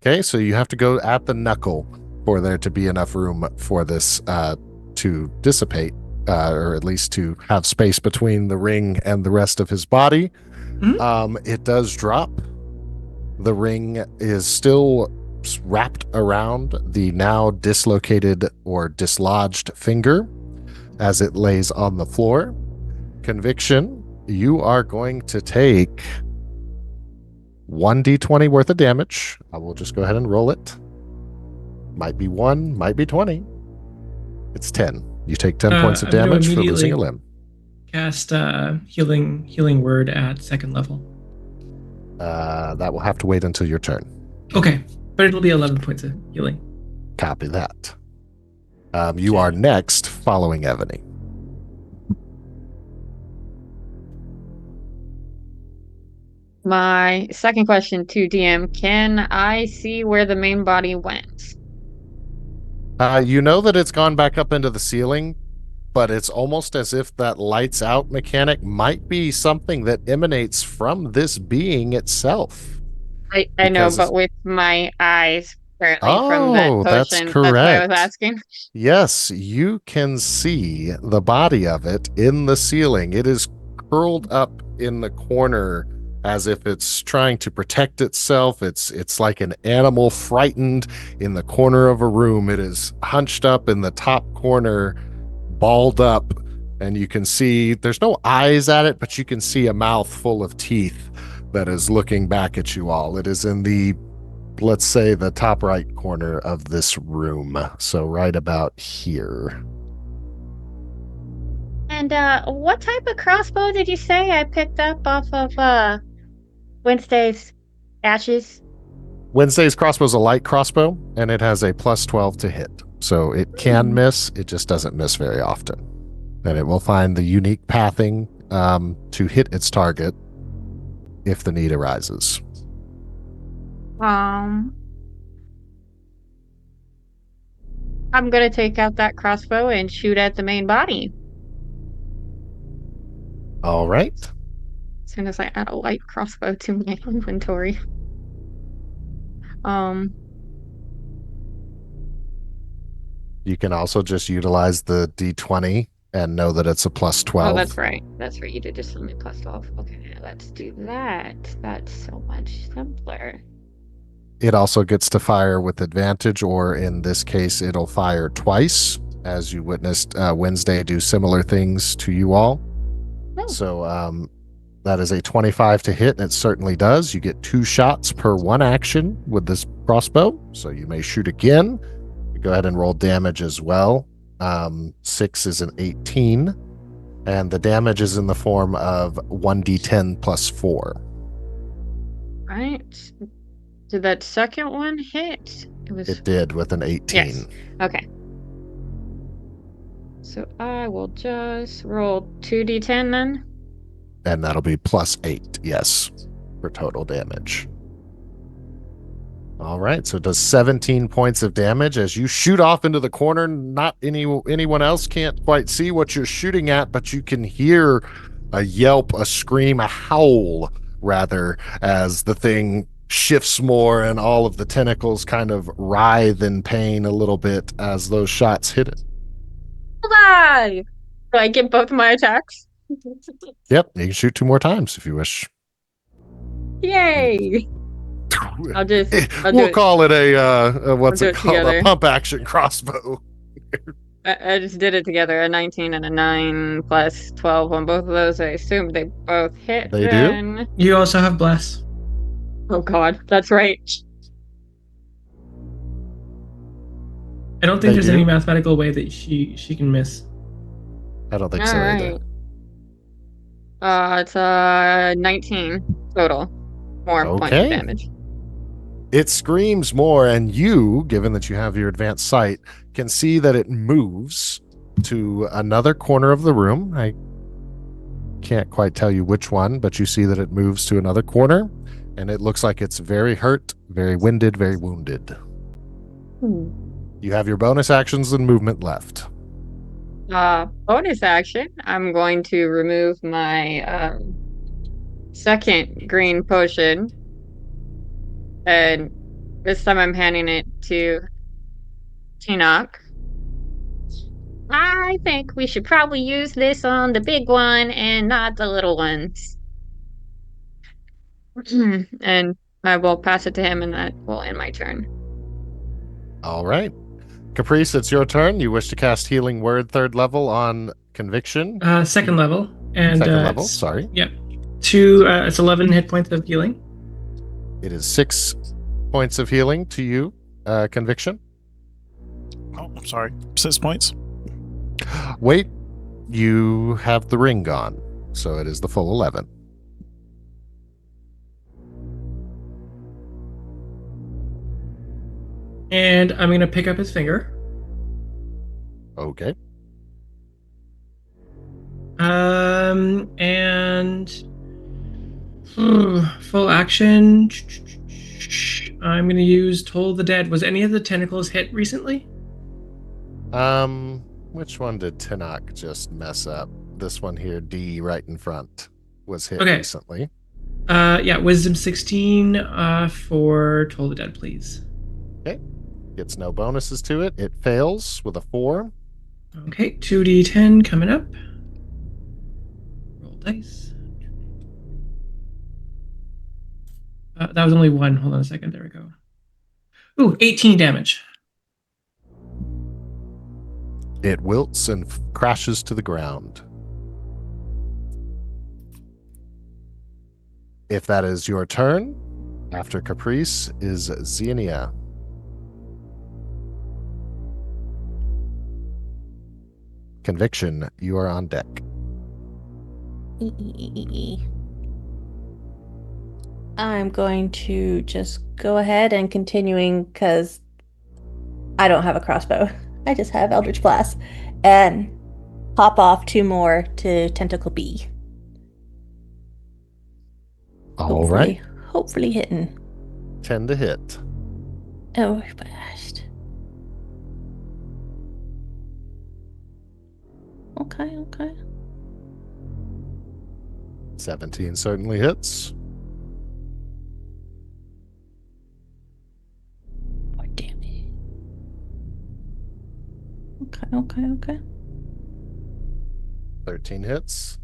Okay, so you have to go at the knuckle for there to be enough room for this to dissipate, or at least to have space between the ring and the rest of his body. Mm-hmm. It does drop. The ring is still wrapped around the now dislocated or dislodged finger as it lays on the floor. Conviction, you are going to take 1d20 worth of damage. I will just go ahead and roll it. Might be 1, might be 20. It's 10. You take 10 points of damage for losing a limb. Cast healing word at 2nd level. That will have to wait until your turn. Okay, but it'll be 11 points of healing. Copy that. You are next, following Evany. My second question to DM, can I see where the main body went? You know that it's gone back up into the ceiling, but it's almost as if that lights out mechanic might be something that emanates from this being itself. I know, but with my eyes currently from that potion, that's correct. That's why I was asking. Yes, you can see the body of it in the ceiling. It is curled up in the corner as if it's trying to protect itself. It's like an animal frightened in the corner of a room. It is hunched up in the top corner, balled up, and you can see there's no eyes at it, but you can see a mouth full of teeth that is looking back at you all. It is in the, let's say, the top right corner of this room. So right about here. And what type of crossbow did you say I picked up off of Wednesday's ashes? Wednesday's crossbow is a light crossbow, and it has a plus 12 to hit. So it can miss, it just doesn't miss very often. And it will find the unique pathing to hit its target if the need arises. I'm gonna take out that crossbow and shoot at the main body. All right. As soon as I add a light crossbow to my inventory. Um, You can also just utilize the D20 and know that it's a plus 12. oh, that's right. That's right. You did just tell me plus 12. Okay, let's do that. That's so much simpler. It also gets to fire with advantage, or in this case, it'll fire twice, as you witnessed Wednesday do similar things to you all. Oh. So that is a 25 to hit, and it certainly does. You get 2 shots per 1 action with this crossbow, so you may shoot again. Go ahead and roll damage as well. 6 is an 18, and the damage is in the form of 1d10 plus 4. Right. Did that second one hit? It did with an 18. Yes. Okay. So I will just roll 2d10 then. And that'll be plus 8, yes, for total damage. All right, so it does 17 points of damage as you shoot off into the corner. Not anyone else can't quite see what you're shooting at, but you can hear a yelp, a scream, a howl, rather, as the thing shifts more and all of the tentacles kind of writhe in pain a little bit as those shots hit it. Bye! Do I get both my attacks? Yep, you can shoot 2 more times if you wish. Yay! I'll do We'll it. call it a what's We'll it do it called? together. A pump action crossbow. I just did it together. A 19 and a 9 plus 12 on both of those. I assume they both hit. They do? then. You also have bless. Oh god, that's right. I don't think They there's do? any mathematical way that she can miss. I don't think so either. Alright. It's 19 total. More points of Okay. damage. It screams more, and you, given that you have your advanced sight, can see that it moves to another corner of the room. I can't quite tell you which one, but you see that it moves to another corner, and it looks like it's very hurt, very winded, very wounded. You have your bonus actions and movement left. Bonus action. I'm going to remove my second green potion. And this time I'm handing it to Tinoch. I think we should probably use this on the big one and not the little ones. And I will pass it to him, and that will end my turn. All right. Caprice, it's your turn. You wish to cast Healing Word 3rd level on Conviction? Second level. And, Second level, it's- sorry. Yep. It's 11 hit points of healing. It is 6 points of healing to you, Conviction. Oh, I'm sorry. 6 points. Wait, you have the ring gone, so it is the full 11. And I'm going to pick up his finger. Okay. And full action. I'm going to use Toll the Dead. Was any of the tentacles hit recently? Which one did Tinoch just mess up? This one here, D, right in front, was hit Okay. recently. Yeah, Wisdom 16 for Toll the Dead, please. Okay. Gets no bonuses to it. It fails with a 4. Okay, 2d10 coming up. Roll dice. That was only 1. Hold on a second. There we go. Ooh, 18 damage. It wilts and crashes to the ground. If that is your turn, after Caprice is Xenia. Conviction, you are on deck. I'm going to just go ahead and continuing because I don't have a crossbow. I just have Eldritch Blast. And pop off 2 more to Tentacle B. All right. Hopefully hitting. 10 to hit. Oh, bashed. Okay. 17 certainly hits. Okay. 13 hits.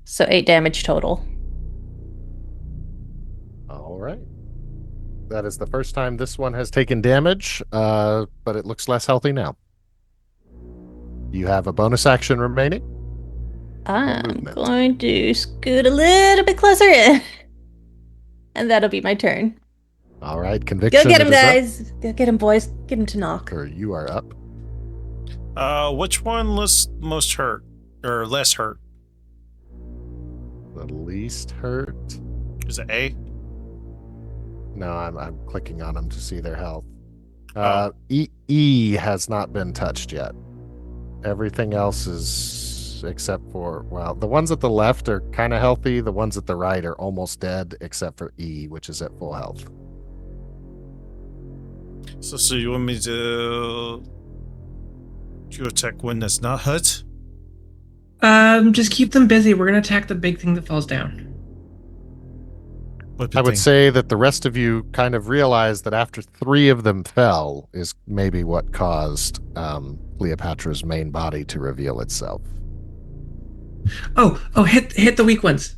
So 8 damage total. All right. That is the first time this one has taken damage, but it looks less healthy now. You have a bonus action remaining. I'm movement. going to scoot a little bit closer in. And that'll be my turn. All right, conviction. Go get him, it is up. guys. Go get him, boys. Get him to knock. Or you are up. Which one looks most hurt or less hurt? The least hurt. Is it A? No, I'm clicking on them to see their health. E has not been touched yet. Everything else is, except for, well, the ones at the left are kind of healthy. The ones at the right are almost dead, except for E, which is at full health. So you want me to attack one that's not hurt? Just keep them busy. We're gonna attack the big thing that falls down. What I would thing? say that the rest of you kind of realize that after 3 of them fell is maybe what caused Cleopatra's main body to reveal itself. Oh, hit the weak ones.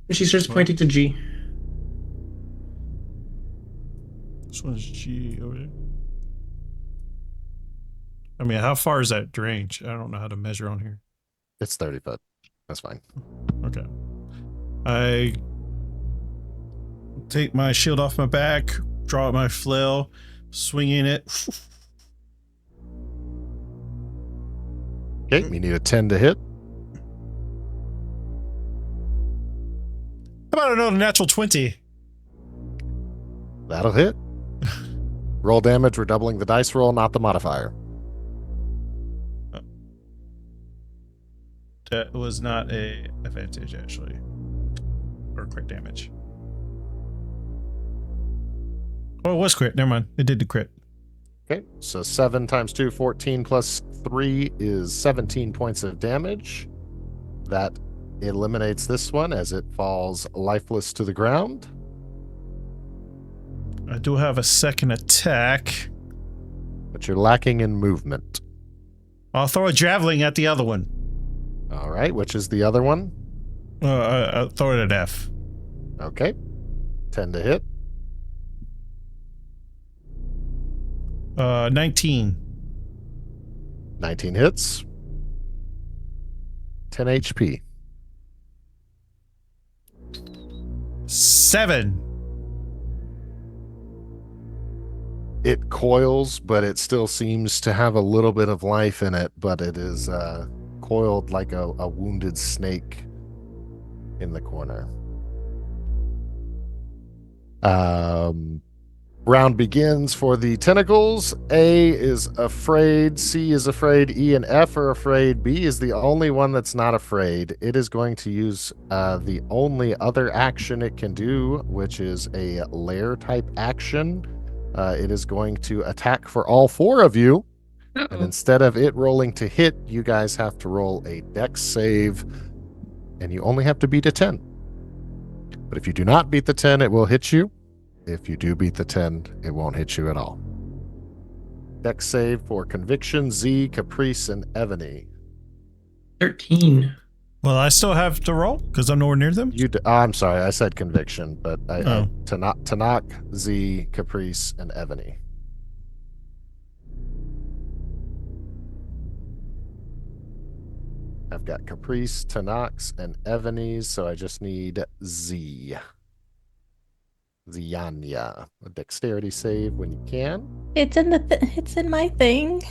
And she starts pointing to G. This one's G over there. I mean, how far is that range? I don't know how to measure on here. It's 30 foot. That's fine. Okay. I take my shield off my back, draw out my flail, swinging it. Okay, you need a 10 to hit. How about another natural 20? That'll hit. Roll damage, we're doubling the dice roll, not the modifier. That was not a advantage, actually. Or crit damage. Oh, it was crit. Never mind. It did the crit. Okay, so 7 times 2, 14 plus 3 is 17 points of damage. That eliminates this one as it falls lifeless to the ground. I do have a second attack. But you're lacking in movement. I'll throw a javelin at the other one. All right, which is the other one? I'll throw it at F. Okay. 10 to hit. 19. 19 hits. 10 HP. 7. It coils, but it still seems to have a little bit of life in it, but it is coiled like a wounded snake in the corner. Round begins for the tentacles. A is afraid, C is afraid, E and F are afraid. B is the only one that's not afraid. It is going to use the only other action it can do, which is a lair type action. It is going to attack for all 4 of you. And instead of it rolling to hit, you guys have to roll a dex save, and you only have to beat a 10. But if you do not beat the 10, it will hit you. If you do beat the 10, it won't hit you at all. Dex save for Conviction, Z, Caprice, and Evany. 13. Well, I still have to roll because I'm nowhere near them. I'm sorry, I said Conviction, but Tanakh, Z, Caprice, and Evany. I've got Caprice, Tanakh's, and Evany's, so I just need Z. Zianya. A dexterity save when you can. It's in it's in my thing.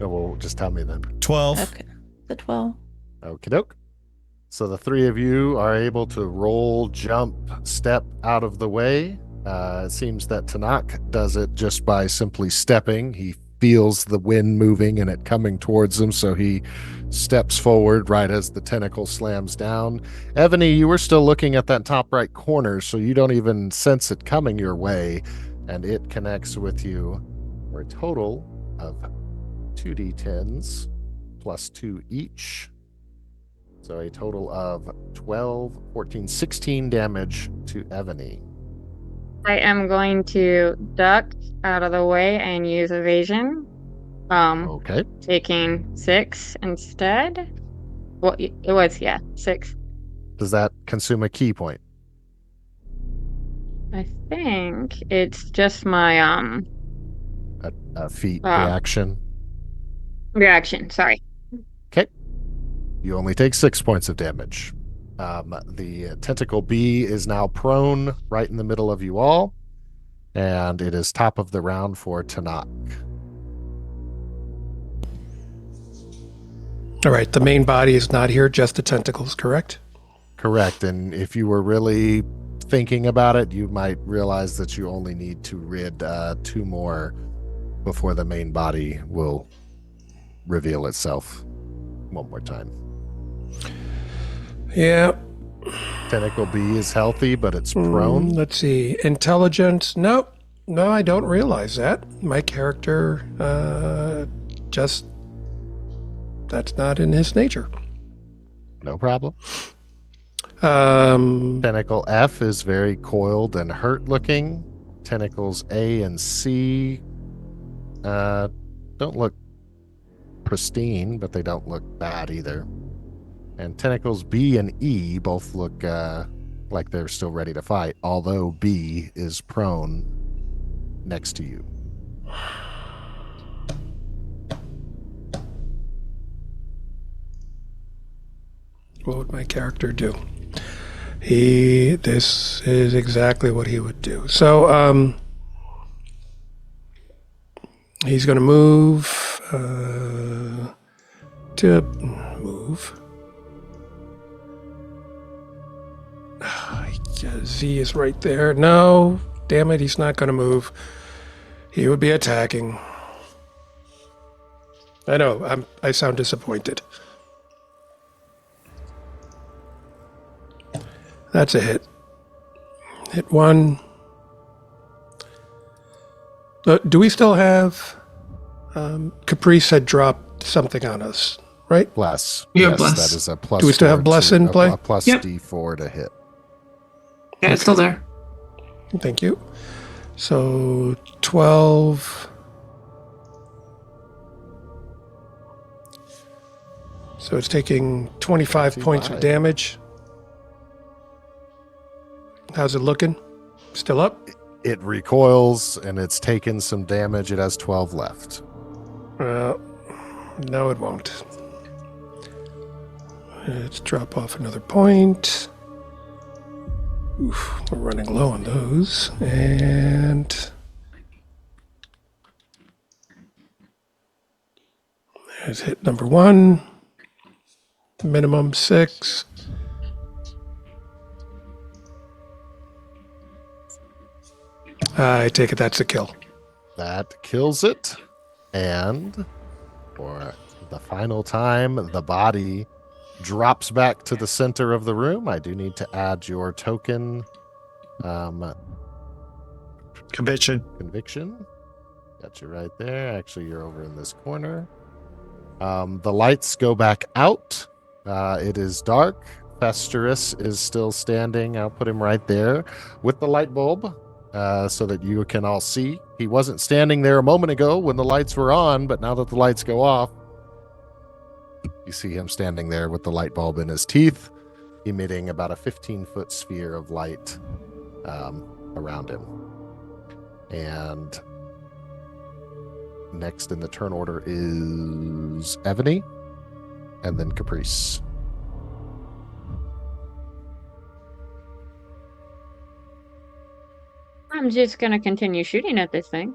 Oh, well, just tell me then. 12. Okay. The 12. Okie doke. So the 3 of you are able to roll, jump, step out of the way. It seems that Tanakh does it just by simply stepping. He feels the wind moving and it coming towards him, so he steps forward right as the tentacle slams down. Evany, you were still looking at that top right corner, so you don't even sense it coming your way, and it connects with you for a total of 2d10s plus 2 each. So a total of 12, 14, 16 damage to Evany. I am going to duck out of the way and use evasion. Okay. Taking 6 instead. Well, it was 6. Does that consume a key point? I think it's just my A feat uh, reaction? reaction. Sorry. Okay. You only take 6 points of damage. The tentacle bee is now prone right in the middle of you all, and it is top of the round for Tanakh. All right, the main body is not here, just the tentacles, correct? Correct, and if you were really thinking about it, you might realize that you only need to rid 2 more before the main body will reveal itself one more time. Yeah. Tentacle bee is healthy, but it's prone. Let's see. Intelligence. No, I don't realize that. My character just... That's not in his nature. No problem. Um, Tentacle F is very coiled and hurt looking. Tentacles A and C don't look pristine, but they don't look bad either. And tentacles B and E both look like they're still ready to fight, although B is prone next to you. What would my character do? This is exactly what he would do. So, he's going to move to move. Z is right there. No, damn it, he's not going to move. He would be attacking. I know, I sound disappointed. That's a hit. Hit 1. Do we still have... Caprice had dropped something on us, right? Bless. You have Yes, bless. that is a plus. Do we still have bless in play? A plus Yep. D4 to hit. Yeah, it's still there. Thank you. So 12. So it's taking 25 points of damage. How's it looking? Still up? It recoils and it's taken some damage. It has 12 left. No, it won't. Let's drop off another point. Oof, we're running low on those. And there's hit number 1. Minimum 6. I take it that's a kill. That kills it. And for the final time, the body drops back to the center of the room. I do need to add your token Conviction. conviction. Got you right there. Actually, you're over in this corner. The lights go back out. It is dark. Festurus is still standing. I'll put him right there with the light bulb so that you can all see. He wasn't standing there a moment ago when the lights were on, but now that the lights go off, you see him standing there with the light bulb in his teeth, emitting about a 15-foot sphere of light around him. And next in the turn order is Ebony, and then Caprice. I'm just gonna continue shooting at this thing,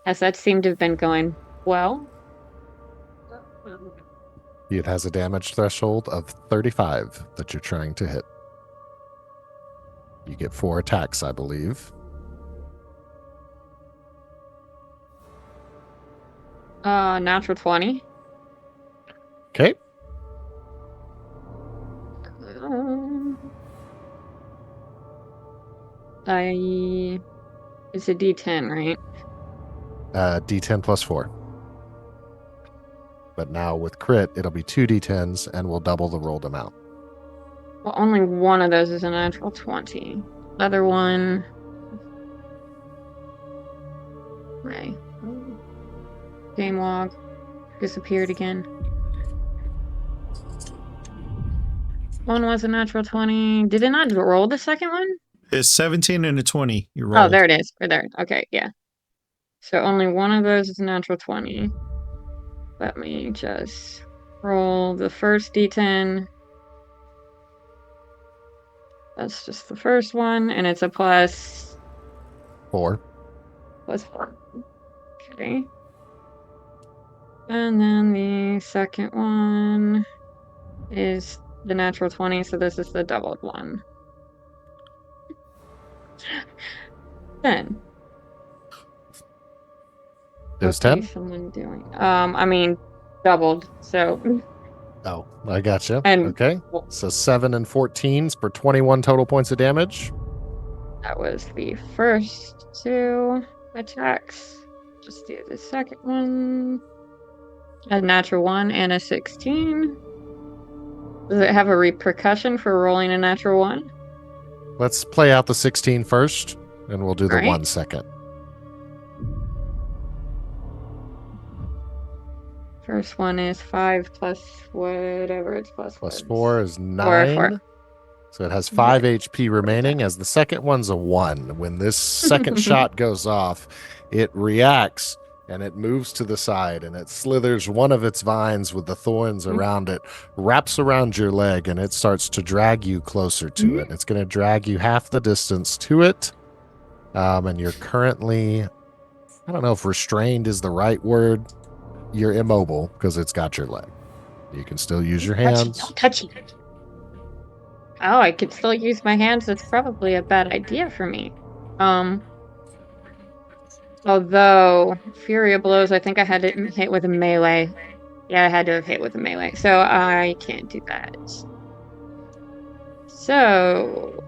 as that seemed to have been going well. It has a damage threshold of 35 that you're trying to hit. You get 4 attacks, I believe. Natural 20. Okay. It's a D10, right? D10 plus 4. But now with crit, it'll be 2 D10s, and we'll double the rolled amount. Well, only one of those is a natural 20. Other one... Right. Game log disappeared again. One was a natural 20. Did it not roll the second one? It's 17 and a 20. You rolled. Oh, there it is. Right there. Okay, yeah. So only one of those is a natural 20. Let me just roll the first d10. That's just the first one, and it's a plus 4. plus 4. Okay. And then the second one is the natural 20, so this is the doubled one. 10. It was 10? Someone doing? I mean, doubled, so... Oh, I gotcha. And- Okay. So 7 and 14s for 21 total points of damage. That was the first 2 attacks. Just do the second one. A natural 1 and a 16. Does it have a repercussion for rolling a natural 1? Let's play out the 16 first, and we'll do the Alright. 1 second. First one is 5 plus whatever it's plus. Plus what. 4 is 9. Four. So it has 5 HP remaining, as the second one's a 1. When this second shot goes off, it reacts and it moves to the side and it slithers one of its vines with the thorns around it, wraps around your leg, and it starts to drag you closer to it. It's going to drag you half the distance to it. And you're currently, I don't know if restrained is the right word. You're immobile because it's got your leg. You can still use your hands. Don't touch it. Oh, I could still use my hands. That's probably a bad idea for me. Although Fury of Blows, I think I had to hit with a melee. Yeah, I had to have hit with a melee, so I can't do that. So,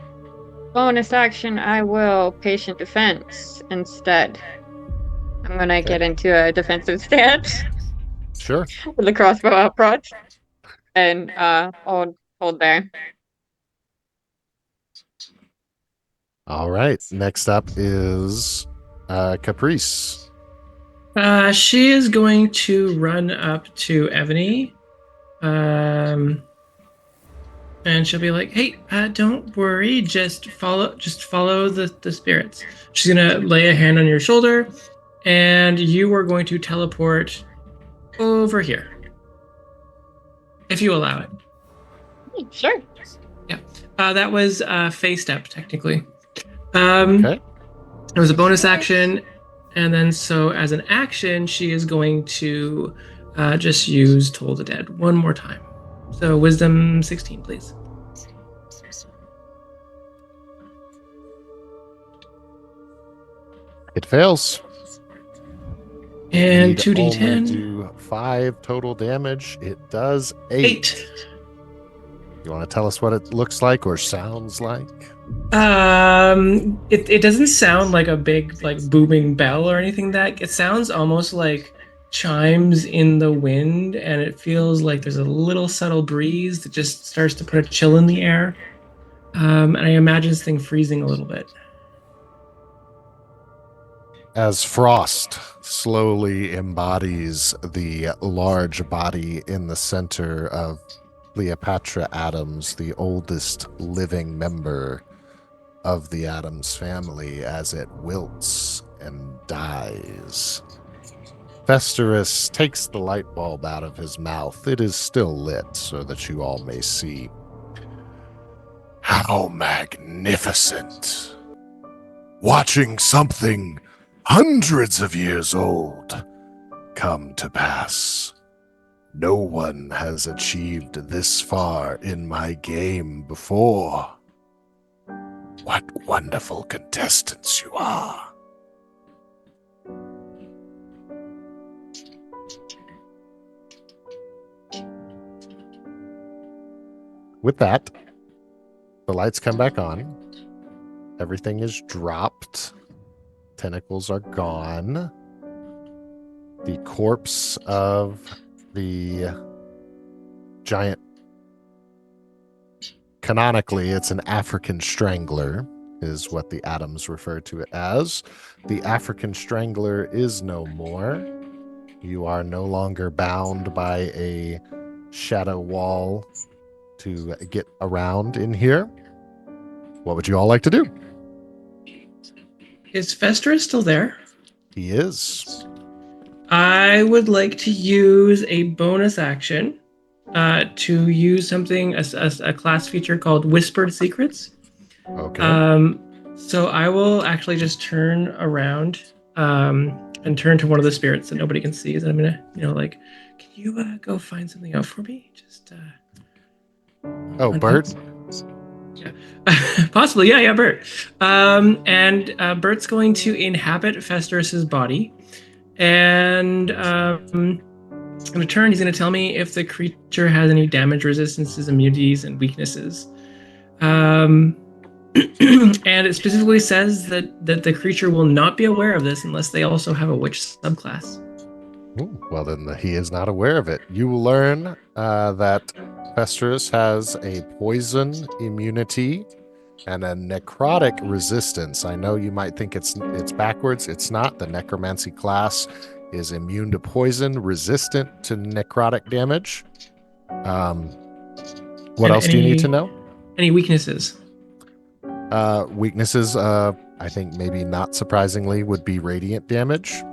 bonus action, I will Patient Defense instead. I'm gonna get into a defensive stance Sure. with the crossbow out front, and hold there. All right. Next up is Caprice. She is going to run up to Ebony. And she'll be like, "Hey, don't worry. Just follow the spirits." She's gonna lay a hand on your shoulder, and you are going to teleport over here, if you allow it. Sure. Yeah. That was face step technically. Okay. It was a bonus action, and then so as an action, she is going to just use Toll the Dead one more time. So Wisdom 16, please. It fails. And Need 2d10. only do 5 total damage. It does 8. You want to tell us what it looks like or sounds like? It doesn't sound like a big like booming bell or anything. That it sounds almost like chimes in the wind, and it feels like there's a little subtle breeze that just starts to put a chill in the air. And I imagine this thing freezing a little bit. As frost slowly embodies the large body in the center of Cleopatra Adams, the oldest living member of the Adams family, as it wilts and dies. Festurus takes the light bulb out of his mouth. It is still lit so that you all may see. How magnificent! Watching something hundreds of years old come to pass. No one has achieved this far in my game before. What wonderful contestants you are. With that, the lights come back on. Everything is dropped. Tentacles are gone. The corpse of the giant, canonically, it's an African strangler, is what the Adams refer to it as. The African strangler is no more. You are no longer bound by a shadow wall to get around in here. What would you all like to do? Is Festus still there? He is. I would like to use a bonus action to use something, a class feature called Whispered Secrets. Okay. So I will actually just turn around and turn to one of the spirits that nobody can see. And I'm gonna, can you go find something out for me? Just Bert? Yeah, possibly. Yeah, Bert. And Bert's going to inhabit Festus's body, and in return, he's going to tell me if the creature has any damage resistances, immunities, and weaknesses. And it specifically says that the creature will not be aware of this unless they also have a witch subclass. Ooh, well, then he is not aware of it. You will learn that Festus has a poison immunity and a necrotic resistance. I know you might think it's backwards. It's not. The necromancy class is immune to poison, resistant to necrotic damage. What else do you need to know? Any weaknesses? Weaknesses, I think maybe not surprisingly, would be radiant damage.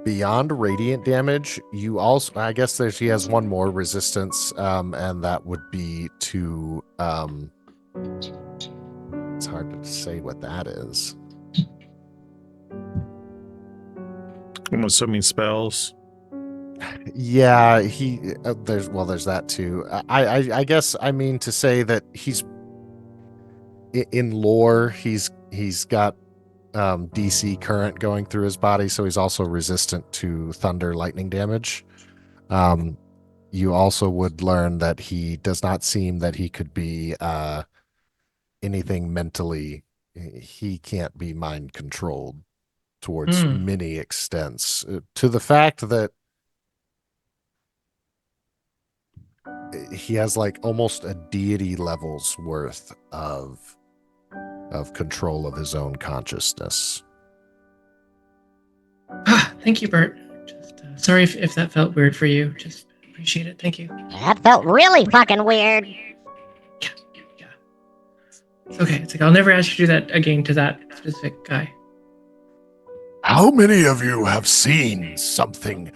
Beyond radiant damage, you also, I guess she has one more resistance, and that would be to, it's hard to say what that is. I'm assuming spells. Yeah, there's that too. I guess I mean to say that he's in lore, he's got DC current going through his body, so he's also resistant to thunder lightning damage. You also would learn that he does not seem that he could be anything mentally. He can't be mind controlled towards many extents, to the fact that he has like almost a deity level's worth of control of his own consciousness. Thank you, Bert. Just sorry if that felt weird for you. Just appreciate it. Thank you. That felt really fucking weird. Yeah. It's okay. It's like I'll never ask you to do that again to that specific guy. How many of you have seen something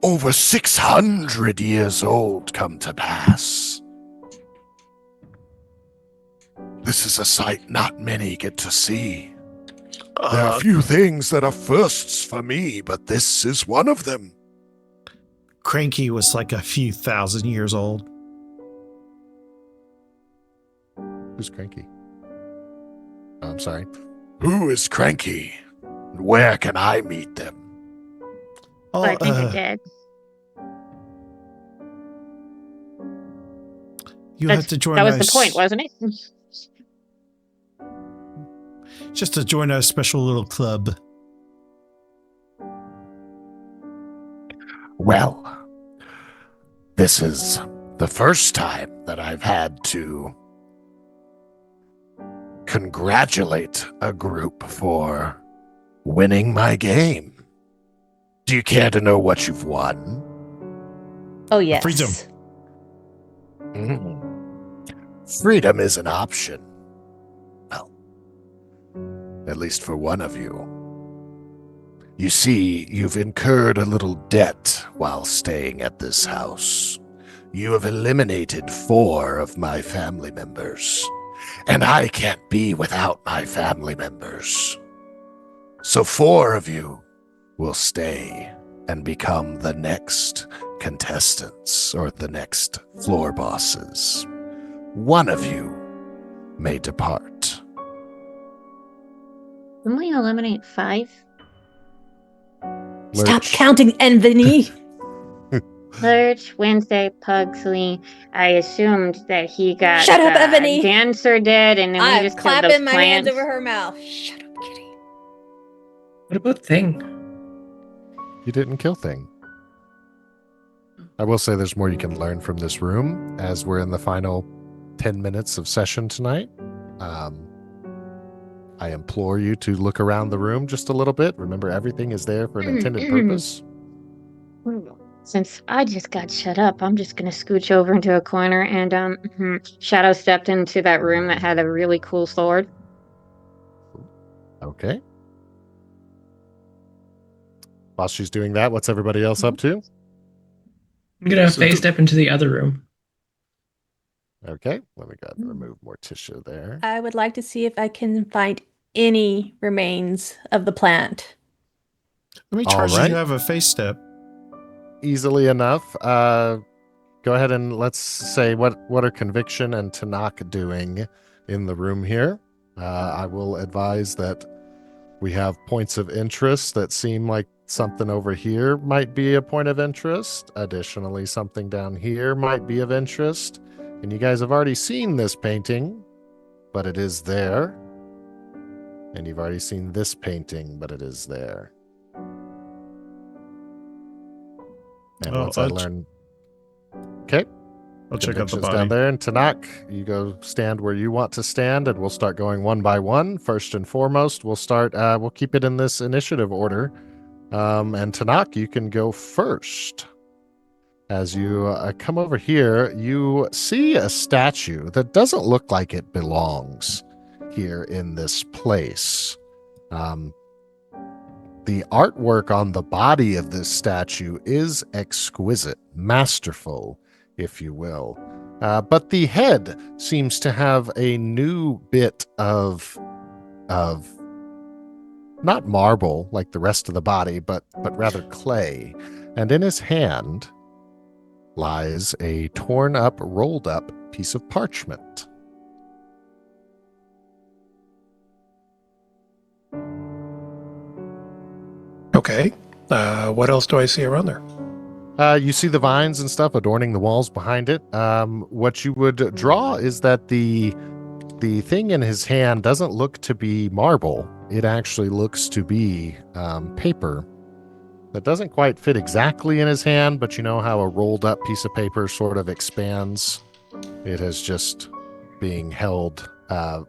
over 600 years old come to pass? This is a sight not many get to see. There are few things that are firsts for me, but this is one of them. Cranky was like a few thousand years old. Who's Cranky? Oh, I'm sorry. Who is Cranky? Where can I meet them? Oh, I think they're dead. You have to join. That was the point, wasn't it? Just to join our special little club. Well, this is the first time that I've had to congratulate a group for winning my game. Do you care to know what you've won? Oh, yes. Freedom. Freedom is an option. Well, at least for one of you. You see, you've incurred a little debt while staying at this house. You have eliminated 4 of my family members, and I can't be without my family members. So 4 of you will stay and become the next contestants or the next floor bosses. 1 of you may depart. Didn't we eliminate 5? Stop counting, Envany. Lurch, Wednesday, Pugsley. I assumed that he got Shut up, Ebony. Dancer dead, and then we I'm just killed those clapping my hands plants. over her mouth. Shut up, kitty. What about Thing? You didn't kill Thing. I will say there's more you can learn from this room as we're in the final 10 minutes of session tonight. I implore you to look around the room just a little bit. Remember, everything is there for an intended purpose. Since I just got shut up, I'm just gonna scooch over into a corner and shadow stepped into that room that had a really cool sword. Okay. While she's doing that, what's everybody else up to? I'm gonna face step into the other room. Okay, let me go ahead and remove more tissue there. I would like to see if I can find any remains of the plant. How many All charges do right. you have a face step? Easily enough. Go ahead and let's say what are Conviction and Tanakh doing in the room here. I will advise that we have points of interest that seem like something over here might be a point of interest. Additionally, something down here might be of interest. And you guys have already seen this painting, but it is there. And you've already seen this painting, but it is there. And once I learn... Okay. I'll check out the Conviction's body. down there. And Tanakh, you go stand where you want to stand, and we'll start going one by one. First and foremost, we'll keep it in this initiative order. And Tanakh, you can go first. As you come over here, you see a statue that doesn't look like it belongs here in this place. The artwork on the body of this statue is exquisite, masterful, if you will. But the head seems to have a new bit of not marble like the rest of the body, but rather clay. And in his hand lies a torn up, rolled up piece of parchment. Okay. What else do I see around there? You see the vines and stuff adorning the walls behind it. What you would draw is that the thing in his hand doesn't look to be marble. It actually looks to be paper. That doesn't quite fit exactly in his hand, but you know how a rolled up piece of paper sort of expands? It is just being held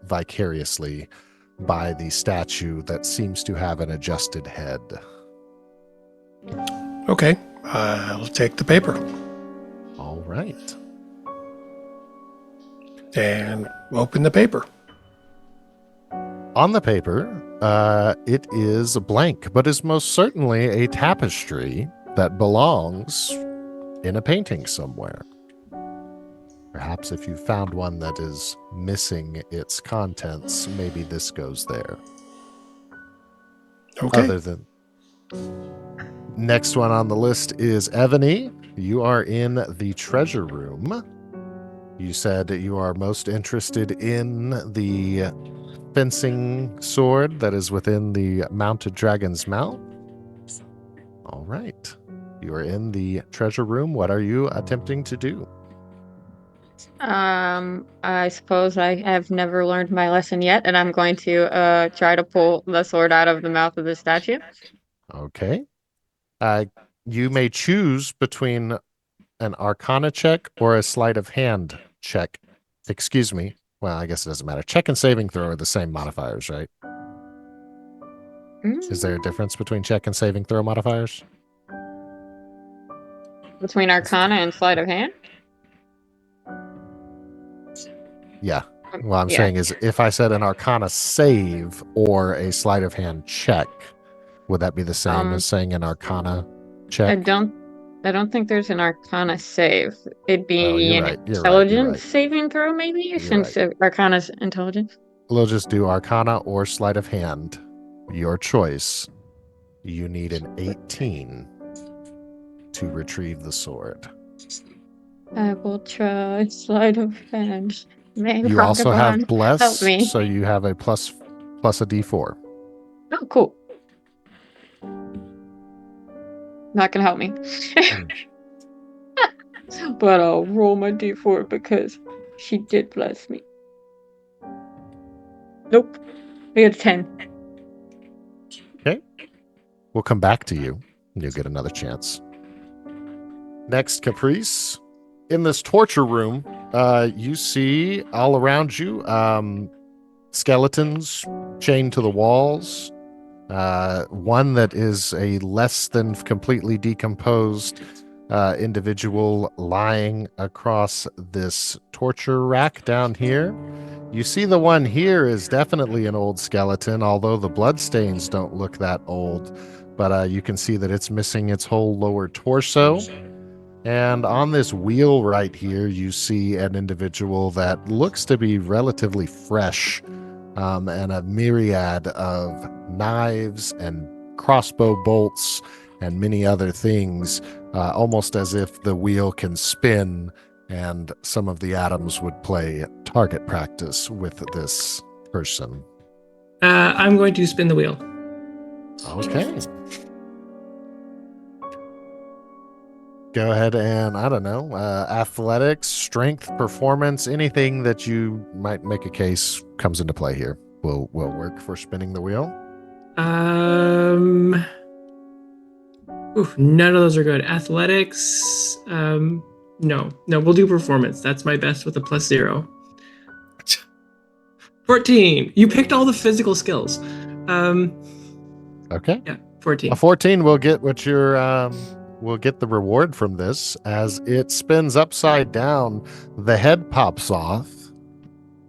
vicariously by the statue that seems to have an adjusted head. Okay. I'll take the paper. All right. And open the paper. On the paper, it is blank, but is most certainly a tapestry that belongs in a painting somewhere. Perhaps if you found one that is missing its contents, maybe this goes there. Okay. Other than... Next one on the list is Evany. You are in the treasure room. You said you are most interested in the fencing sword that is within the mounted dragon's mouth. All right. You are in the treasure room. What are you attempting to do? I suppose I have never learned my lesson yet, and I'm going to try to pull the sword out of the mouth of the statue. Okay. You may choose between an Arcana check or a sleight of hand check. Excuse me. Well, I guess it doesn't matter. Check and saving throw are the same modifiers, right? Is there a difference between check and saving throw modifiers? Between Arcana and Sleight of Hand? Yeah. What I'm saying is if I said an Arcana save or a sleight of hand check, would that be the same as saying an Arcana check? I don't think there's an Arcana save. It'd be an right, intelligence saving throw, maybe, You're since Arcana's intelligence. We'll just do Arcana or sleight of hand. Your choice. You need an 18 to retrieve the sword. I will try Sleight of Hand. May You also have Vagabond bless, help me. so you have a plus a d4. Oh, cool. Not gonna help me. But I'll roll my d4 because she did bless me. Nope. I got a 10. Okay. We'll come back to you. You'll get another chance. Next, Caprice. In this torture room, you see all around you skeletons chained to the walls. One that is a less than completely decomposed individual lying across this torture rack down here. You see the one here is definitely an old skeleton, although the bloodstains don't look that old. But you can see that it's missing its whole lower torso. And on this wheel right here, you see an individual that looks to be relatively fresh, and a myriad of knives and crossbow bolts and many other things, almost as if the wheel can spin and some of the atoms would play target practice with this person. I'm going to spin the wheel. Okay. Go ahead and, I don't know, athletics, strength, performance, anything that you might make a case comes into play here will work for spinning the wheel. None of those are good. Athletics, no, we'll do performance. That's my best with a +0. 14. You picked all the physical skills. Okay. Yeah, 14. A 14 will get what you're, will get the reward from this as it spins upside down. The head pops off,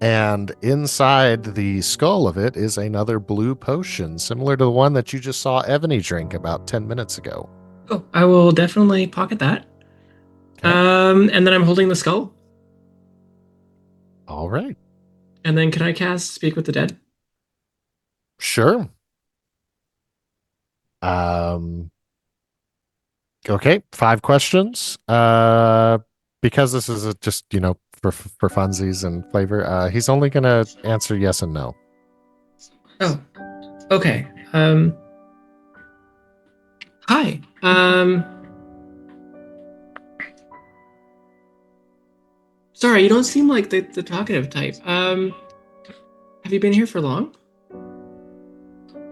and inside the skull of it is another blue potion, similar to the one that you just saw Evany drink about 10 minutes ago. Oh, I will definitely pocket that. Okay. And then I'm holding the skull. All right. And then can I cast Speak with the Dead? Sure. Okay, 5 questions. Because this is just, for funsies and flavor, he's only going to answer yes and no. Oh, okay. Hi. Sorry, you don't seem like the talkative type. Have you been here for long?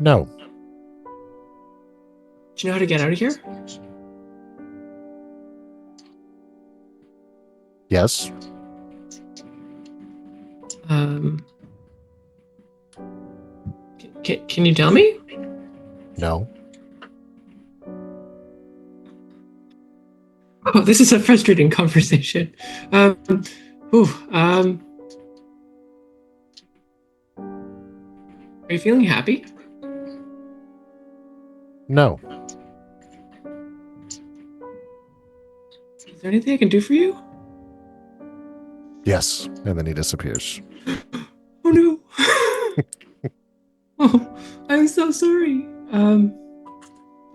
No. Do you know how to get out of here? Yes. Can you tell me? No. Oh, this is a frustrating conversation. Are you feeling happy? No. Is there anything I can do for you? Yes. And then he disappears. Oh no. Oh, I'm so sorry. I'm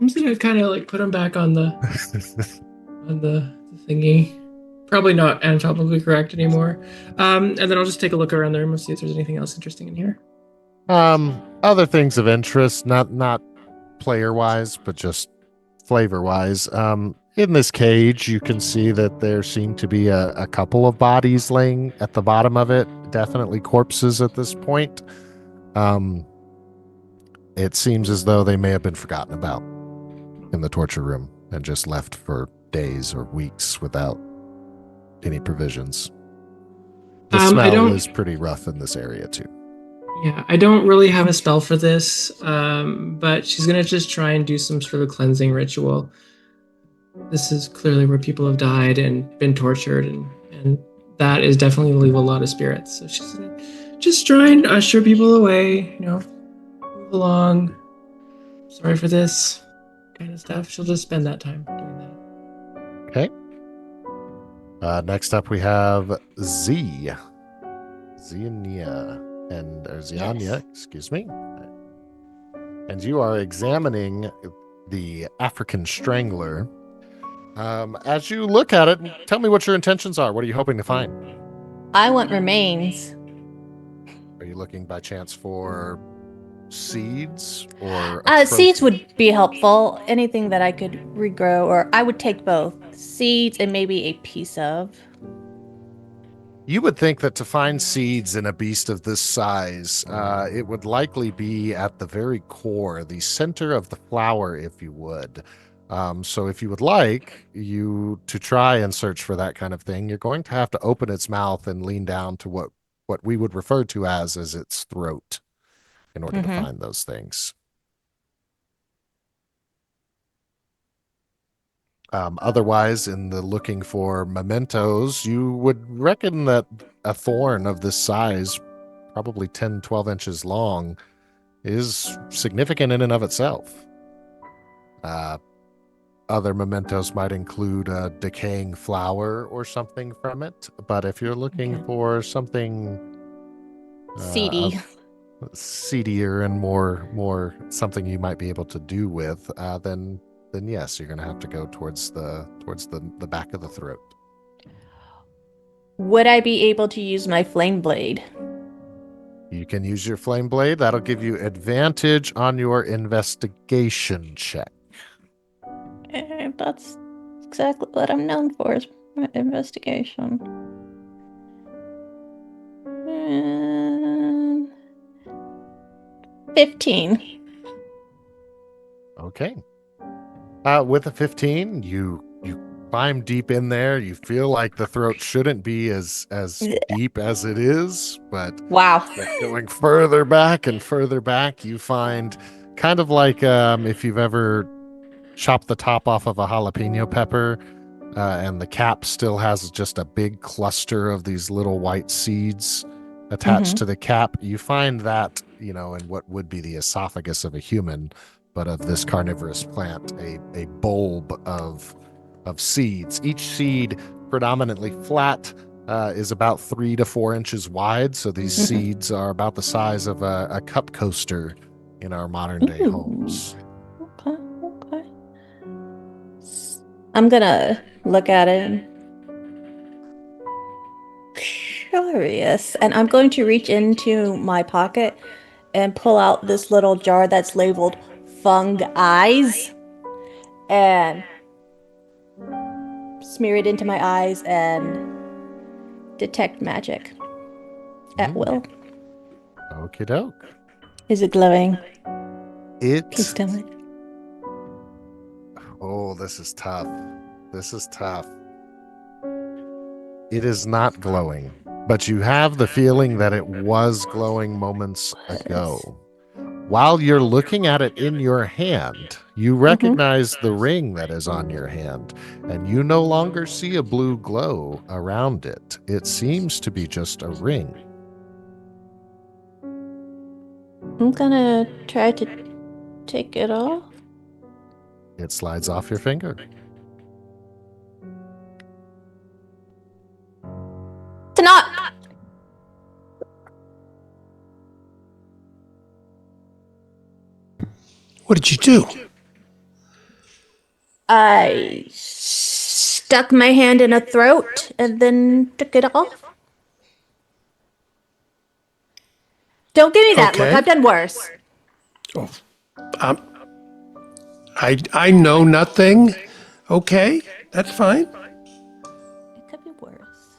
just gonna kind of like put him back on the on the thingy. Probably not anatomically correct anymore. And then I'll just take a look around the room and see if there's anything else interesting in here. Other things of interest, not player wise, but just flavor wise. In this cage, you can see that there seem to be a couple of bodies laying at the bottom of it. Definitely corpses at this point. It seems as though they may have been forgotten about in the torture room and just left for days or weeks without any provisions. The smell is pretty rough in this area too. Yeah, I don't really have a spell for this, but she's gonna just try and do some sort of cleansing ritual. This is clearly where people have died and been tortured, and that is definitely going to leave a lot of spirits. So she's gonna just try and usher people away, move along. Sorry for this kind of stuff. She'll just spend that time doing that. Okay. Next up we have Ziania, excuse me. And you are examining the African Strangler. As you look at it, tell me what your intentions are. What are you hoping to find? I want remains. Are you looking by chance for seeds or seeds would be helpful. Anything that I could regrow, or I would take both seeds and maybe a piece of. You would think that to find seeds in a beast of this size, it would likely be at the very core, the center of the flower, if you would. So if you would like you to try and search for that kind of thing, you're going to have to open its mouth and lean down to what we would refer to as its throat in order to find those things. Otherwise, in the looking for mementos, you would reckon that a thorn of this size, probably 10, 12 inches long, is significant in and of itself. Other mementos might include a decaying flower or something from it, but if you're looking for something CD. seedier and more something you might be able to do with, then yes, you're going to have to go towards the back of the throat. Would I be able to use my flame blade? You can use your flame blade. That'll give you advantage on your investigation check. That's exactly what I'm known for, is my investigation. 15. Okay. With a 15, you climb deep in there. You feel like the throat shouldn't be as deep as it is, but Wow. going further back and further back, you find kind of like if you've ever chopped the top off of a jalapeno pepper, and the cap still has just a big cluster of these little white seeds attached to the cap. You find that, in what would be the esophagus of a human, but of this carnivorous plant, a bulb of seeds. Each seed, predominantly flat, is about 3 to 4 inches wide. So these seeds are about the size of a cup coaster in our modern day homes. Okay. I'm gonna look at it. Curious. And I'm going to reach into my pocket and pull out this little jar that's labeled Fung Eyes and smear it into my eyes and detect magic at will. Okie doke. Is it glowing? It. Please tell me. Oh, this is tough. It is not glowing, but you have the feeling that it was glowing moments ago. While you're looking at it in your hand, you recognize the ring that is on your hand, and you no longer see a blue glow around it. It seems to be just a ring. I'm gonna try to take it off. It slides off your finger. To not. What did you do? I stuck my hand in a throat and then took it off. Don't give me that look. Okay. I've done worse. Oh, I know nothing. Okay, that's fine. It could be worse.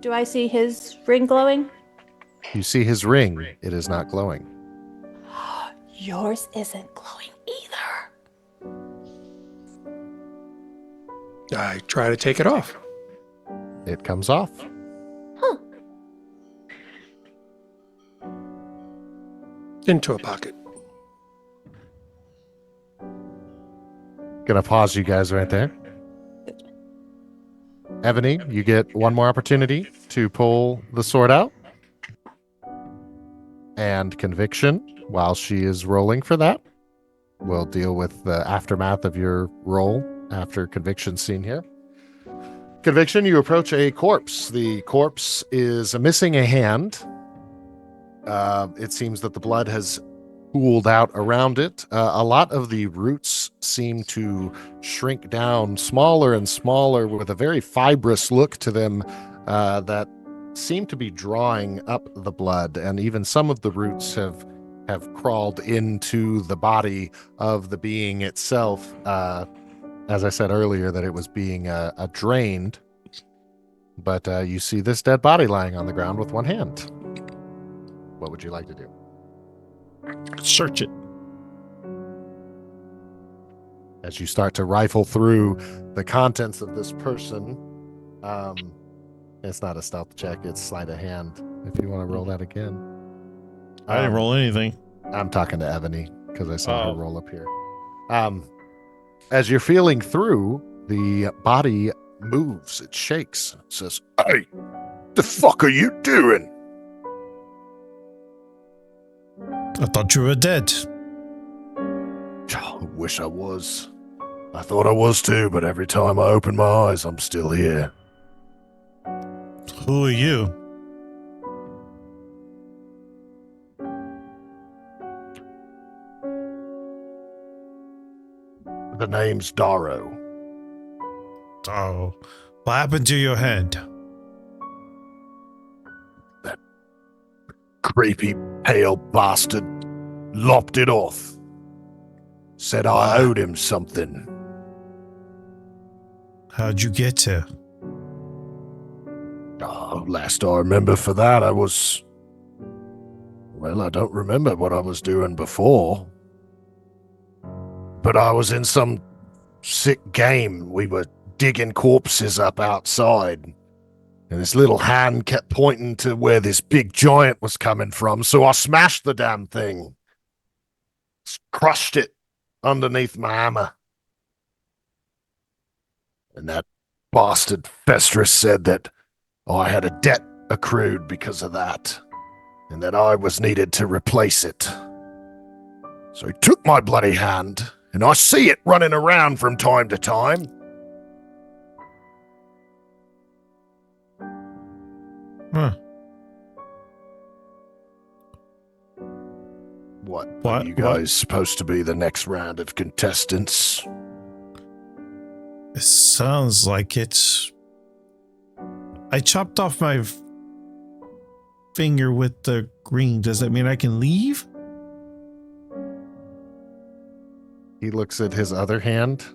Do I see his ring glowing? You see his ring. It is not glowing. Yours isn't glowing either. I try to take it off. It comes off. Huh. Into a pocket. Gonna pause you guys right there. Ebony, you get one more opportunity to pull the sword out. And Conviction, while she is rolling for that, we'll deal with the aftermath of your roll after Conviction's seen here. Conviction, you approach a corpse. The corpse is missing a hand. It seems that the blood has pooled out around it. A lot of the roots seem to shrink down smaller and smaller with a very fibrous look to them that seem to be drawing up the blood. And even some of the roots have crawled into the body of the being itself. As I said earlier, that it was being drained. But you see this dead body lying on the ground with one hand. What would you like to do? Search it. As you start to rifle through the contents of this person, it's not a stealth check, it's sleight of hand. If you want to roll that again. I didn't roll anything. I'm talking to Ebony because I saw her roll up here. As you're feeling through, the body moves. It shakes. It says, Hey, the fuck are you doing? I thought you were dead. I wish I was. I thought I was too, but every time I open my eyes, I'm still here. Who are you? The name's Darrow. Oh, what happened to your hand? That creepy, pale bastard lopped it off. Said I owed him something. How'd you get here? Oh, last I remember for that, I don't remember what I was doing before. But I was in some sick game. We were digging corpses up outside. And this little hand kept pointing to where this big giant was coming from. So I smashed the damn thing. Crushed it underneath my hammer. And that bastard Festrus said that I had a debt accrued because of that. And that I was needed to replace it. So he took my bloody hand. And I see it running around from time to time. Huh. What? What? Are you guys supposed to be the next round of contestants? It sounds like it's... I chopped off my finger with the green. Does that mean I can leave? he looks at his other hand.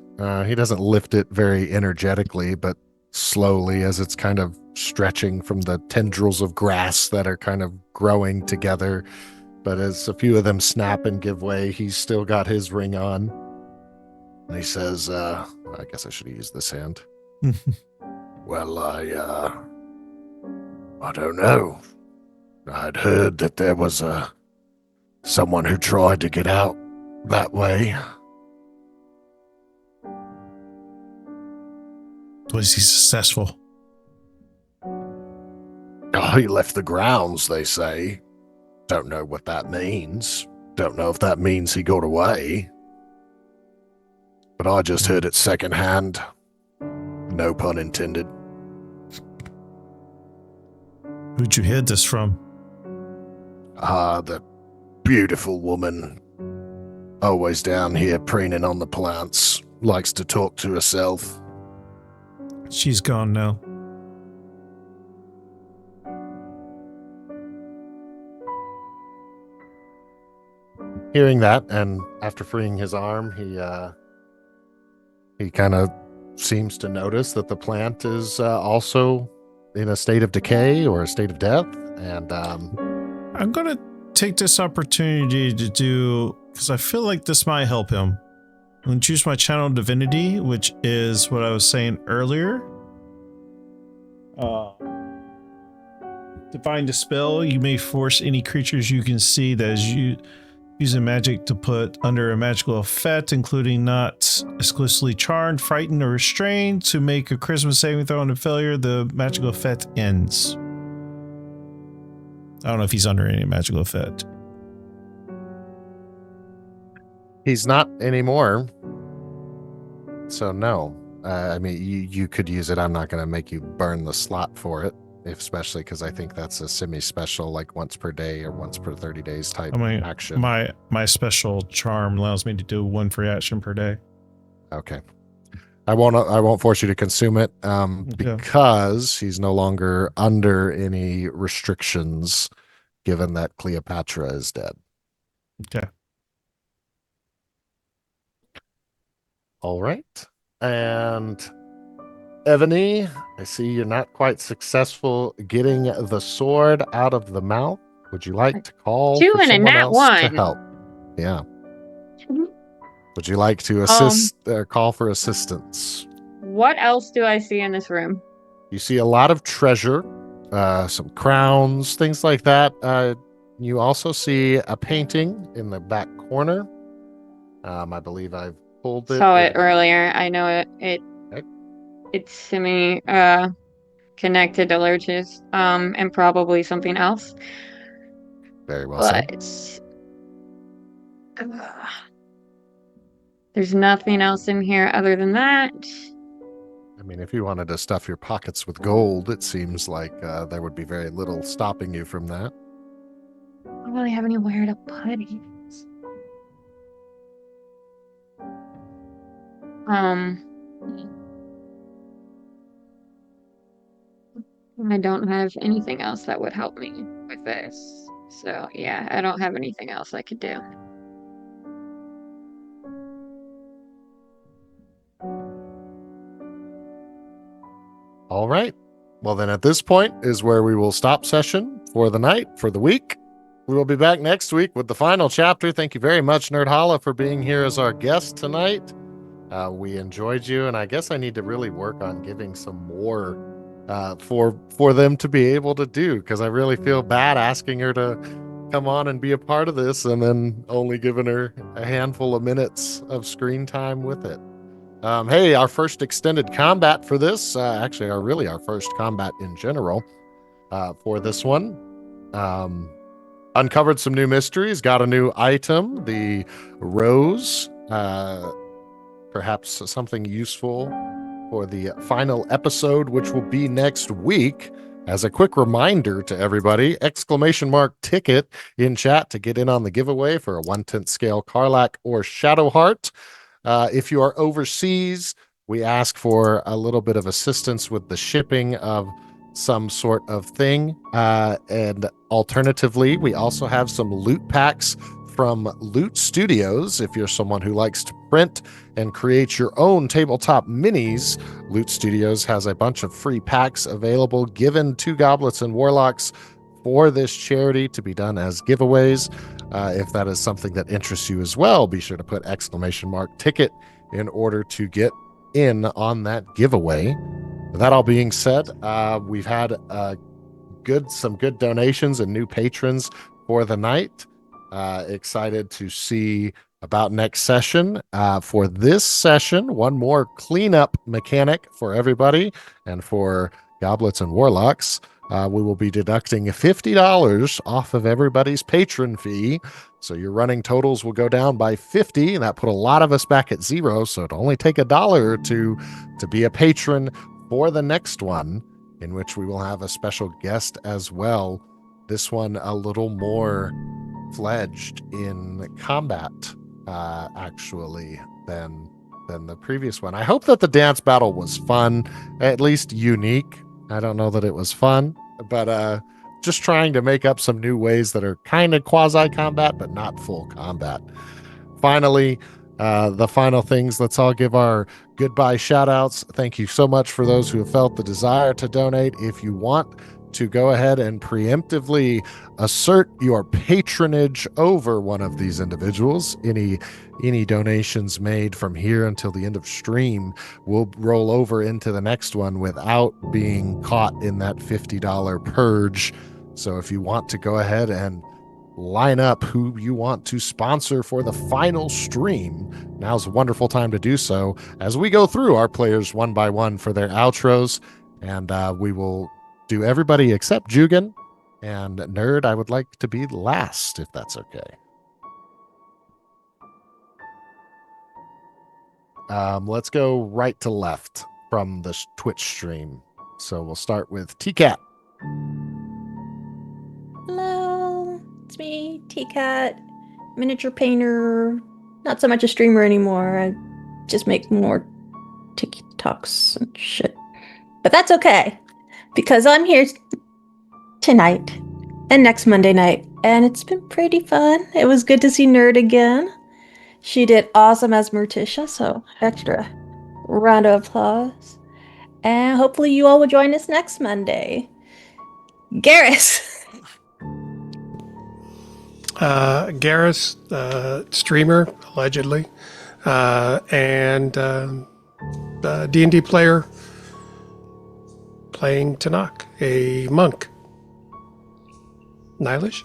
He doesn't lift it very energetically, but slowly as it's kind of stretching from the tendrils of grass that are kind of growing together. But as a few of them snap and give way, he's still got his ring on. And he says, I guess I should use this hand. Well, I don't know. I'd heard that there was someone who tried to get out that way. Was he successful? Oh, he left the grounds, they say. Don't know what that means. Don't know if that means he got away. But I just heard it secondhand. No pun intended. Who'd you hear this from? The beautiful woman. Always down here preening on the plants. Likes to talk to herself. She's gone now. Hearing that, and after freeing his arm, he kind of seems to notice that the plant is also in a state of decay or a state of death. And I'm gonna take this opportunity to do, because I feel like this might help him. I'm gonna choose my channel divinity, which is what I was saying earlier. Divine Dispel. You may force any creatures you can see that is using magic to put under a magical effect, including not exclusively charmed, frightened, or restrained, to make a charisma saving throw. On a failure, the magical effect ends. I don't know if he's under any magical effect. he's not anymore. So no. I mean, you could use it. I'm not going to make you burn the slot for it, especially because I think that's a semi-special, like once per day or once per 30 days type action. My special charm allows me to do one free action per day. Okay. I won't force you to consume it because he's no longer under any restrictions, given that Cleopatra is dead. Okay. All right. And Ebony, I see you're not quite successful getting the sword out of the mouth. Would you like to call Two for and a someone nat else one. to help? Yeah. Would you like to assist or call for assistance? What else do I see in this room? You see a lot of treasure, some crowns, things like that. You also see a painting in the back corner. I believe I've pulled it. saw it earlier. I know it. Okay. It's semi connected to lurches, and probably something else. Very well said. But there's nothing else in here other than that. I mean, if you wanted to stuff your pockets with gold, it seems like there would be very little stopping you from that. I don't really have anywhere to put it. I don't have anything else that would help me with this. So yeah, I don't have anything else I could do. All right. Well, then at this point is where we will stop session for the night, for the week. We will be back next week with the final chapter. Thank you very much, Nerd Holla, for being here as our guest tonight. We enjoyed you, and I guess I need to really work on giving some more for them to be able to do, because I really feel bad asking her to come on and be a part of this and then only giving her a handful of minutes of screen time with it. Hey, our first extended combat for this, actually our first combat in general for this one. Uncovered some new mysteries, got a new item, the rose, perhaps something useful for the final episode, which will be next week. As a quick reminder to everybody, !ticket in chat to get in on the giveaway for a 1/10 scale Karlach or Shadowheart. If you are overseas, we ask for a little bit of assistance with the shipping of some sort of thing. And alternatively, we also have some loot packs from Loot Studios. If you're someone who likes to print and create your own tabletop minis, Loot Studios has a bunch of free packs available given to Goblets and Warlocks for this charity to be done as giveaways. If that is something that interests you as well, be sure to put !ticket in order to get in on that giveaway. That all being said, we've had some good donations and new patrons for the night. Excited to see about next session. For this session, one more cleanup mechanic for everybody and for Goblets and Warlocks. We will be deducting $50 off of everybody's patron fee. So your running totals will go down by 50, and that put a lot of us back at zero. So it'll only take $1 or $2 to be a patron for the next one, in which we will have a special guest as well. This one a little more fledged in combat, actually, than the previous one. I hope that the dance battle was fun, at least unique. I don't know that it was fun, but just trying to make up some new ways that are kind of quasi-combat, but not full combat. Finally, the final things, let's all give our goodbye shout-outs. Thank you so much for those who have felt the desire to donate. If you want to go ahead and preemptively assert your patronage over one of these individuals, any donations made from here until the end of stream will roll over into the next one without being caught in that $50 purge. So if you want to go ahead and line up who you want to sponsor for the final stream, now's a wonderful time to do so as we go through our players one by one for their outros, and we will do everybody except Jugan and Nerd. I would like to be last, if that's okay. Let's go right to left from the Twitch stream. So we'll start with TCAT. Hello, it's me, TCAT, miniature painter. Not so much a streamer anymore. I just make more TikToks and shit. But that's okay, because I'm here tonight and next Monday night, and it's been pretty fun. It was good to see Nerd again. She did awesome as Morticia, so extra round of applause. And hopefully you all will join us next Monday. Garrus. Garrus, streamer, allegedly, and D&D player playing Tanakh, a monk. Nylish?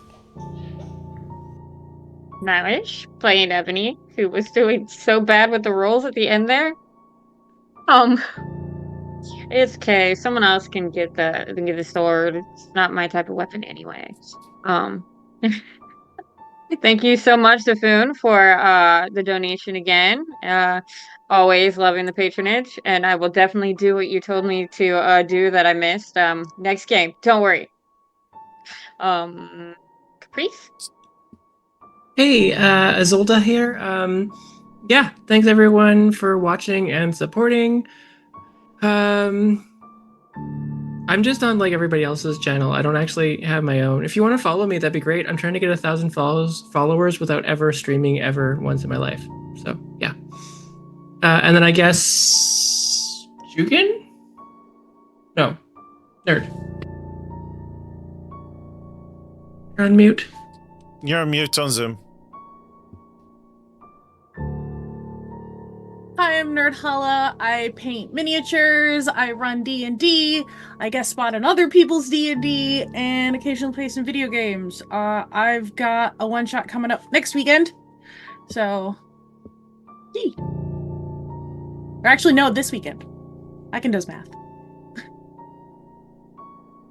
Nylish, playing Ebony. who was doing so bad with the rolls at the end there. It's okay. Someone else can get the sword. It's not my type of weapon anyway. Um, Thank you so much, Safun, for the donation again. Always loving the patronage, and I will definitely do what you told me to do that I missed. Next game, don't worry. Caprice? Hey, Azolda here. Yeah, thanks everyone for watching and supporting. I'm just on like everybody else's channel. I don't actually have my own. If you want to follow me, that'd be great. I'm trying to get 1,000 followers without ever streaming ever once in my life. So yeah. And then I guess Jugan? No, Nerd. You're on mute. You're on mute on Zoom. Hi, I'm Nerdhalla. I paint miniatures. I run D&D. I guest spot on other people's D&D, and occasionally play some video games. I've got a one-shot coming up next weekend. So, gee. Or actually, no, this weekend. I can does math.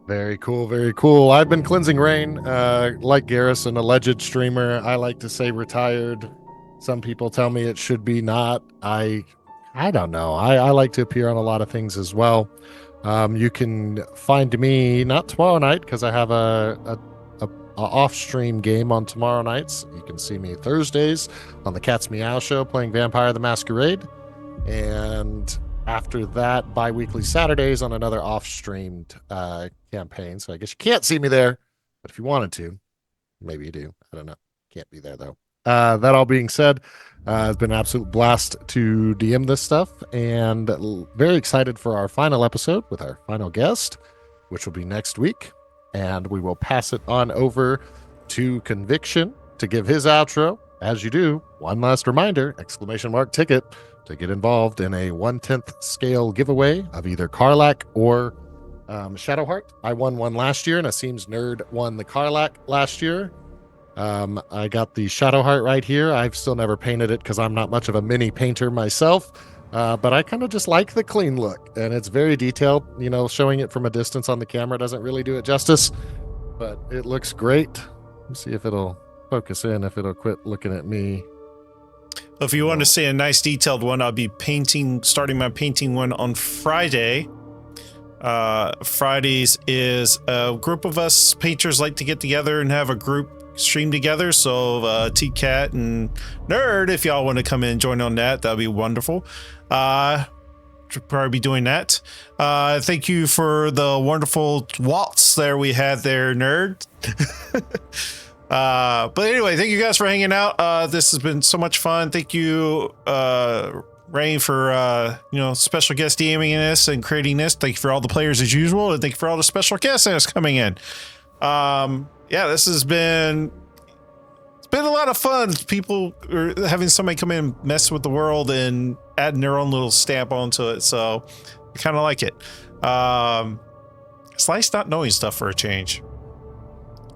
Very cool, very cool. I've been Cleansing Rain, like Garrus, an alleged streamer. I like to say retired. Some people tell me it should be not. I don't know. I like to appear on a lot of things as well. You can find me not tomorrow night because I have a off-stream game on tomorrow nights. You can see me Thursdays on the Cat's Meow Show playing Vampire the Masquerade, and after that, bi-weekly Saturdays on another off-streamed campaign. So I guess you can't see me there, but if you wanted to, maybe you do. I don't know. Can't be there though. That all being said, it's been an absolute blast to DM this stuff, and very excited for our final episode with our final guest, which will be next week. And we will pass it on over to Conviction to give his outro. As you do, one last reminder, ! Ticket, to get involved in a 1/10th scale giveaway of either Karlach or Shadowheart. I won one last year, and Asim's Nerd won the Karlach last year. I got the Shadowheart right here. I've still never painted it because I'm not much of a mini painter myself, but I kind of just like the clean look, and it's very detailed. You know, showing it from a distance on the camera doesn't really do it justice, but it looks great. Let's see if it'll focus in, if it'll quit looking at me. If you want to see a nice detailed one, I'll be starting my painting one on Friday. Fridays is a group of us painters like to get together and have a group stream together. So T-Cat and Nerd, if y'all want to come in and join on that, that'd be wonderful. Should probably be doing that. Thank you for the wonderful waltz there we had there, Nerd. But anyway, thank you guys for hanging out. This has been so much fun. Thank you, Rain, for special guest DMing this and creating this. Thank you for all the players as usual, and thank you for all the special guests that's coming in. Yeah, this has been a lot of fun. People are having somebody come in and mess with the world and adding their own little stamp onto it. So I kind of like it. It's nice not knowing stuff for a change.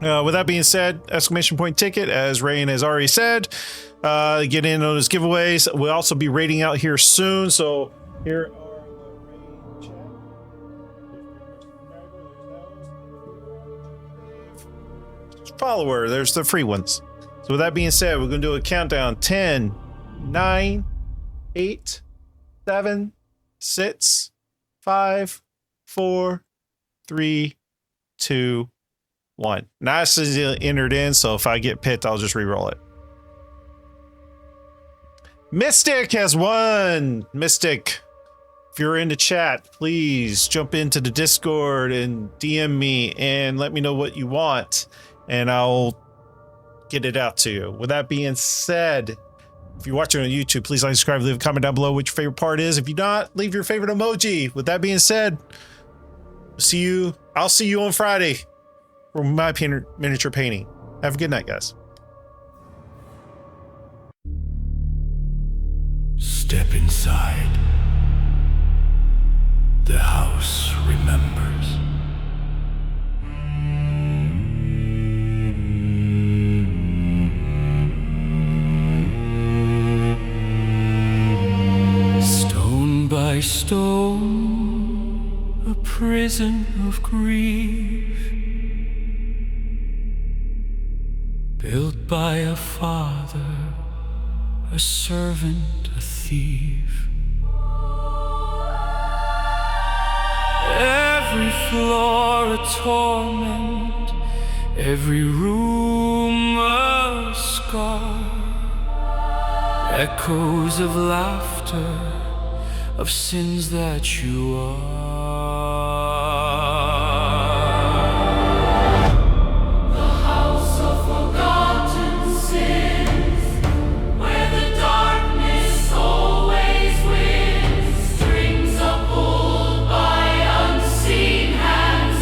With that being said, ! Ticket, as Rain has already said, get in on those giveaways. We'll also be rating out here soon. So here are the Rain chat. Follower, there's the free ones. So with that being said, we're going to do a countdown. 10, 9, 8, 7, 6, 5, 4, 3, 2, 1. Nice is entered in, so if I get picked, I'll just re-roll it. Mystic has won. Mystic, if you're in the chat, please jump into the Discord and DM me and let me know what you want, and I'll get it out to you. With that being said, if you're watching on YouTube, please like, subscribe, leave a comment down below what your favorite part is. If you not, leave your favorite emoji. With that being said, I'll see you on Friday for my miniature painting. Have a good night, guys. Step inside. The house remembers. stone, a prison of grief, built by a father, a servant, a thief. Every floor a torment, every room a scar, echoes of laughter, of sins that you are. The house of forgotten sins, where the darkness always wins. Strings are pulled by unseen hands.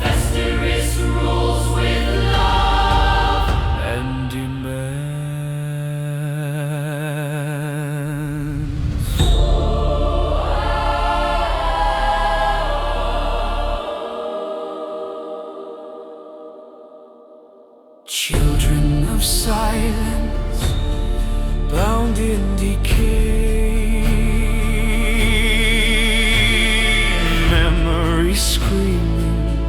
Festeris rules with love and demands. Children of silence, bound in decay, memory screaming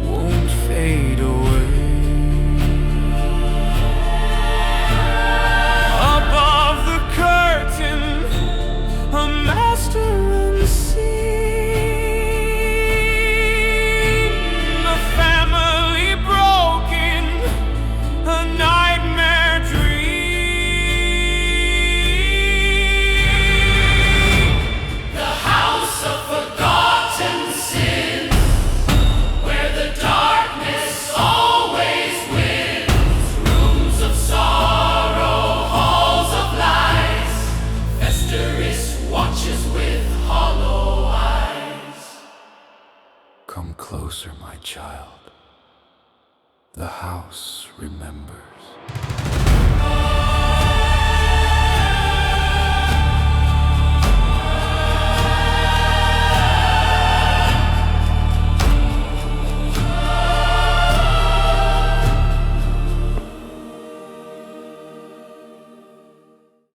won't fade away. Above the curtain, a master unseen, a family broken, a nightmare dream. The house of forgotten sins, where the darkness always wins. Rooms of sorrow, halls of lies. Festeris watches with hollow eyes. Come closer, my child. The house remembers.